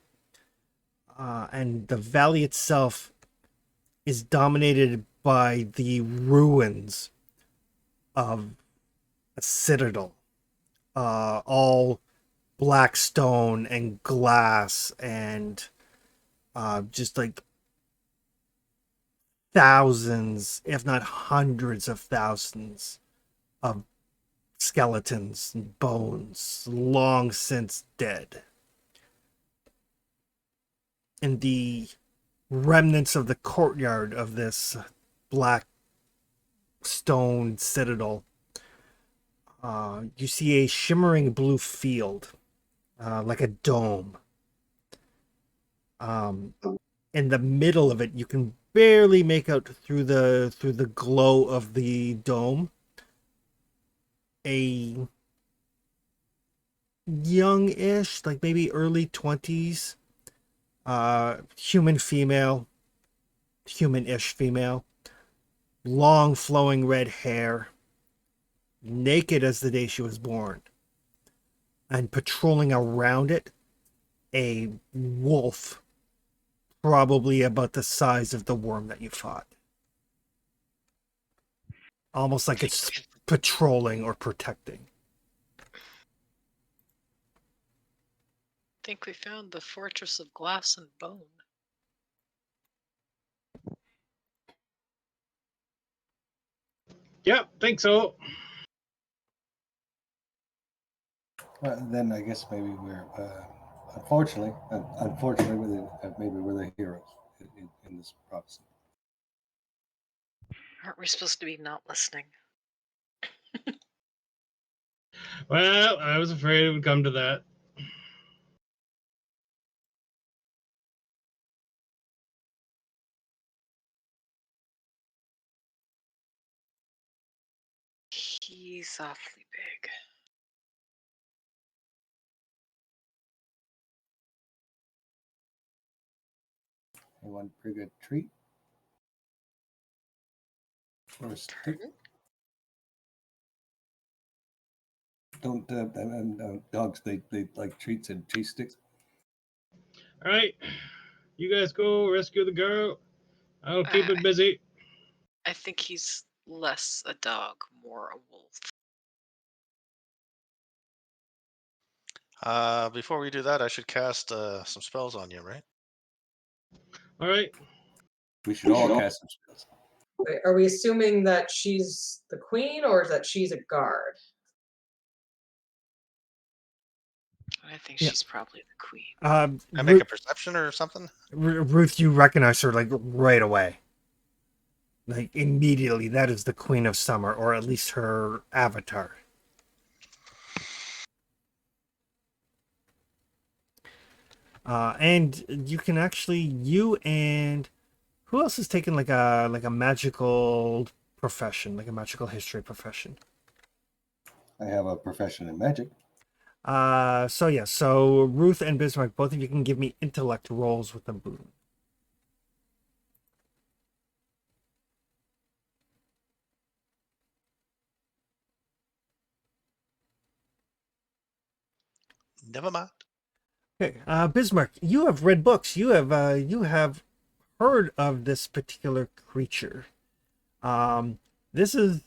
And the valley itself is dominated by the ruins of a citadel, all black stone and glass, and just like thousands, if not hundreds of thousands of skeletons and bones long since dead. In the remnants of the courtyard of this black stone citadel, you see a shimmering blue field, like a dome. In the middle of it, you can barely make out through the glow of the dome a young-ish, like maybe early 20s, humanish female, long flowing red hair, naked as the day she was born, and patrolling around it, a wolf, probably about the size of the worm that you fought. Almost like it's patrolling or protecting. Think we found the fortress of glass and bone. Yep, think so. Then I guess maybe we're unfortunately maybe we're the heroes in this prophecy. Aren't we supposed to be not listening? Well, I was afraid it would come to that. He's awfully big. You want a pretty good treat? Or a stick? Pardon? Don't dogs they like treats and cheese sticks? All right, you guys go rescue the girl. I'll keep it busy. I think he's less a dog, more a wolf. Before we do that, I should cast some spells on you, right? All right. We should all cast some spells. Wait, are we assuming that she's the queen or that she's a guard? I think Yeah. she's probably the queen. I make a perception or something. Ruth, you recognize her like right away. Like immediately, that is the Queen of Summer, or at least her avatar. And you can actually, you and who else is taking like a magical profession, like a magical history profession? I have a profession in magic. So Ruth and Bismarck, both of you can give me intellect rolls with a boon. Never mind. Okay, Bismarck, you have read books. You have heard of this particular creature. This is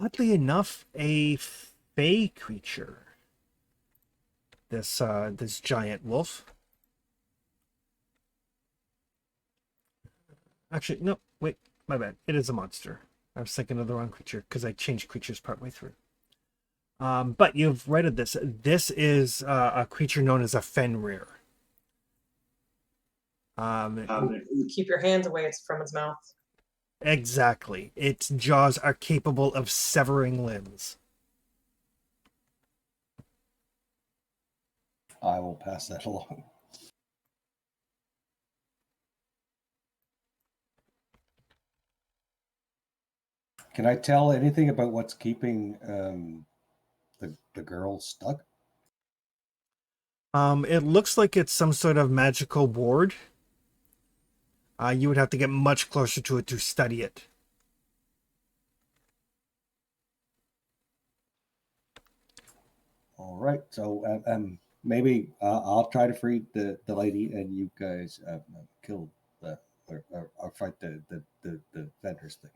oddly enough a fey creature. This giant wolf. Actually, no, wait, my bad. It is a monster. I was thinking of the wrong creature because I changed creatures partway through. But you've read of this. This is a creature known as a Fenrir. Keep your hands away from its mouth. Exactly. Its jaws are capable of severing limbs. I will pass that along. Can I tell anything about what's keeping the girl stuck? It looks like it's some sort of magical ward. You would have to get much closer to it to study it. All right, so maybe I'll try to free the lady, and you guys kill or fight the vendors thing.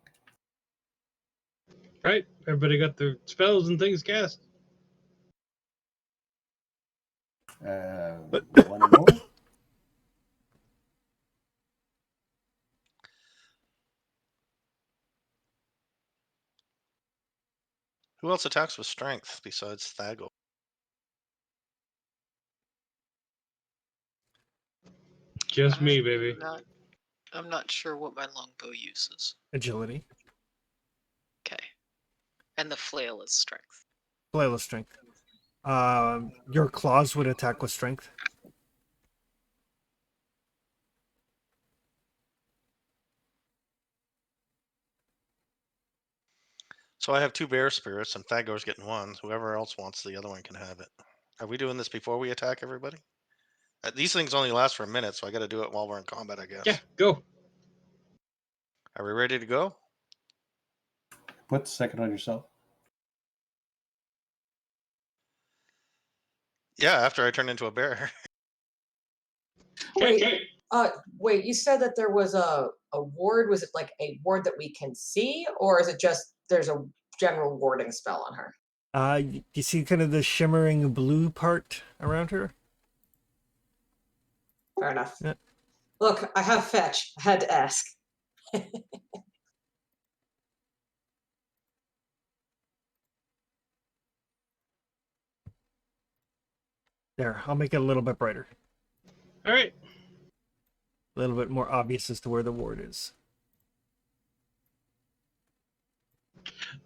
Right? Everybody got their spells and things cast. One more. Who else attacks with strength besides Thagor? Just me, baby. I'm not sure what my longbow uses. Agility. Okay. And the flail is strength. Flail is strength. Your claws would attack with strength. So I have 2 bear spirits, and Thagor's getting 1. Whoever else wants the other one can have it. Are we doing this before we attack everybody? These things only last for a minute, so I got to do it while we're in combat, I guess. Yeah, go. Are we ready to go? Put the second on yourself. Yeah, after I turn into a bear. Wait, wait, you said that there was a ward. Was it like a ward that we can see, or is it just there's a general warding spell on her? You see kind of the shimmering blue part around her? Fair enough. Yeah. Look, I have fetch. I had to ask. There, I'll make it a little bit brighter. All right. A little bit more obvious as to where the ward is.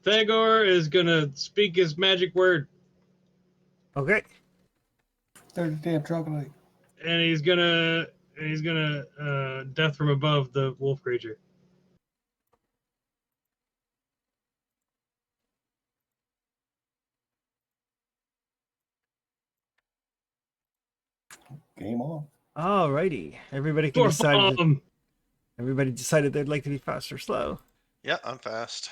Thagor is gonna speak his magic word, Okay. There's a damn troglodyte. and he's gonna death from above the wolf creature. Game on. Alrighty. Everybody can Dwarf decide. bomb. Everybody decided they'd like to be fast or slow. Yeah, I'm fast.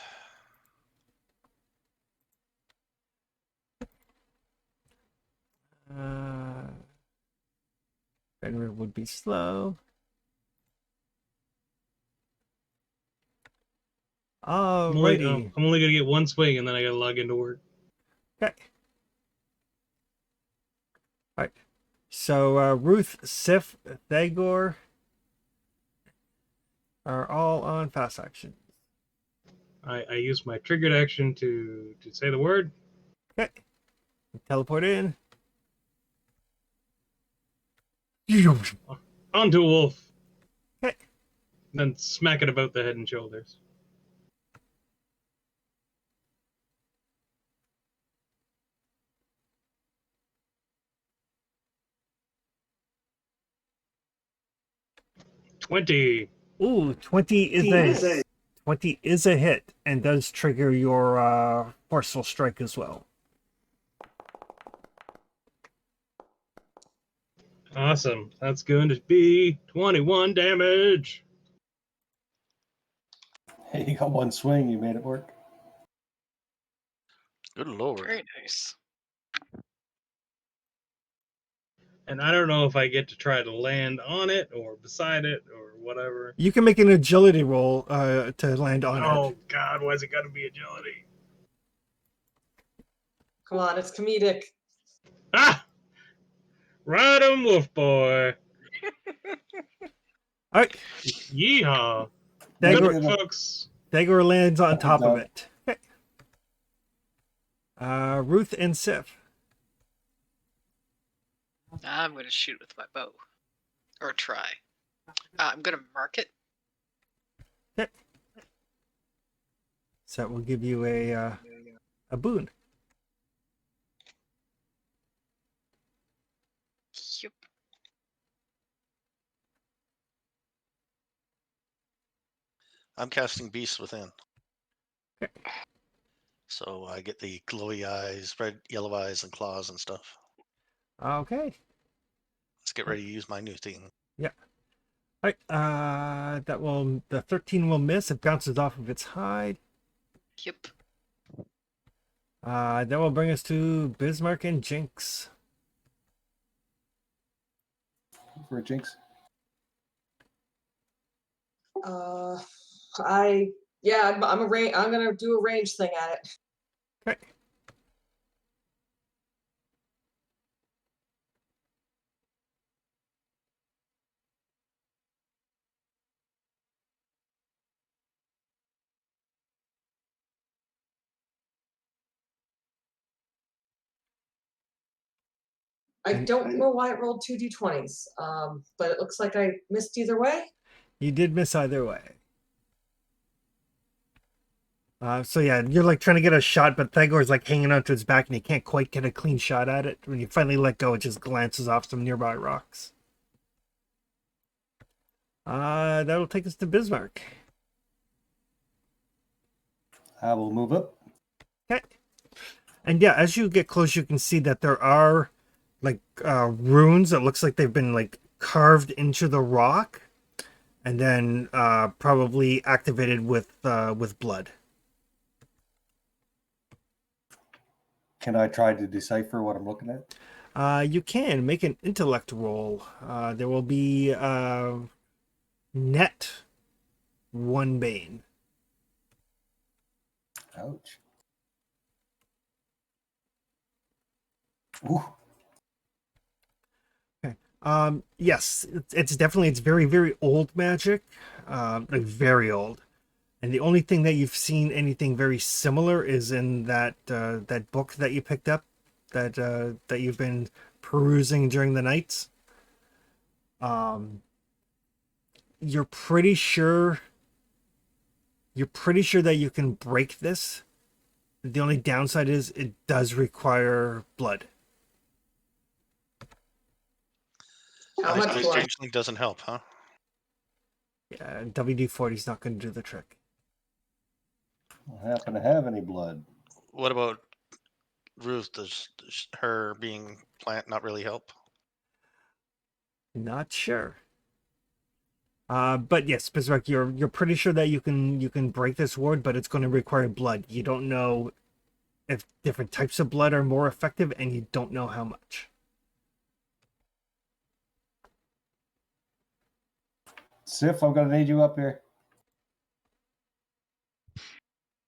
Fenrir would be slow. I'm only Alrighty. gonna get one swing, and then I gotta log into work. Okay. Alright. So Ruth, Sif, Thagor are all on fast action. I use my triggered action to say the word. Okay. Teleport in. Onto a wolf. Okay. Then smack it about the head and shoulders. $20. Ooh, 20 is a hit and does trigger your forceful strike as well. Awesome. That's going to be 21 damage. Hey, you got one swing. You made it work. Good lord. Very nice. And I don't know if I get to try to land on it or beside it or whatever. You can make an agility roll to land on Oh it. God, why's it got to be agility? Come on, it's comedic. Ah! Ride 'em, wolf boy. All right. Yeehaw. Thank Good you. luck, folks. Thagor lands on top of done. it. Okay. Ruth and Sif. I'm going to shoot with my bow. Or try. I'm going to mark it. Okay. So that will give you a boon. Yep. I'm casting Beast Within. Okay. So I get the glowy eyes, red, yellow eyes, and claws and stuff. Okay. Let's get ready to use my new thing. Yeah. All right. The 13 will miss. It bounces off of its hide. Yep. That will bring us to Bismarck and Jinx. For a jinx. I Yeah, I'm gonna do a range thing at it. Okay. I And- don't know why it rolled 2d20s, but it looks like I missed either way. You did miss either way. So yeah, you're like trying to get a shot, but Thagor's like hanging onto its back, and you can't quite get a clean shot at it. When you finally let go, it just glances off some nearby rocks. That'll take us to Bismarck. I will move up. Okay. And yeah, as you get close, you can see that there are like runes that looks like they've been like carved into the rock, and then probably activated with blood. Can I try to decipher what I'm looking at? You can make an intellect roll. There will be net 1 bane. Ouch. Ooh. Okay. Yes, it's definitely it's very very old magic, like very old. And the only thing that you've seen anything very similar is in that that book that you picked up, that you've been perusing during the nights. You're pretty sure. You're pretty sure that you can break this. The only downside is it does require blood. How Nice much Ice blood? Changeling doesn't help, huh? Yeah, WD-40 is not going to do the trick. I don't happen to have any blood. What about Ruth? Does her being plant not really help? Not sure. But yes, Bismarck, you're pretty sure that you can break this ward, but it's going to require blood. You don't know if different types of blood are more effective, and you don't know how much. Sif, I'm gonna need you up here.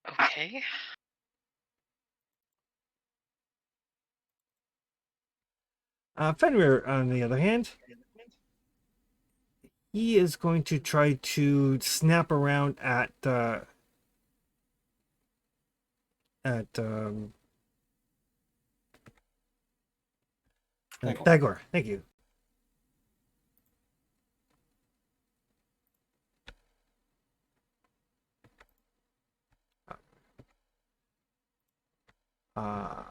Okay. Fenrir, on the other hand, he is going to try to snap around at Thagor. Thank you. Uh,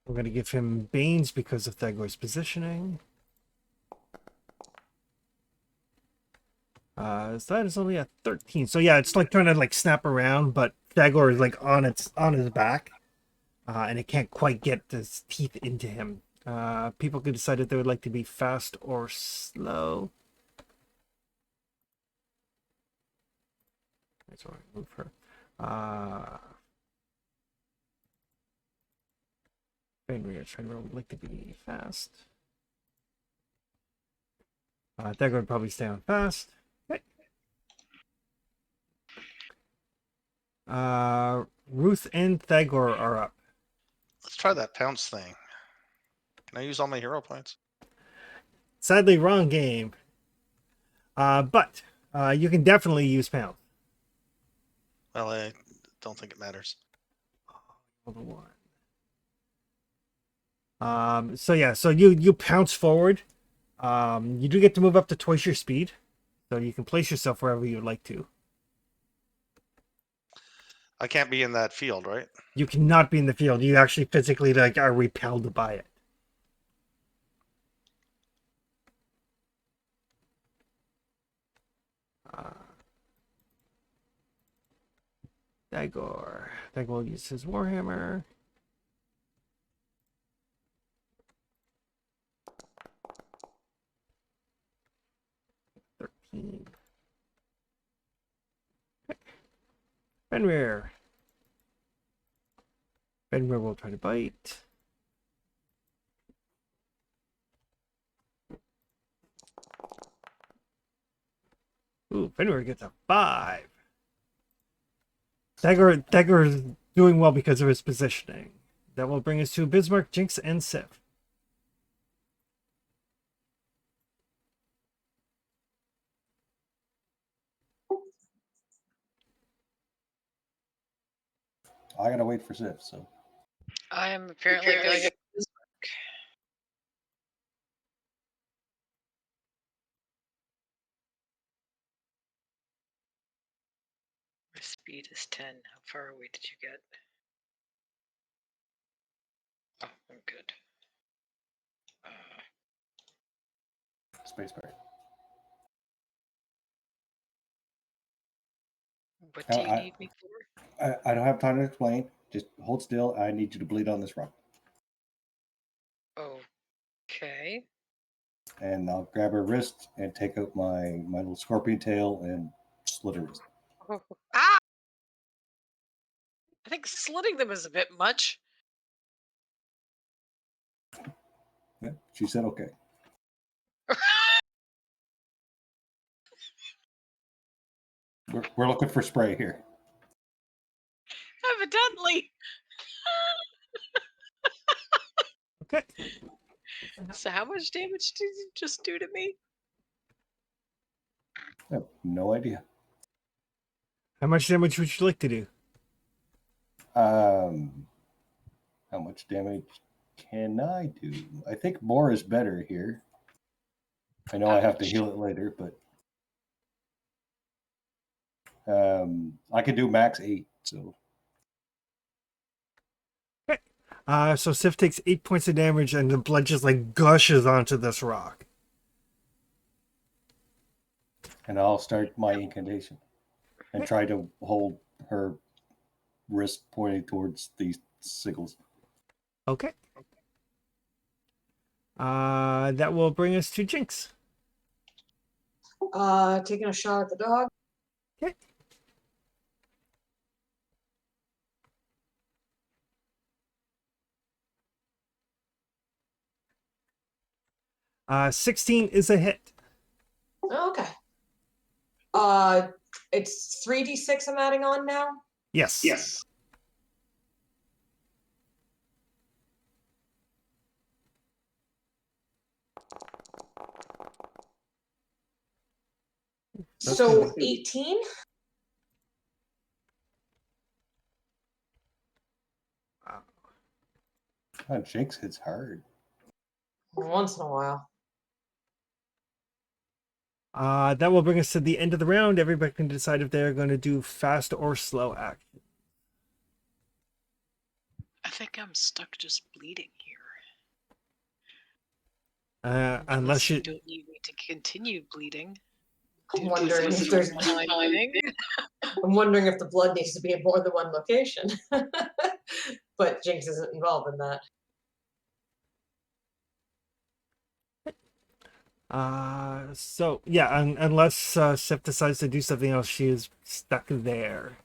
we're going to give him Banes because of Thagor's positioning. So that is only a 13. So yeah, it's like trying to like snap around, but Thagor is like on his back, and it can't quite get its teeth into him. People could decide if they would like to be fast or slow. That's why I move her. Fenrir would like to be fast. Thagor would probably stay on fast. Okay. Ruth and Thagor are up. Let's try that pounce thing. Can I use all my hero points? Sadly, wrong game. But you can definitely use pound. Well, I don't think it matters. Hold on. So yeah, so you pounce forward. You do get to move up to twice your speed, so you can place yourself wherever you would like to. I can't be in that field, right? You cannot be in the field. You actually physically like are repelled by it. Thagor will use his Warhammer. Fenrir. Fenrir will try to bite. Ooh, Fenrir gets a 5. Dagger is doing well because of his positioning. That will bring us to Bismarck, Jinx, and Sif. I gotta wait for Sif. So I am apparently going to. My speed is 10. How far away did you get? Oh, I'm good. spacebar. What do you I- need me for? I don't have time to explain. Just hold still. I need you to bleed on this rock, Okay. and I'll grab her wrist and take out my little scorpion tail and slit her wrist. Ah! I think slitting them is a bit much. Yeah, she said okay. We're looking for spray here. Evidently. Okay. So how much damage did you just do to me? I have no idea. How much damage would you like to do? How much damage can I do? I think more is better here. I know I have to Ouch. heal it later, but I can do max 8. So So Sif takes 8 points of damage, and the blood just like gushes onto this rock. and I'll start my incantation and try to hold her wrist pointing towards these sickles. Okay. That will bring us to Jinx. Taking a shot at the dog. Okay. Uh, 16 is a hit. Okay. It's 3d6 I'm adding on now. Yes. Yes. So 18. Oh, Jinx hits hard. Once in a while. That will bring us to the end of the round. Everybody can decide if they're going to do fast or slow action. I think I'm stuck just bleeding here. Unless you don't need me to continue bleeding. I'm wondering if there's. I'm wondering if the blood needs to be in more than one location. But Jinx isn't involved in that. So yeah, unless Sif decides to do something else, she is stuck there.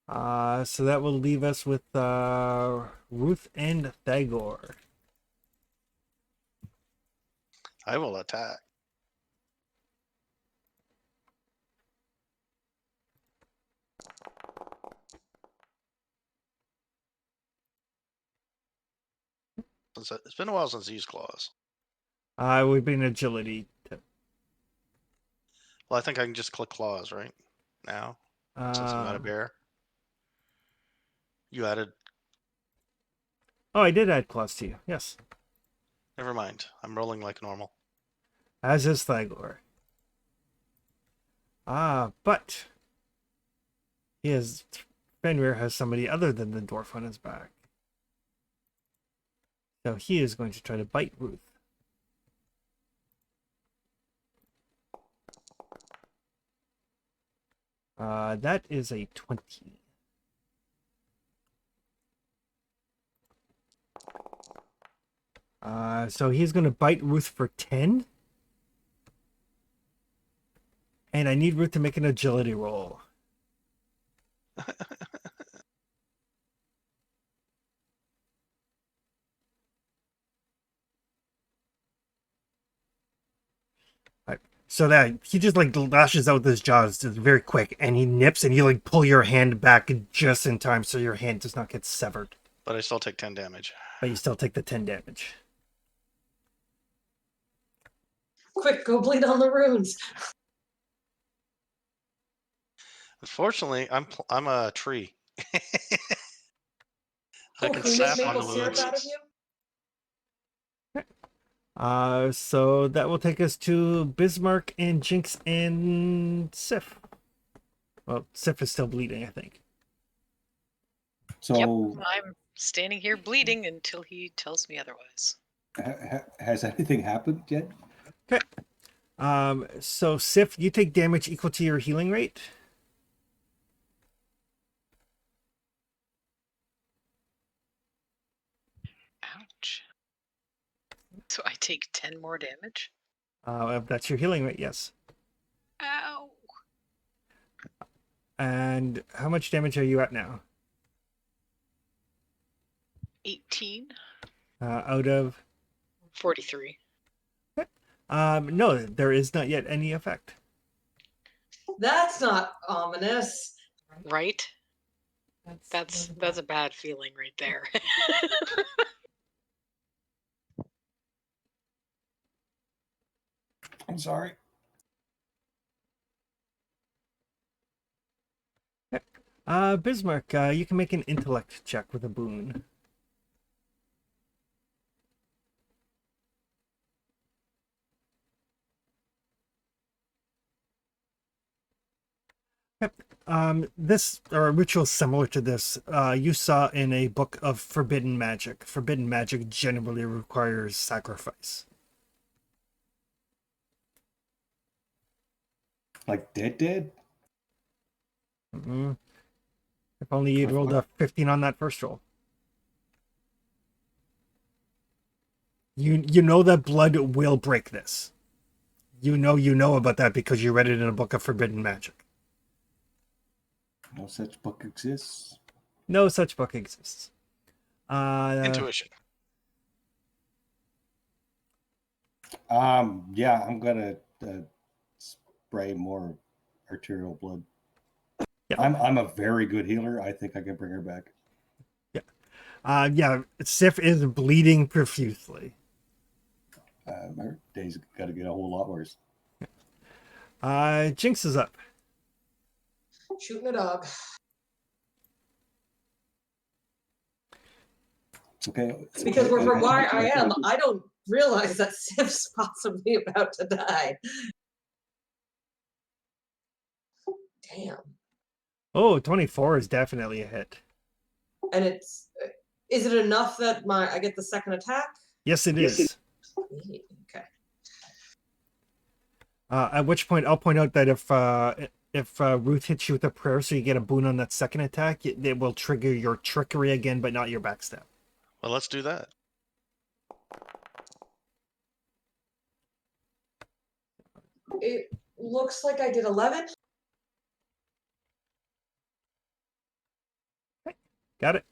So that will leave us with Ruth and Thagor. I will attack. It's been a while since I used claws. We've been agility. Well, I think I can just click claws right now since I'm not a bear. You added. Oh, I did add claws to you. Yes. Never mind. I'm rolling like normal. As is Thagor. But Fenrir has somebody other than the dwarf on his back. So he is going to try to bite Ruth. That is a 20. So he's going to bite Ruth for 10. And I need Ruth to make an agility roll. So that he just like lashes out with his jaws just very quick, and he nips, and you like pull your hand back just in time, so your hand does not get severed, But I still take 10 damage. but you still take the 10 damage. Quick, go bleed on the runes. Unfortunately, I'm a tree. I Oh, can can we make sap on maple the syrup wounds. out of you? So that will take us to Bismarck and Jinx and Sif. Well, Sif is still bleeding, I think. So Yep, I'm standing here bleeding until he tells me otherwise. has anything happened yet? Okay. So Sif, you take damage equal to your healing rate. Ouch. So I take 10 more damage? If that's your healing rate, yes. Ow. And how much damage are you at now? 18? Out of 43. no, there is not yet any effect. That's not ominous. Right? That's a bad feeling right there. I'm sorry. Bismarck, you can make an intellect check with a boon. This, or a ritual similar to this, you saw in a book of forbidden magic. Forbidden magic generally requires sacrifice. Like dead? Mhm. If only you'd rolled a 15 on that first roll. You know that blood will break this. You know about that because you read it in a book of forbidden magic. No such book exists. No such book exists. Intuition. Yeah, I'm gonna spray more arterial blood. Yeah. I'm a very good healer. I think I can bring her back. Yeah, Sif is bleeding profusely. Her day's got to get a whole lot worse. Jinx is up. Shooting a dog. It's okay. Because we're from where I am, I don't realize that Sif's possibly about to die. Damn. Oh, 24 is definitely a hit. And it's is it enough that I get the second attack? Yes, it is. Okay. At which point, I'll point out that if Ruth hits you with a prayer, so you get a boon on that second attack, it will trigger your trickery again, but not your backstab. Well, let's do that. It looks like I did 11. Got it.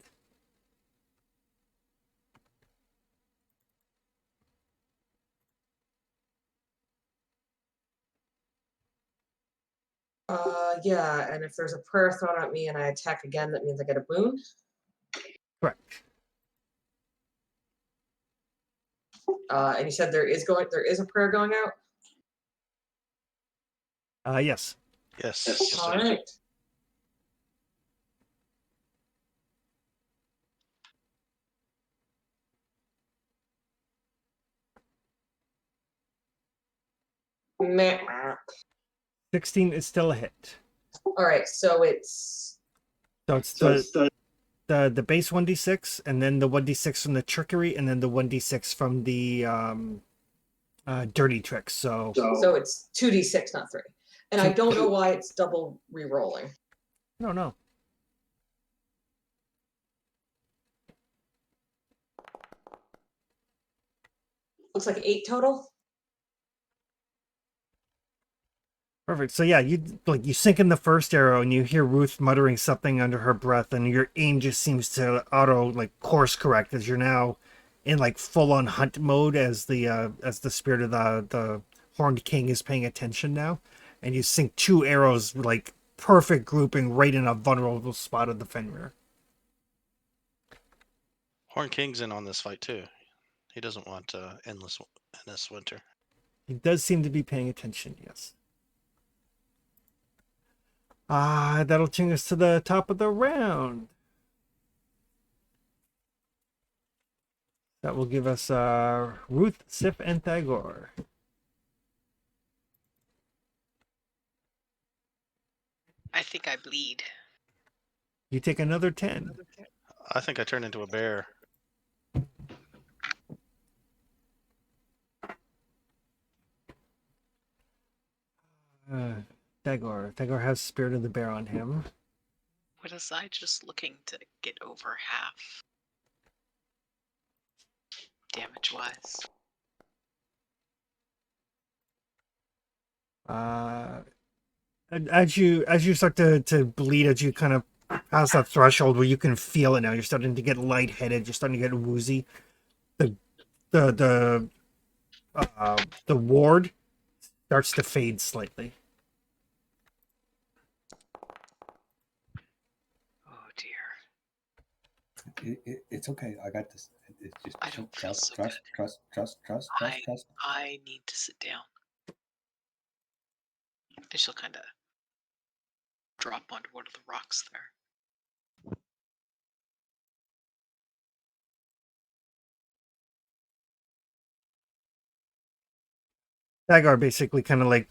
Yeah, and if there's a prayer thrown at me and I attack again, that means I get a boon. Correct. And you said there is a prayer going out? Yes. Yes. Yes, All there is. right. Meh. 16 is still a hit. All right, so it's So it's the base 1d6, and then the 1d6 from the trickery, and then the 1d6 from the dirty tricks. So it's 2d6, not 3. And I don't know why it's double re-rolling. no, no. Looks like 8 total. Perfect. So yeah, you sink in the first arrow, and you hear Ruth muttering something under her breath, and your aim just seems to auto course correct as you're now in full on hunt mode as the spirit of the Horned King is paying attention now, and you sink 2 arrows, like perfect grouping, right in a vulnerable spot of the Fenrir. Horn King's in on this fight too. He doesn't want endless winter. He does seem to be paying attention, yes. That'll bring us to the top of the round. That will give us Ruth, Sif, and Thagor. I think I bleed. You take another 10. I think I turned into a bear. Thagor has Spirit of the Bear on him. What is I just looking to get over half? Damage wise. As you start to bleed, as you kind of pass that threshold where you can feel it now, you're starting to get lightheaded. You're starting to get woozy. The ward starts to fade slightly. Oh dear. It's okay. I got this. It's just I don't feel trust, so trust, good. trust. I need to sit down. I shall kind of drop onto one of the rocks there. Thagor basically kind of like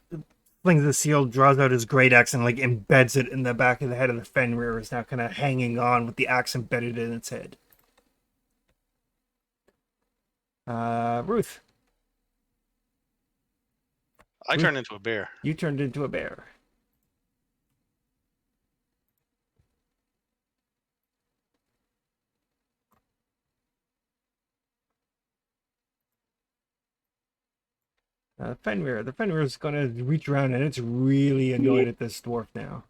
flings the seal, draws out his great axe, and like embeds it in the back of the head of the Fenrir. Is now kind of hanging on with the axe embedded in its head. Ruth, I turned into a bear. you turned into a bear. Fenrir. The Fenrir is going to reach around, and it's really annoyed at this dwarf now.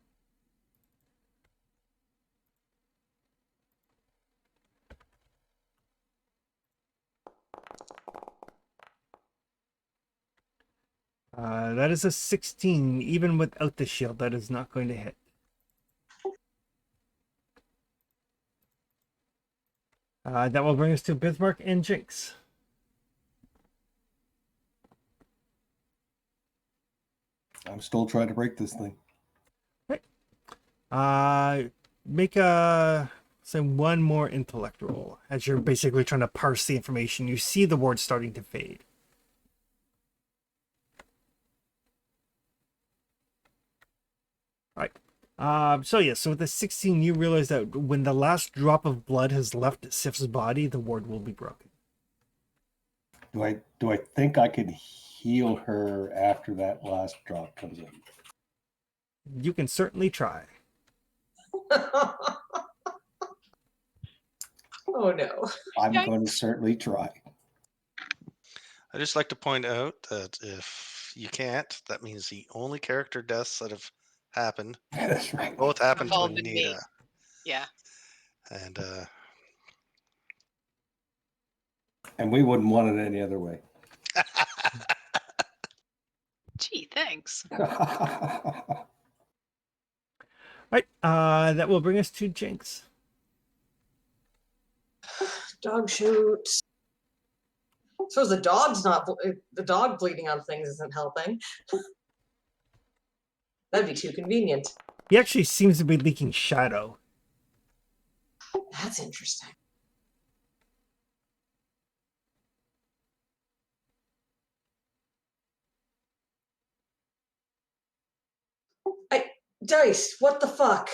That is a 16, even without the shield. That is not going to hit. That will bring us to Bismarck and Jinx. I'm still trying to break this thing. Make a say one more intellect roll as you're basically trying to parse the information. You see the word starting to fade. All right. So with the 16, you realize that when the last drop of blood has left Sif's body, the ward will be broken. Do I think I could heal her after that last drop comes in? You can certainly try. Oh no. I'm Yikes. going to certainly try. I just like to point out that if you can't, that means the only character deaths that have happened That's right. both happened to Involved in me. Anita. Yeah. And And we wouldn't want it any other way. Gee, thanks. All right. That will bring us to Jinx. Dog shoot. Suppose the dog's not the dog bleeding on things isn't helping. That'd be too convenient. He actually seems to be leaking shadow. That's interesting. Dice, what the fuck?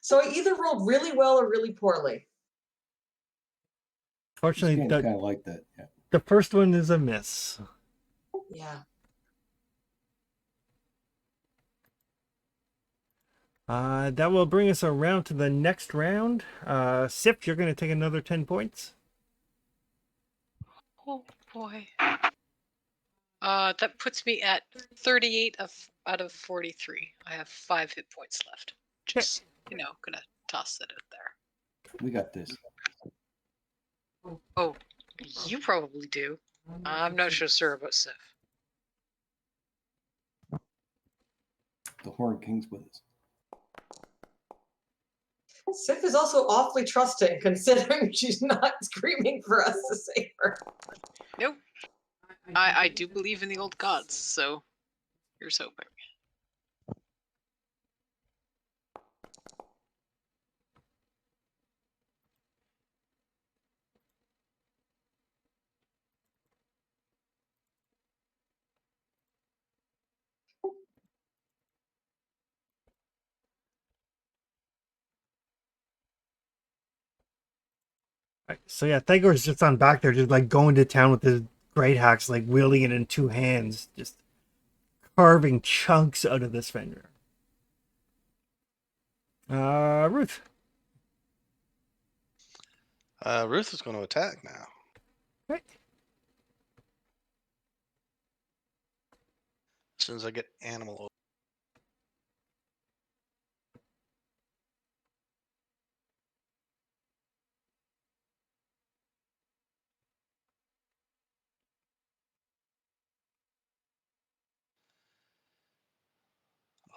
So I either rolled really well or really poorly. This Fortunately, game's kind of like that. Yeah. the first one is a miss. Yeah. That will bring us around to the next round. Sif, you're going to take another 10 points. Oh boy. That puts me at 38 out of 43. I have 5 hit points left. Just, gonna toss that out there. We got this. Oh, You probably do. I'm not so sure about Sif. The Horned King's with us. Sif is also awfully trusting, considering she's not screaming for us to save her. Nope. I do believe in the old gods, so here's hoping. Right, so yeah, Thagor's just on back there, just like going to town with his great axe, like wielding it in two hands, just carving chunks out of this Fenrir. Ruth. Ruth is going to attack now. Right. As soon as I get animal.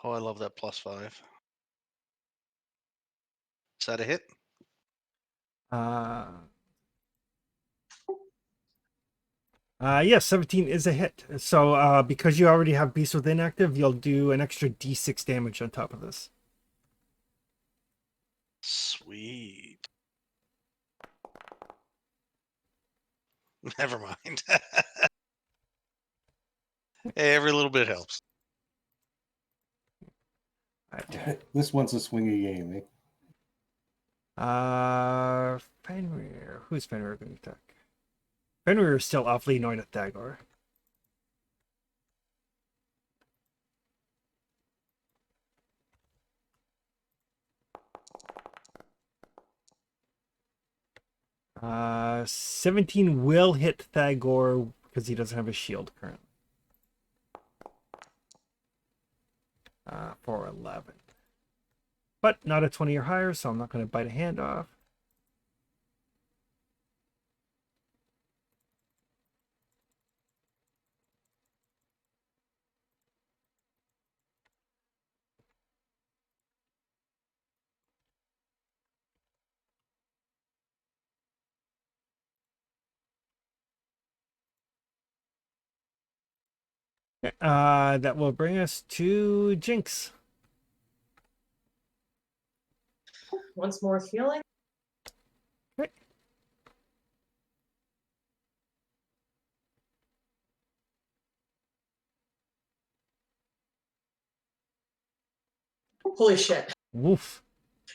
Oh, I love that +5. Is that a hit? Yes, 17 is a hit. So because you already have Beast Within active, you'll do an extra D6 damage on top of this. Sweet. Never mind. Hey, every little bit helps. Right. This one's a swingy game, eh? Fenrir. Who's Fenrir going to attack? Fenrir is still awfully annoyed at Thagor. Uh, 17 will hit Thagor because he doesn't have a shield currently. For 11. But not a 20 or higher, so I'm not going to bite a hand off. That will bring us to Jinx. Once more healing. Okay. Holy shit. Woof.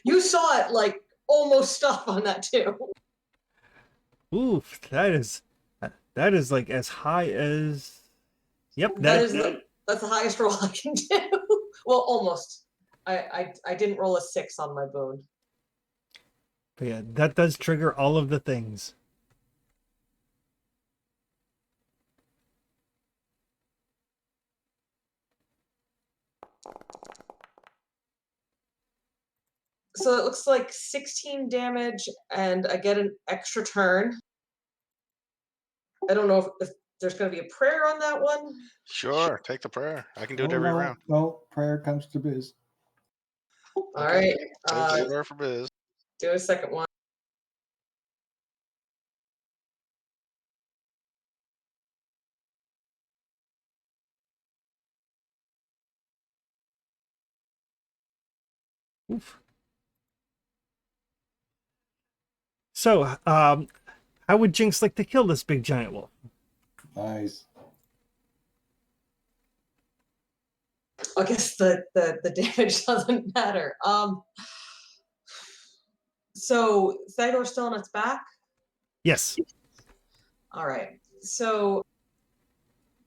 You saw it like almost stop on that too. Oof. That is like as high as. Yep. That's the highest roll I can do. Well, almost. I didn't roll a 6 on my boon. But yeah, that does trigger all of the things. So it looks like 16 damage, and I get an extra turn. I don't know if there's going to be a prayer on that one. Sure, take the prayer. I can do it Oh, every no, round. no, prayer comes to biz. All Okay. right. Take the prayer for biz. Do a second one. Oof. So, how would Jinx like to kill this big giant wolf? Nice. I guess the damage doesn't matter. So Thagor's still on its back? Yes. All right. So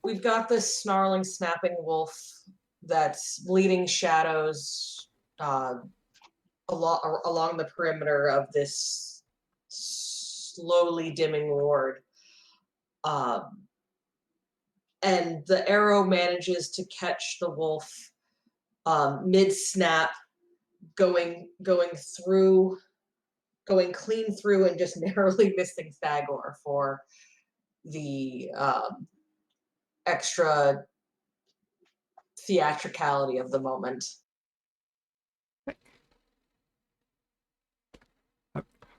we've got this snarling, snapping wolf that's bleeding shadows along the perimeter of this slowly dimming ward. And the arrow manages to catch the wolf mid-snap, going through going clean through and just narrowly missing Thagor for the extra theatricality of the moment.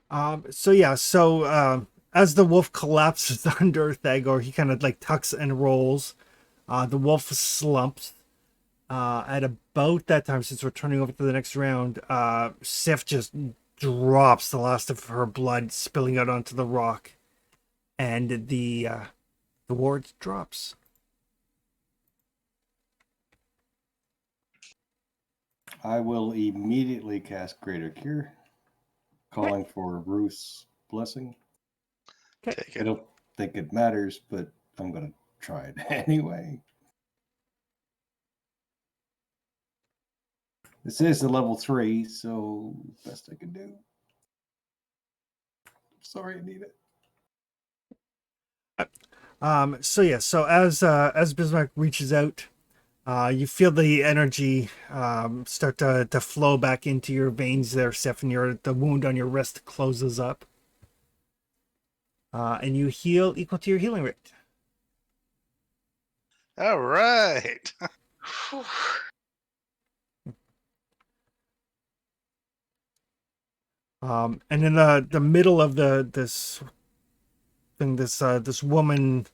As the wolf collapses under Thagor, he kind of like tucks and rolls. The wolf slumps. At about that time, since we're turning over to the next round, Sif just drops the last of her blood, spilling out onto the rock, and the ward drops. I will immediately cast Greater Cure, calling for Ruth's blessing. Take I it. don't think it matters, but I'm going to try it anyway. This is the level 3, so best I can do. Sorry, I need it. So as Bismarck reaches out, you feel the energy start to flow back into your veins there, Sif, and the wound on your wrist closes up. And you heal equal to your healing rate. All right. Whew. And in the middle of this thing, this woman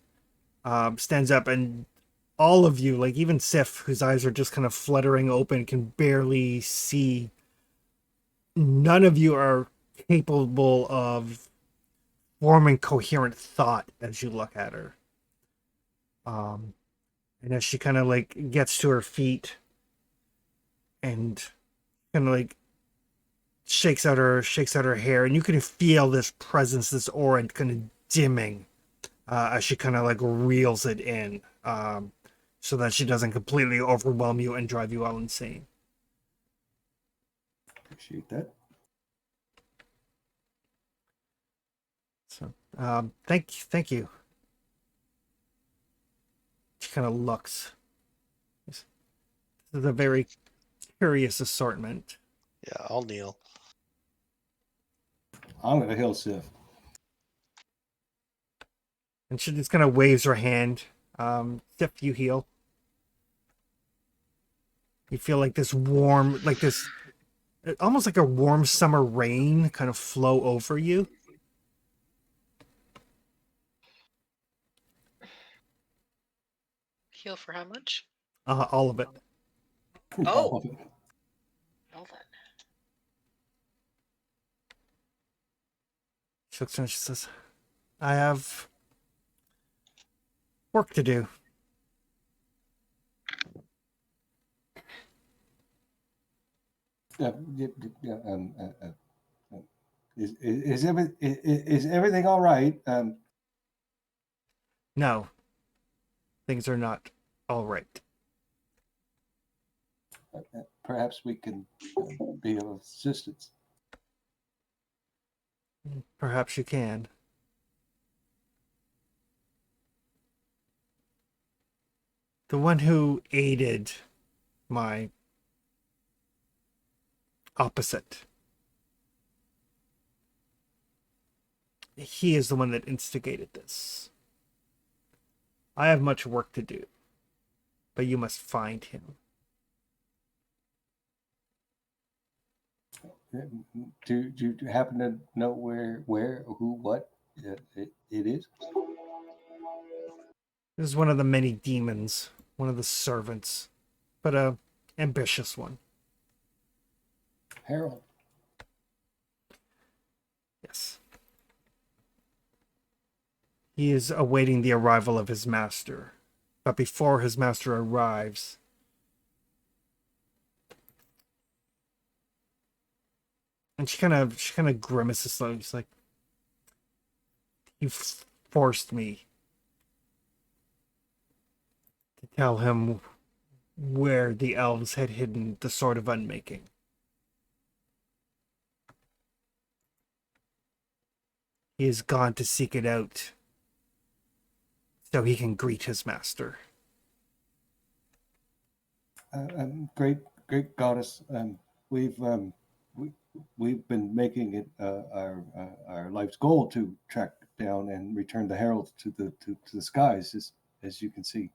stands up, and all of you, like even Sif, whose eyes are just kind of fluttering open, can barely see. None of you are capable of forming coherent thought as you look at her. And as she kind of like gets to her feet and kind of like shakes out her hair, and you can feel this presence, this aura kind of dimming as she kind of like reels it in, so that she doesn't completely overwhelm you and drive you all insane. Appreciate that. So thank you. She kind of looks. This is a very curious assortment. Yeah, I'll kneel. I'm going to heal Sif. And she just kind of waves her hand. Sif, you heal. You feel like this warm, like this, almost like a warm summer rain kind of flow over you. Heal for how much? All of it. Oh. Well then. She looks and she says, I have work to do. Yeah, is everything all right? No, things are not all right. Perhaps we can be of assistance. Perhaps you can. The one who aided my opposite. He is the one that instigated this. I have much work to do, but you must find him. Do you happen to know where, who, what it is? This is one of the many demons, one of the servants, but a ambitious one. Harold. Yes. He is awaiting the arrival of his master. But before his master arrives, and she kind of grimaces slowly. She's like, "You forced me to tell him where the elves had hidden the Sword of Unmaking. He has gone to seek it out so he can greet his master." Great goddess. We've we've been making it our life's goal to track down and return the herald to the skies, as you can see,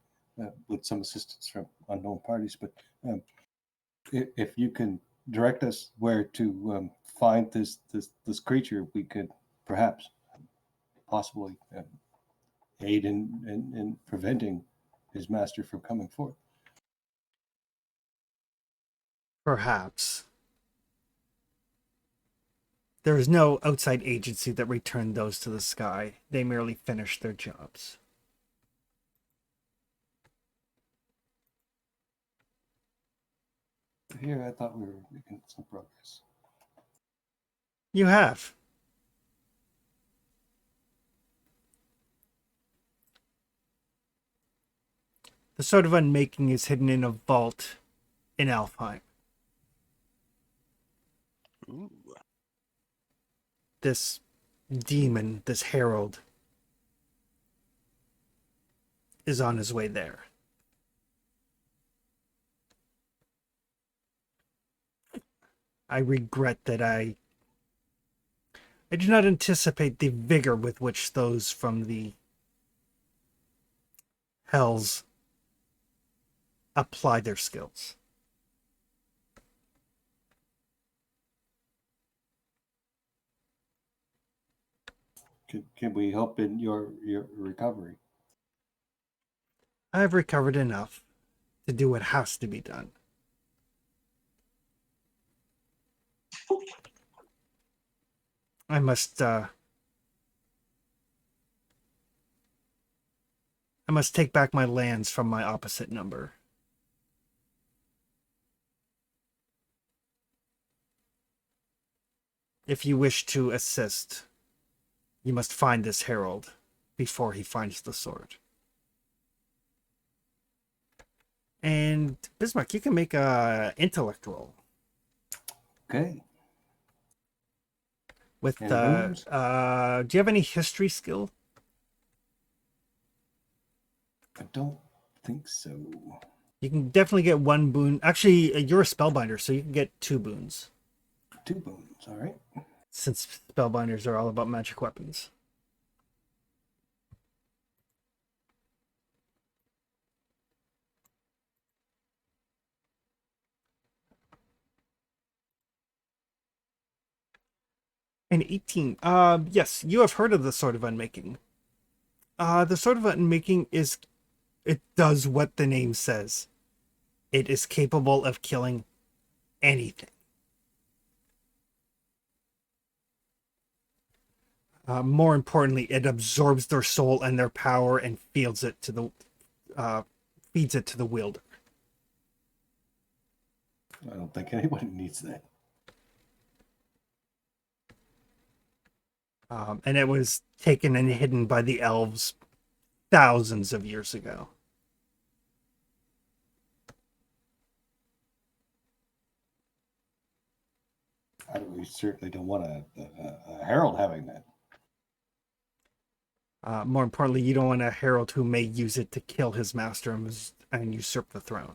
with some assistance from unknown parties. But if you can direct us where to find this creature, we could perhaps possibly aid in preventing his master from coming forth. Perhaps. There is no outside agency that returned those to the sky. They merely finished their jobs. Here, I thought we were making some progress. You have. The Sword of Unmaking is hidden in a vault in Alfheim. Ooh. This demon, this herald, is on his way there. I regret that I do not anticipate the vigor with which those from the hells apply their skills. Can we help in your recovery? I've recovered enough to do what has to be done. I must take back my lands from my opposite number. If you wish to assist, you must find this herald before he finds the sword. And Bismarck, you can make a intellect roll Okay. with Any the. boons? Do you have any history skill? I don't think so. You can definitely get one boon. Actually, you're a spellbinder, so you can get 2 boons. 2 boons, all right. Since spellbinders are all about magic weapons. An 18. Yes, you have heard of the Sword of Unmaking. The Sword of Unmaking it does what the name says. It is capable of killing anything. More importantly, it absorbs their soul and their power and feeds it to the wielder. I don't think anybody needs that. And it was taken and hidden by the elves thousands of years ago. We certainly don't want a herald having that. More importantly, you don't want a herald who may use it to kill his master and usurp the throne.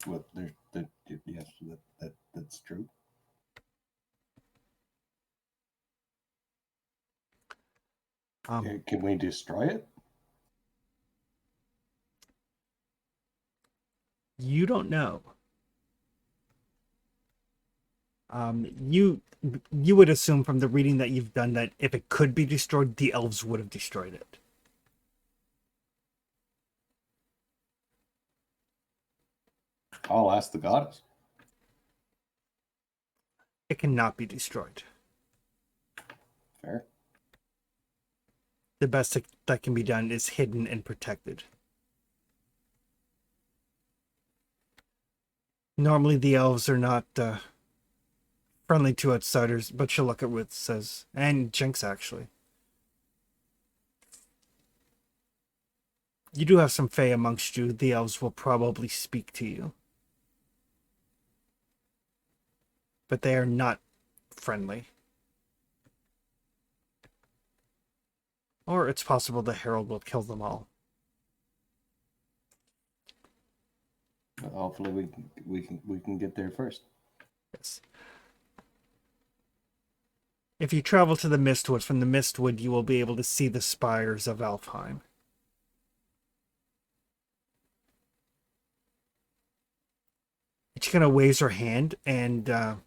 Well, yes, that's true. Can we destroy it? You don't know. You would assume from the reading that you've done that if it could be destroyed, the elves would have destroyed it. I'll ask the goddess. It cannot be destroyed. Fair. The best that can be done is hidden and protected. Normally, the elves are not friendly to outsiders, but she'll look at what it says. And Jinx, actually. You do have some fae amongst you. The elves will probably speak to you. But they are not friendly. Or it's possible the herald will kill them all. Hopefully, we can get there first. Yes. If you travel to the Mistwood, from the Mistwood, you will be able to see the spires of Alfheim. She kind of waves her hand, and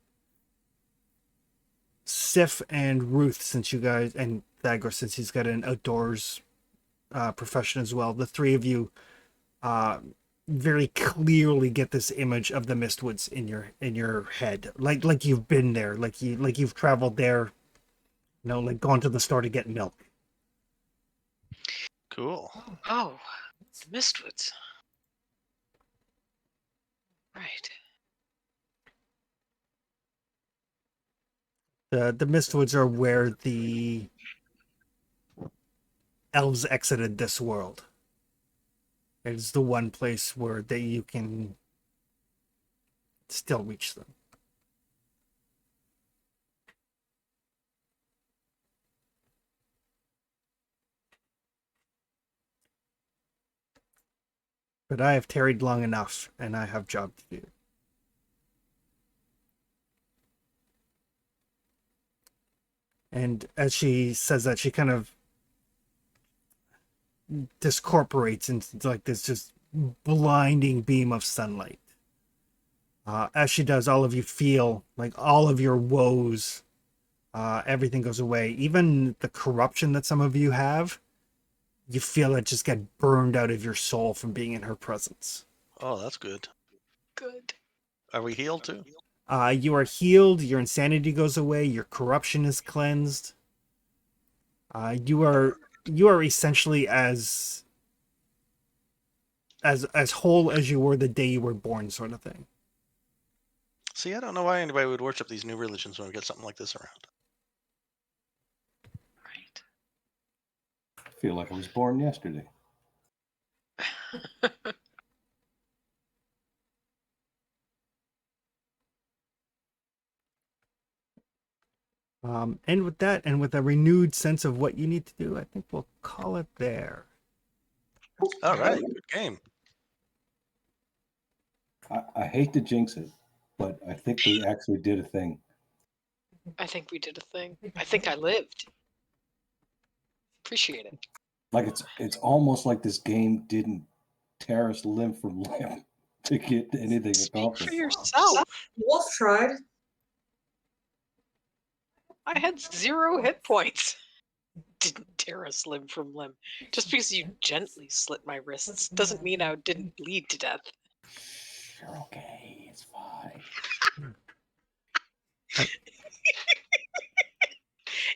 Sif and Ruth, since you guys, and Thagor, since he's got an outdoors profession as well, the three of you very clearly get this image of the Mistwoods in your head, like you've been there, like you've traveled there, like gone to the store to get milk. Cool. Oh, the Mistwoods. Right. The Mistwoods are where the elves exited this world. It is the one place where you can still reach them. But I have tarried long enough, and I have job to do. And as she says that, she kind of discorporates into like this just blinding beam of sunlight. As she does, all of you feel like all of your woes, everything goes away. Even the corruption that some of you have, you feel it just get burned out of your soul from being in her presence. Oh, that's good. Good. Are we healed too? You are healed, your insanity goes away, your corruption is cleansed. You are essentially as whole as you were the day you were born, sort of thing. See, I don't know why anybody would worship these new religions when we get something like this around. Right. I feel like I was born yesterday. And with that, and with a renewed sense of what you need to do, I think we'll call it there. All right, good game. I hate to jinx it, but I think we actually did a thing. I think we did a thing. I think I lived. Appreciate it. Like it's almost like this game didn't tear us limb from limb to get anything Speak accomplished. for yourself. Wolf tried. I had 0 hit points. Didn't tear us limb from limb. Just because you gently slit my wrists doesn't mean I didn't bleed to death. You're okay. It's fine.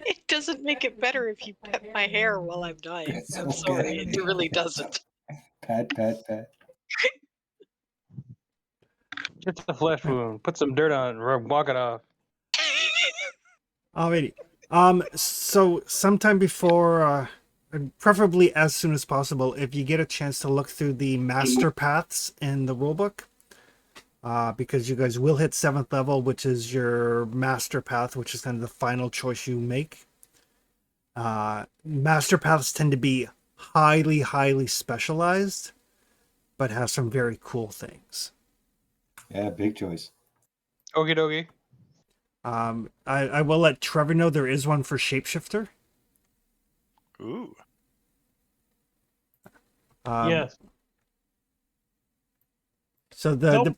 It doesn't make it better if you pet my hair while I'm dying. It's I'm okay. sorry, it really doesn't. Pat. It's a flesh wound. Put some dirt on it. Walk it off. Alrighty. So sometime before, preferably as soon as possible, if you get a chance to look through the master paths in the rulebook, because you guys will hit 7th level, which is your master path, which is kind of the final choice you make. Master paths tend to be highly, highly specialized, but have some very cool things. Yeah, big choice. Okie dokie. I will let Trevor know there is one for Shapeshifter. Ooh. Yes. So Nope.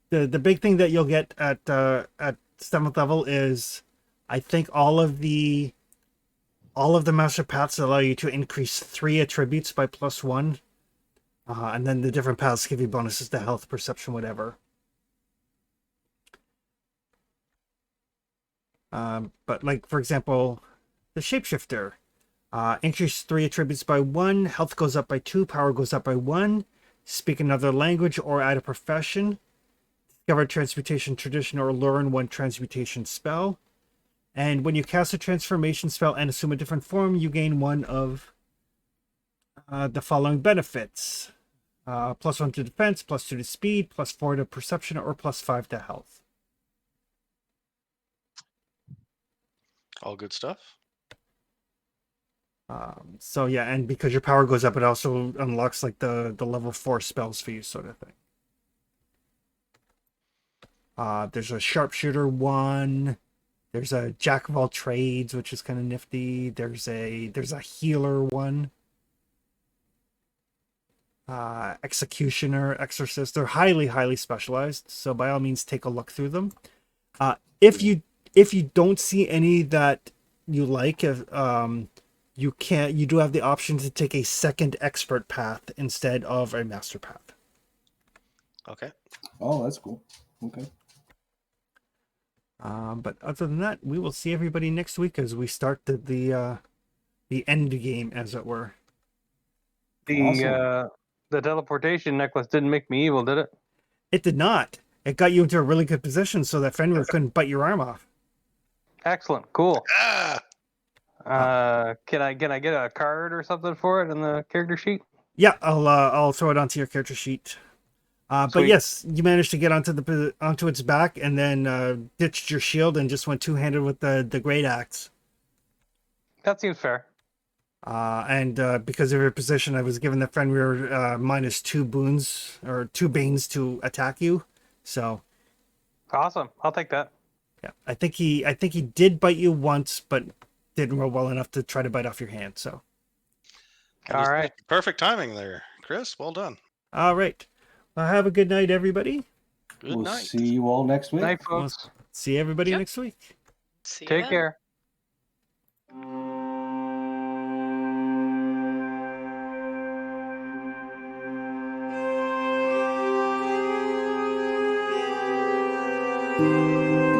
the big thing that you'll get at 7th level is, I think, all of the master paths allow you to increase 3 attributes by +1, and then the different paths give you bonuses to health, perception, whatever. But like, for example, the Shapeshifter, increase 3 attributes by 1, health goes up by 2, power goes up by 1, speak another language or add a profession, discover transmutation tradition or learn 1 transmutation spell, and when you cast a transformation spell and assume a different form, you gain 1 of the following benefits: +1 to defense, +2 to speed, +4 to perception, or +5 to health. All good stuff. So yeah, and because your power goes up, it also unlocks like the level 4 spells for you, sort of thing. There's a sharpshooter one. There's a jack of all trades, which is kind of nifty. There's a healer one. Executioner, exorcist. They're highly specialized. So by all means, take a look through them. If you don't see any that you like, you do have the option to take a second expert path instead of a master path. Okay. Oh, that's cool. Okay. But other than that, we will see everybody next week as we start the end game, as it were. The teleportation necklace didn't make me evil, did it? It did not. It got you into a really good position so that Fenrir couldn't bite your arm off. Excellent. Cool. Ah! Can I get a card or something for it in the character sheet? Yeah, I'll throw it onto your character sheet. But Sweet. yes, you managed to get onto its back and then ditched your shield and just went two-handed with the great axe. That seems fair. And because of your position, I was given the Fenrir -2 boons or 2 banes to attack you. So Awesome. I'll take that. yeah, I think he did bite you once, but didn't roll well enough to try to bite off your hand. So All right. Perfect timing there, Chris. Well done. all right, well, have a good night, everybody. Good We'll night. see you all next week. Night, folks. See everybody Yep. next week. See you Take then. care. Thank you.